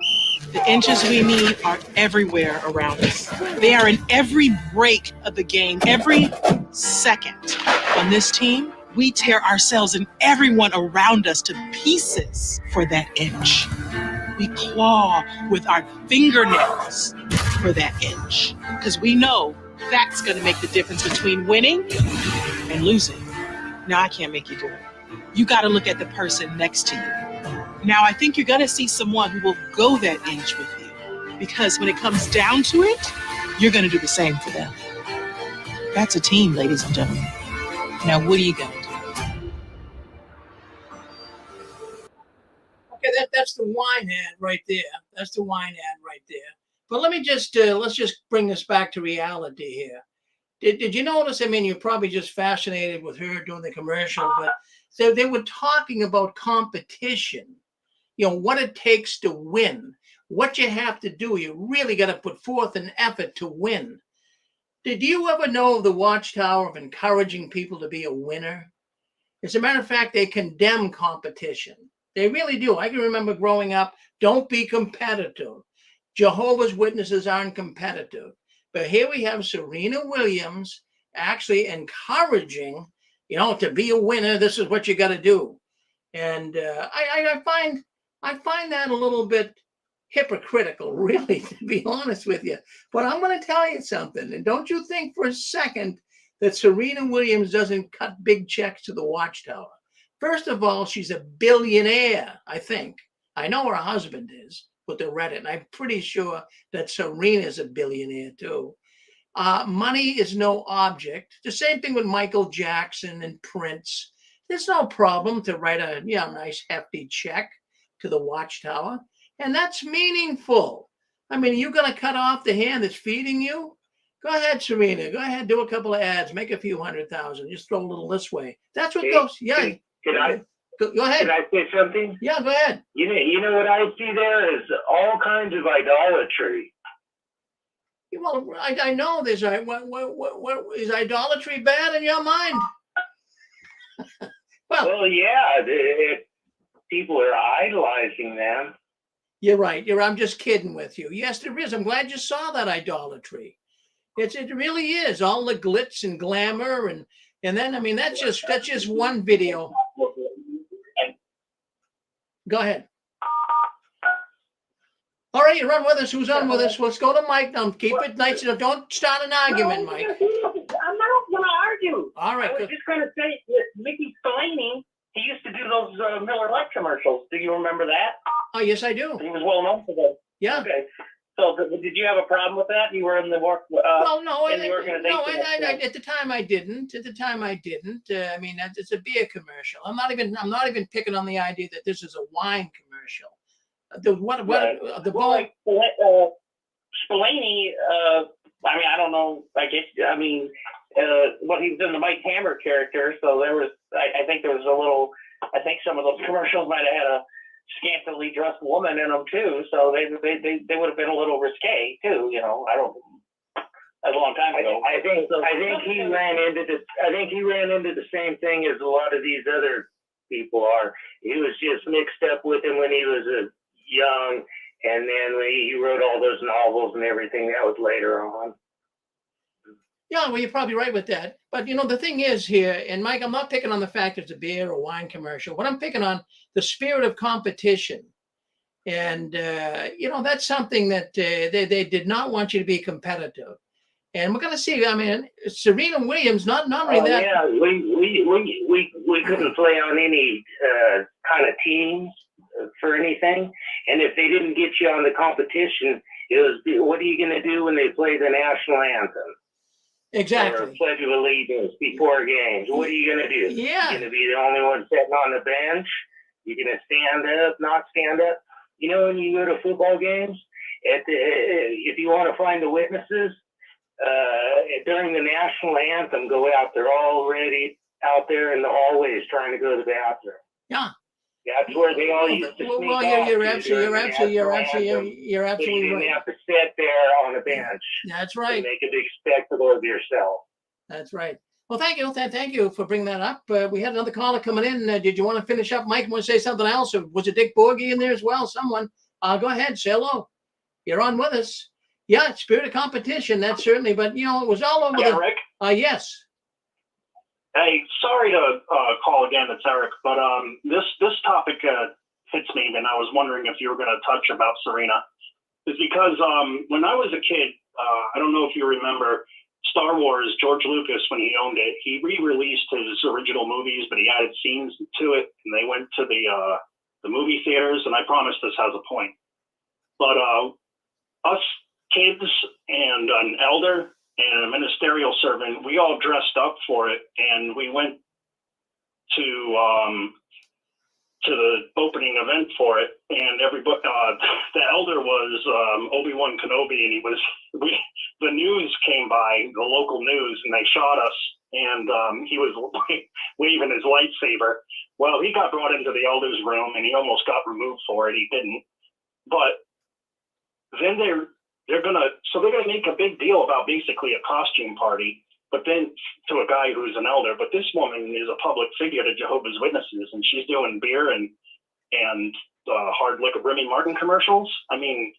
The inches we need are everywhere around us. They are in every break of the game, every second. On this team, we tear ourselves and everyone around us to pieces for that inch. We claw with our fingernails for that inch, because we know that's going to make the difference between winning and losing. Now, I can't make you do it. You got to look at the person next to you. Now, I think you're going to see someone who will go that inch with you, because when it comes down to it, you're going to do the same for them. That's a team, ladies and gentlemen. Now, what are you going to do?
Okay, that's the wine ad right there. That's the wine ad right there. But let me just let's just bring this back to reality here. Did you notice? I mean, you're probably just fascinated with her doing the commercial, but so they were talking about competition. You know, what it takes to win, what you have to do. You really got to put forth an effort to win. Did you ever know of the Watchtower of encouraging people to be a winner? As a matter of fact, they condemn competition. They really do. I can remember growing up, don't be competitive. Jehovah's Witnesses aren't competitive. But here we have Serena Williams actually encouraging, you know, to be a winner. This is what you got to do. And I find that a little bit hypocritical, really, to be honest with you. But I'm going to tell you something. And don't you think for a second that Serena Williams doesn't cut big checks to the Watchtower. First of all, she's a billionaire, I think. I know her husband is with the Reddit, and I'm pretty sure that Serena's a billionaire too. Money is no object. The same thing with Michael Jackson and Prince. There's no problem to write a nice hefty check to the Watchtower, and that's meaningful. I mean, are you going to cut off the hand that's feeding you? Go ahead, Serena. Go ahead, do a couple of ads, make a few 100,000. Just throw a little this way. That's what goes. Yeah.
Can I?
Go ahead.
Can I say something?
Yeah, go ahead.
You know what I see there is all kinds of idolatry.
Well, I know there's what is idolatry bad in your mind?
Well, yeah, people are idolizing them.
You're right. I'm just kidding with you. Yes, there is. I'm glad you saw that idolatry. It really is all the glitz and glamour, and then I mean that's just one video. Go ahead. All right, you run with us. Who's on with us? Let's go to Mike now. Keep it nice. Don't start an argument, Mike.
I'm not going to argue.
All right.
I was just going to say that Mickey Spillane, he used to do those Miller Lite commercials. Do you remember that?
Oh, yes, I do.
He was well known for those.
Yeah.
Okay. So did you have a problem with that? You were in the work.
Well, no,
in the organization.
No, at the time I didn't. I mean, it's a beer commercial. I'm not even picking on the idea that this is a wine commercial.
Spillane. I mean, I don't know. I mean, well, he was in the Mike Hammer character, so there was. I think there was a little. I think some of those commercials might have had a scantily dressed woman in them too, so they would have been a little risque too. You know, I don't. That's a long time ago.
I think he ran into the same thing as a lot of these other people are. He was just mixed up with him when he was young, and then when he wrote all those novels and everything, that was later on.
Yeah, well, you're probably right with that. But, the thing is here, and Mike, I'm not picking on the fact it's a beer or wine commercial. What I'm picking on, the spirit of competition. And, that's something that they did not want you to be competitive. And we're going to see, I mean, Serena Williams, not only that.
Yeah, we couldn't play on any kind of teams for anything. And if they didn't get you on the competition, it was, what are you going to do when they play the national anthem?
Exactly.
Or Pledge of Allegiance before games. What are you going to do?
Yeah.
You're going to be the only one sitting on the bench? You're going to stand up, not stand up? You know, when you go to football games, if you want to find the witnesses, during the national anthem, go out. They're already out there in the hallways trying to go to the bathroom.
Yeah.
That's where they all used to sneak off.
You're absolutely right.
You didn't have to sit there on a bench.
That's right.
And make a big spectacle of yourself.
That's right. Well, thank you. Thank you for bringing that up. We had another caller coming in. Did you want to finish up, Mike? Want to say something else? Or was it Dick Borgie in there as well? Someone? Go ahead. Say hello. You're on with us. Yeah, spirit of competition. That's certainly. But you know, it was all over
Yeah,
the.
Rick.
Yes.
Hey, sorry to call again. It's Eric, but this topic hits me, and I was wondering if you were going to touch about Serena. Is because when I was a kid, I don't know if you remember Star Wars. George Lucas, when he owned it, he re-released his original movies, but he added scenes to it, and they went to the movie theaters. And I promise this has a point. But us kids and an elder and a ministerial servant, we all dressed up for it, and we went to the opening event for it, and everybody, the elder was Obi-Wan Kenobi, and the news came by, the local news, and they shot us, and he was waving his lightsaber. Well, he got brought into the elder's room, and he almost got removed for it. He didn't. But then they're gonna make a big deal about basically a costume party, but then to a guy who's an elder. But this woman is a public figure to Jehovah's Witnesses, and she's doing beer and hard liquor Remy Martin commercials. I mean,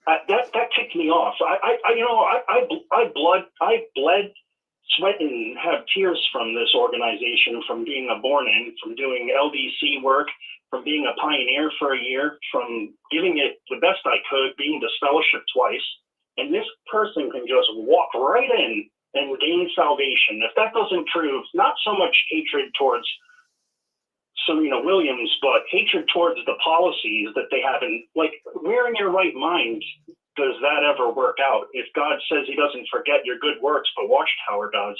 that ticked me off. I bled, sweat, and have tears from this organization, from being a born-in, from doing LDC work, from being a pioneer for a year, from giving it the best I could, being disfellowshipped twice. And this person can just walk right in and gain salvation. If that doesn't prove not so much hatred towards Serena Williams, but hatred towards the policies that they have, and like, where in your right mind does that ever work out? If God says he doesn't forget your good works, but Watchtower does.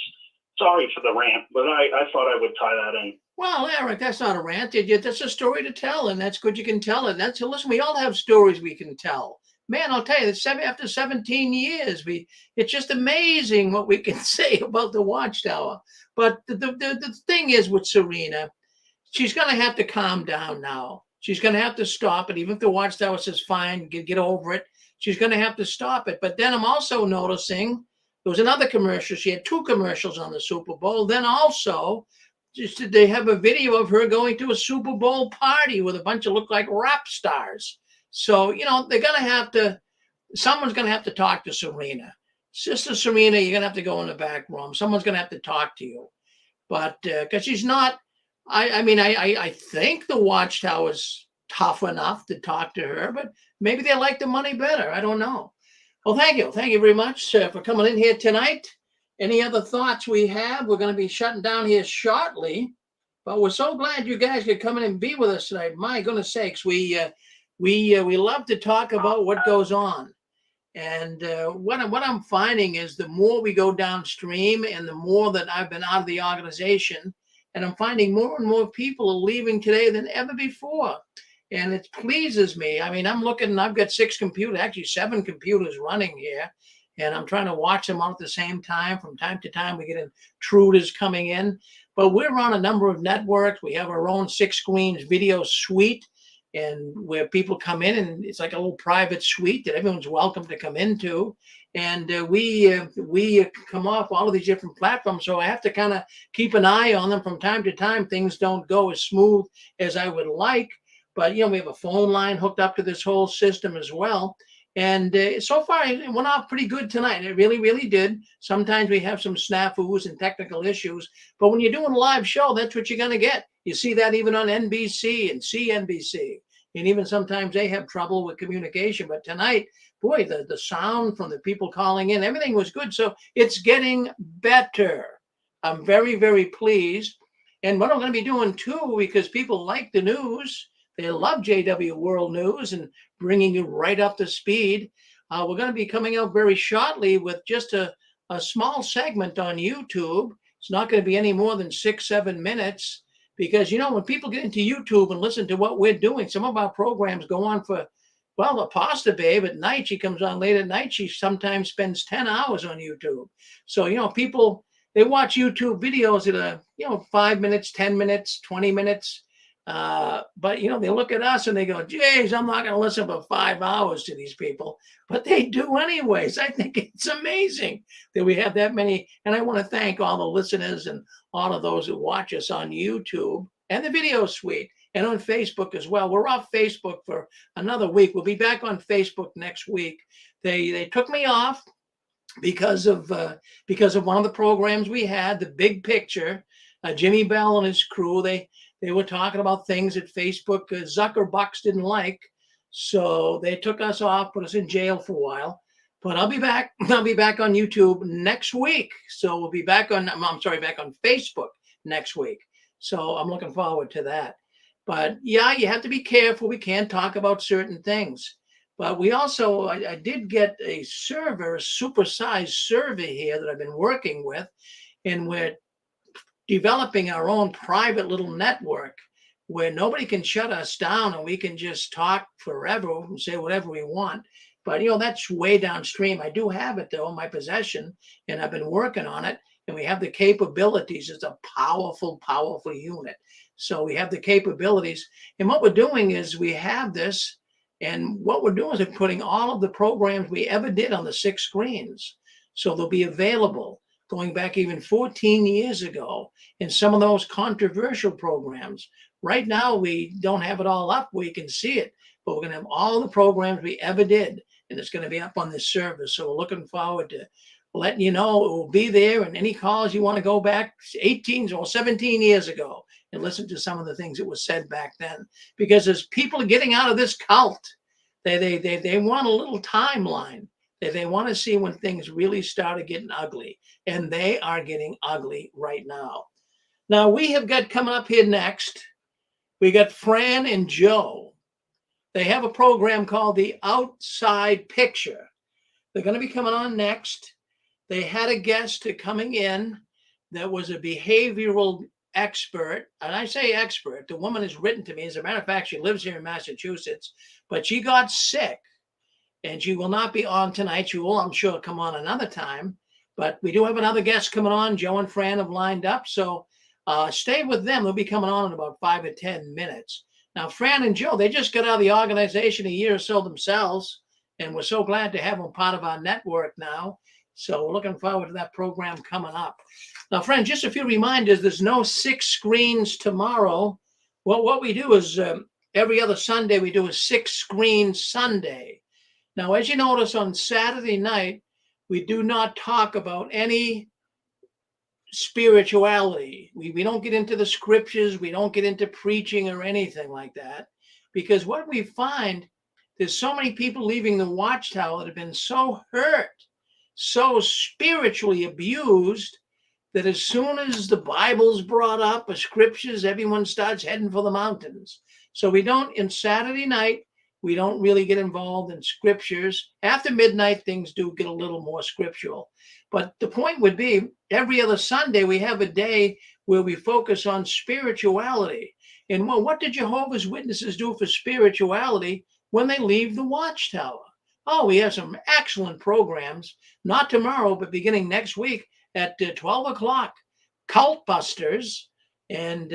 Sorry for the rant, but I thought I would tie that in.
Well, Eric, that's not a rant. That's a story to tell, and that's good you can tell it. Listen, we all have stories we can tell. Man, I'll tell you, after 17 years, it's just amazing what we can say about the Watchtower. But the thing is with Serena, she's going to have to calm down now. She's going to have to stop it. Even if the Watchtower says, fine, get over it, she's going to have to stop it. But then I'm also noticing there was another commercial. She had 2 commercials on the Super Bowl. Then also, they have a video of her going to a Super Bowl party with a bunch of look like rap stars. So, you know, someone's going to have to talk to Serena. Sister Serena, you're going to have to go in the back room. Someone's going to have to talk to you. But because she's not, I think the Watchtower's tough enough to talk to her, but maybe they like the money better. I don't know. Well, thank you. Thank you very much for coming in here tonight. Any other thoughts we have? We're going to be shutting down here shortly, but we're so glad you guys could come in and be with us tonight. My goodness sakes, we love to talk about what goes on. And what I'm finding is the more we go downstream and the more that I've been out of the organization, and I'm finding more and more people are leaving today than ever before. And it pleases me. I mean, I'm looking, and I've got 6 computers, actually 7 computers running here, and I'm trying to watch them all at the same time. From time to time, we get intruders coming in. But we're on a number of networks. We have our own 6 screens video suite, and where people come in, and it's like a little private suite that everyone's welcome to come into. And we come off all of these different platforms, so I have to kind of keep an eye on them from time to time. Things don't go as smooth as I would like, but you know, we have a phone line hooked up to this whole system as well. And so far, it went off pretty good tonight. It really, really did. Sometimes we have some snafus and technical issues, but when you're doing a live show, that's what you're going to get. You see that even on NBC and CNBC. And even sometimes they have trouble with communication. But tonight, boy, the sound from the people calling in, everything was good. So it's getting better. I'm very, very pleased. And what I'm going to be doing too, because people like the news, they love JW World News and bringing you right up to speed. We're going to be coming out very shortly with just a small segment on YouTube. It's not going to be any more than 6-7 minutes. Because, you know, when people get into YouTube and listen to what we're doing, some of our programs go on for, well, the Pasta Babe at night, she comes on late at night. She sometimes spends 10 hours on YouTube. So, you know, people, they watch YouTube videos that are, 5 minutes, 10 minutes, 20 minutes. But, you know, they look at us and they go, geez, I'm not going to listen for 5 hours to these people. But they do anyways. I think it's amazing that we have that many. And I want to thank all the listeners and all of those who watch us on YouTube and the video suite and on Facebook as well. We're off Facebook for another week. We'll be back on Facebook next week. They took me off because of one of the programs we had, The Big Picture. Jimmy Bell and his crew, they were talking about things that Facebook Zuckerbucks didn't like. So they took us off, put us in jail for a while. But I'll be back. I'll be back on YouTube next week. So we'll be back on, back on Facebook next week. So I'm looking forward to that. But yeah, you have to be careful. We can't talk about certain things. But we also, I did get a server, a supersized server here that I've been working with. And we're developing our own private little network where nobody can shut us down and we can just talk forever and say whatever we want. But, you know, that's way downstream. I do have it, though, in my possession, and I've been working on it. And we have the capabilities. It's a powerful, powerful unit. So we have the capabilities. And what we're doing is we have this. And what we're doing is we're putting all of the programs we ever did on the 6 screens. So they'll be available going back even 14 years ago in some of those controversial programs. Right now, we don't have it all up where you can see it, but we're going to have all the programs we ever did, and it's going to be up on this service. So we're looking forward to letting you know it will be there, and any calls you want to go back 18 or 17 years ago and listen to some of the things that were said back then. Because as people are getting out of this cult, they want a little timeline. They want to see when things really started getting ugly, and they are getting ugly right now. Now, we have got coming up here next, we got Fran and Joe. They have a program called The Outside Picture. They're going to be coming on next. They had a guest coming in that was a behavioral expert, and I say expert. The woman has written to me. As a matter of fact, she lives here in Massachusetts, but she got sick. And she will not be on tonight. She will, I'm sure, come on another time. But we do have another guest coming on. Joe and Fran have lined up. So stay with them. They'll be coming on in about 5 or 10 minutes. Now, Fran and Joe, they just got out of the organization a year or so themselves. And we're so glad to have them part of our network now. So we're looking forward to that program coming up. Now, Fran, just a few reminders. There's no 6 screens tomorrow. Well, what we do is every other Sunday, we do a 6-screen Sunday. Now, as you notice, on Saturday night, we do not talk about any spirituality. We don't get into the scriptures. We don't get into preaching or anything like that. Because what we find, there's so many people leaving the Watchtower that have been so hurt, so spiritually abused, that as soon as the Bible's brought up, or scriptures, everyone starts heading for the mountains. So we don't, in Saturday night, we don't really get involved in scriptures. After midnight, things do get a little more scriptural. But the point would be, every other Sunday, we have a day where we focus on spirituality. And well, what do Jehovah's Witnesses do for spirituality when they leave the Watchtower? Oh, we have some excellent programs, not tomorrow, but beginning next week at 12 o'clock, Cult Busters. And,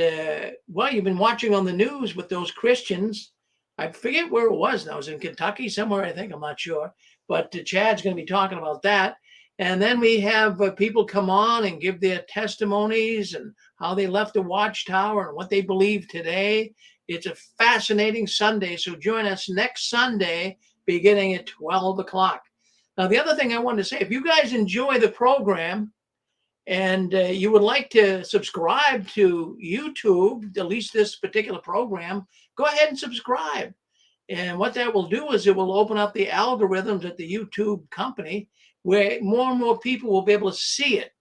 well, you've been watching on the news with those Christians. I forget where it was now. It was in Kentucky somewhere, I think. I'm not sure. But Chad's going to be talking about that. And then we have people come on and give their testimonies and how they left the Watchtower and what they believe today. It's a fascinating Sunday. So join us next Sunday beginning at 12 o'clock. Now, the other thing I wanted to say, if you guys enjoy the program and you would like to subscribe to YouTube, at least this particular program, go ahead and subscribe. And what that will do is it will open up the algorithms at the YouTube company where more and more people will be able to see it.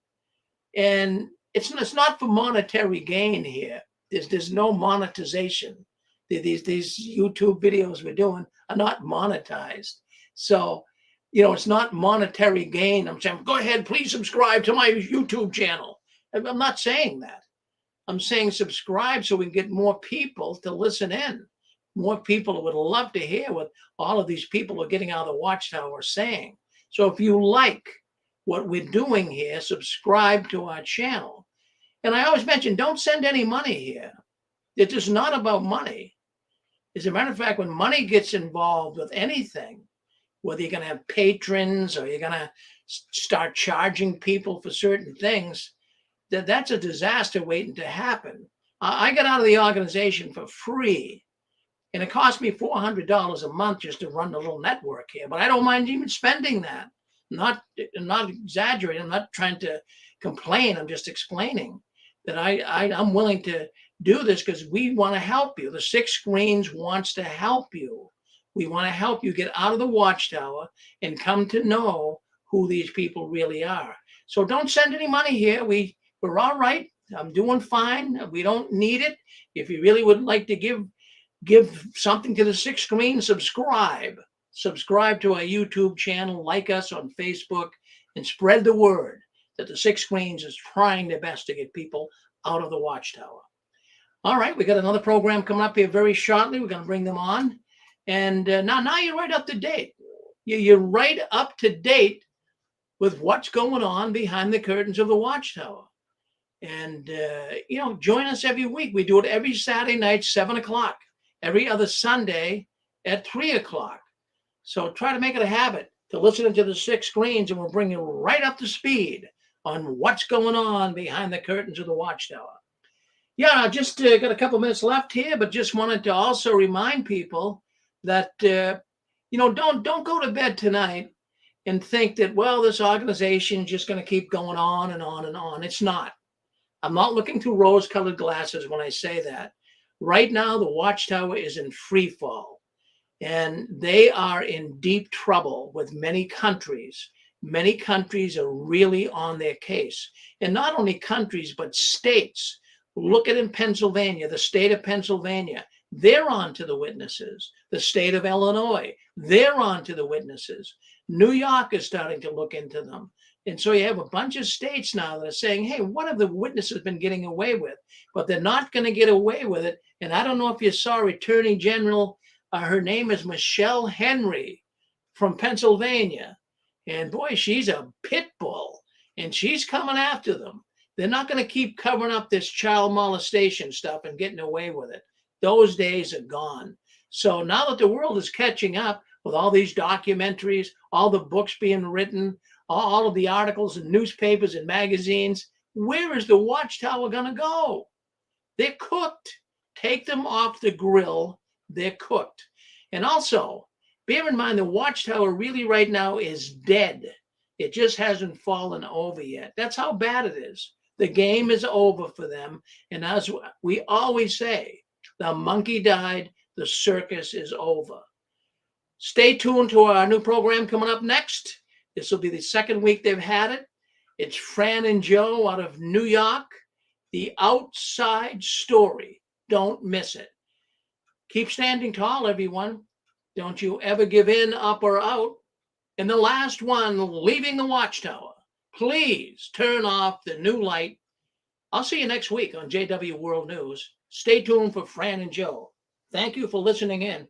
And it's not for monetary gain here. There's no monetization. These YouTube videos we're doing are not monetized. So, you know, it's not monetary gain. I'm saying, go ahead, please subscribe to my YouTube channel. I'm not saying that. I'm saying subscribe so we can get more people to listen in. More people who would love to hear what all of these people who are getting out of the Watchtower are saying. So if you like what we're doing here, subscribe to our channel. And I always mention, don't send any money here. It is not about money. As a matter of fact, when money gets involved with anything, whether you're going to have patrons or you're going to start charging people for certain things, that's a disaster waiting to happen. I got out of the organization for free, and it cost me $400 a month just to run the little network here. But I don't mind even spending that. Not exaggerating. I'm not trying to complain. I'm just explaining that I'm willing to do this because we want to help you. The Six Screens wants to help you. We want to help you get out of the Watchtower and come to know who these people really are. So don't send any money here. We're all right. I'm doing fine. We don't need it. If you really would like to give something to the Six Screen, subscribe to our YouTube channel, like us on Facebook, and spread the word that the Six Screens is trying their best to get people out of the Watchtower. All right, we got another program coming up here very shortly. We're going to bring them on. And now you're right up to date. You're right up to date with what's going on behind the curtains of the Watchtower. And, join us every week. We do it every Saturday night, 7 o'clock, every other Sunday at 3 o'clock. So try to make it a habit to listen to the Six Screens, and we'll bring you right up to speed on what's going on behind the curtains of the Watchtower. Yeah, I just got a couple minutes left here, but just wanted to also remind people that, don't go to bed tonight and think that, well, this organization is just going to keep going on and on and on. It's not. I'm not looking through rose-colored glasses when I say that. Right now, the Watchtower is in free fall, and they are in deep trouble with many countries. Many countries are really on their case, and not only countries, but states. Look at in Pennsylvania, the state of Pennsylvania, they're on to the witnesses. The state of Illinois, they're on to the witnesses. New York is starting to look into them. And so you have a bunch of states now that are saying, hey, what have the witnesses been getting away with? But they're not going to get away with it. And I don't know if you saw Attorney General, her name is Michelle Henry from Pennsylvania. And boy, she's a pit bull, and she's coming after them. They're not going to keep covering up this child molestation stuff and getting away with it. Those days are gone. So now that the world is catching up with all these documentaries, all the books being written, all of the articles in newspapers and magazines, where is the Watchtower going to go? They're cooked. Take them off the grill. They're cooked. And also, bear in mind, the Watchtower really right now is dead. It just hasn't fallen over yet. That's how bad it is. The game is over for them. And as we always say, the monkey died, the circus is over. Stay tuned to our new program coming up next. This will be the second week they've had it. It's Fran and Joe out of New York. The Outside Story. Don't miss it. Keep standing tall, everyone. Don't you ever give in, up, or out. And the last one, leaving the Watchtower. Please turn off the new light. I'll see you next week on JW World News. Stay tuned for Fran and Joe. Thank you for listening in.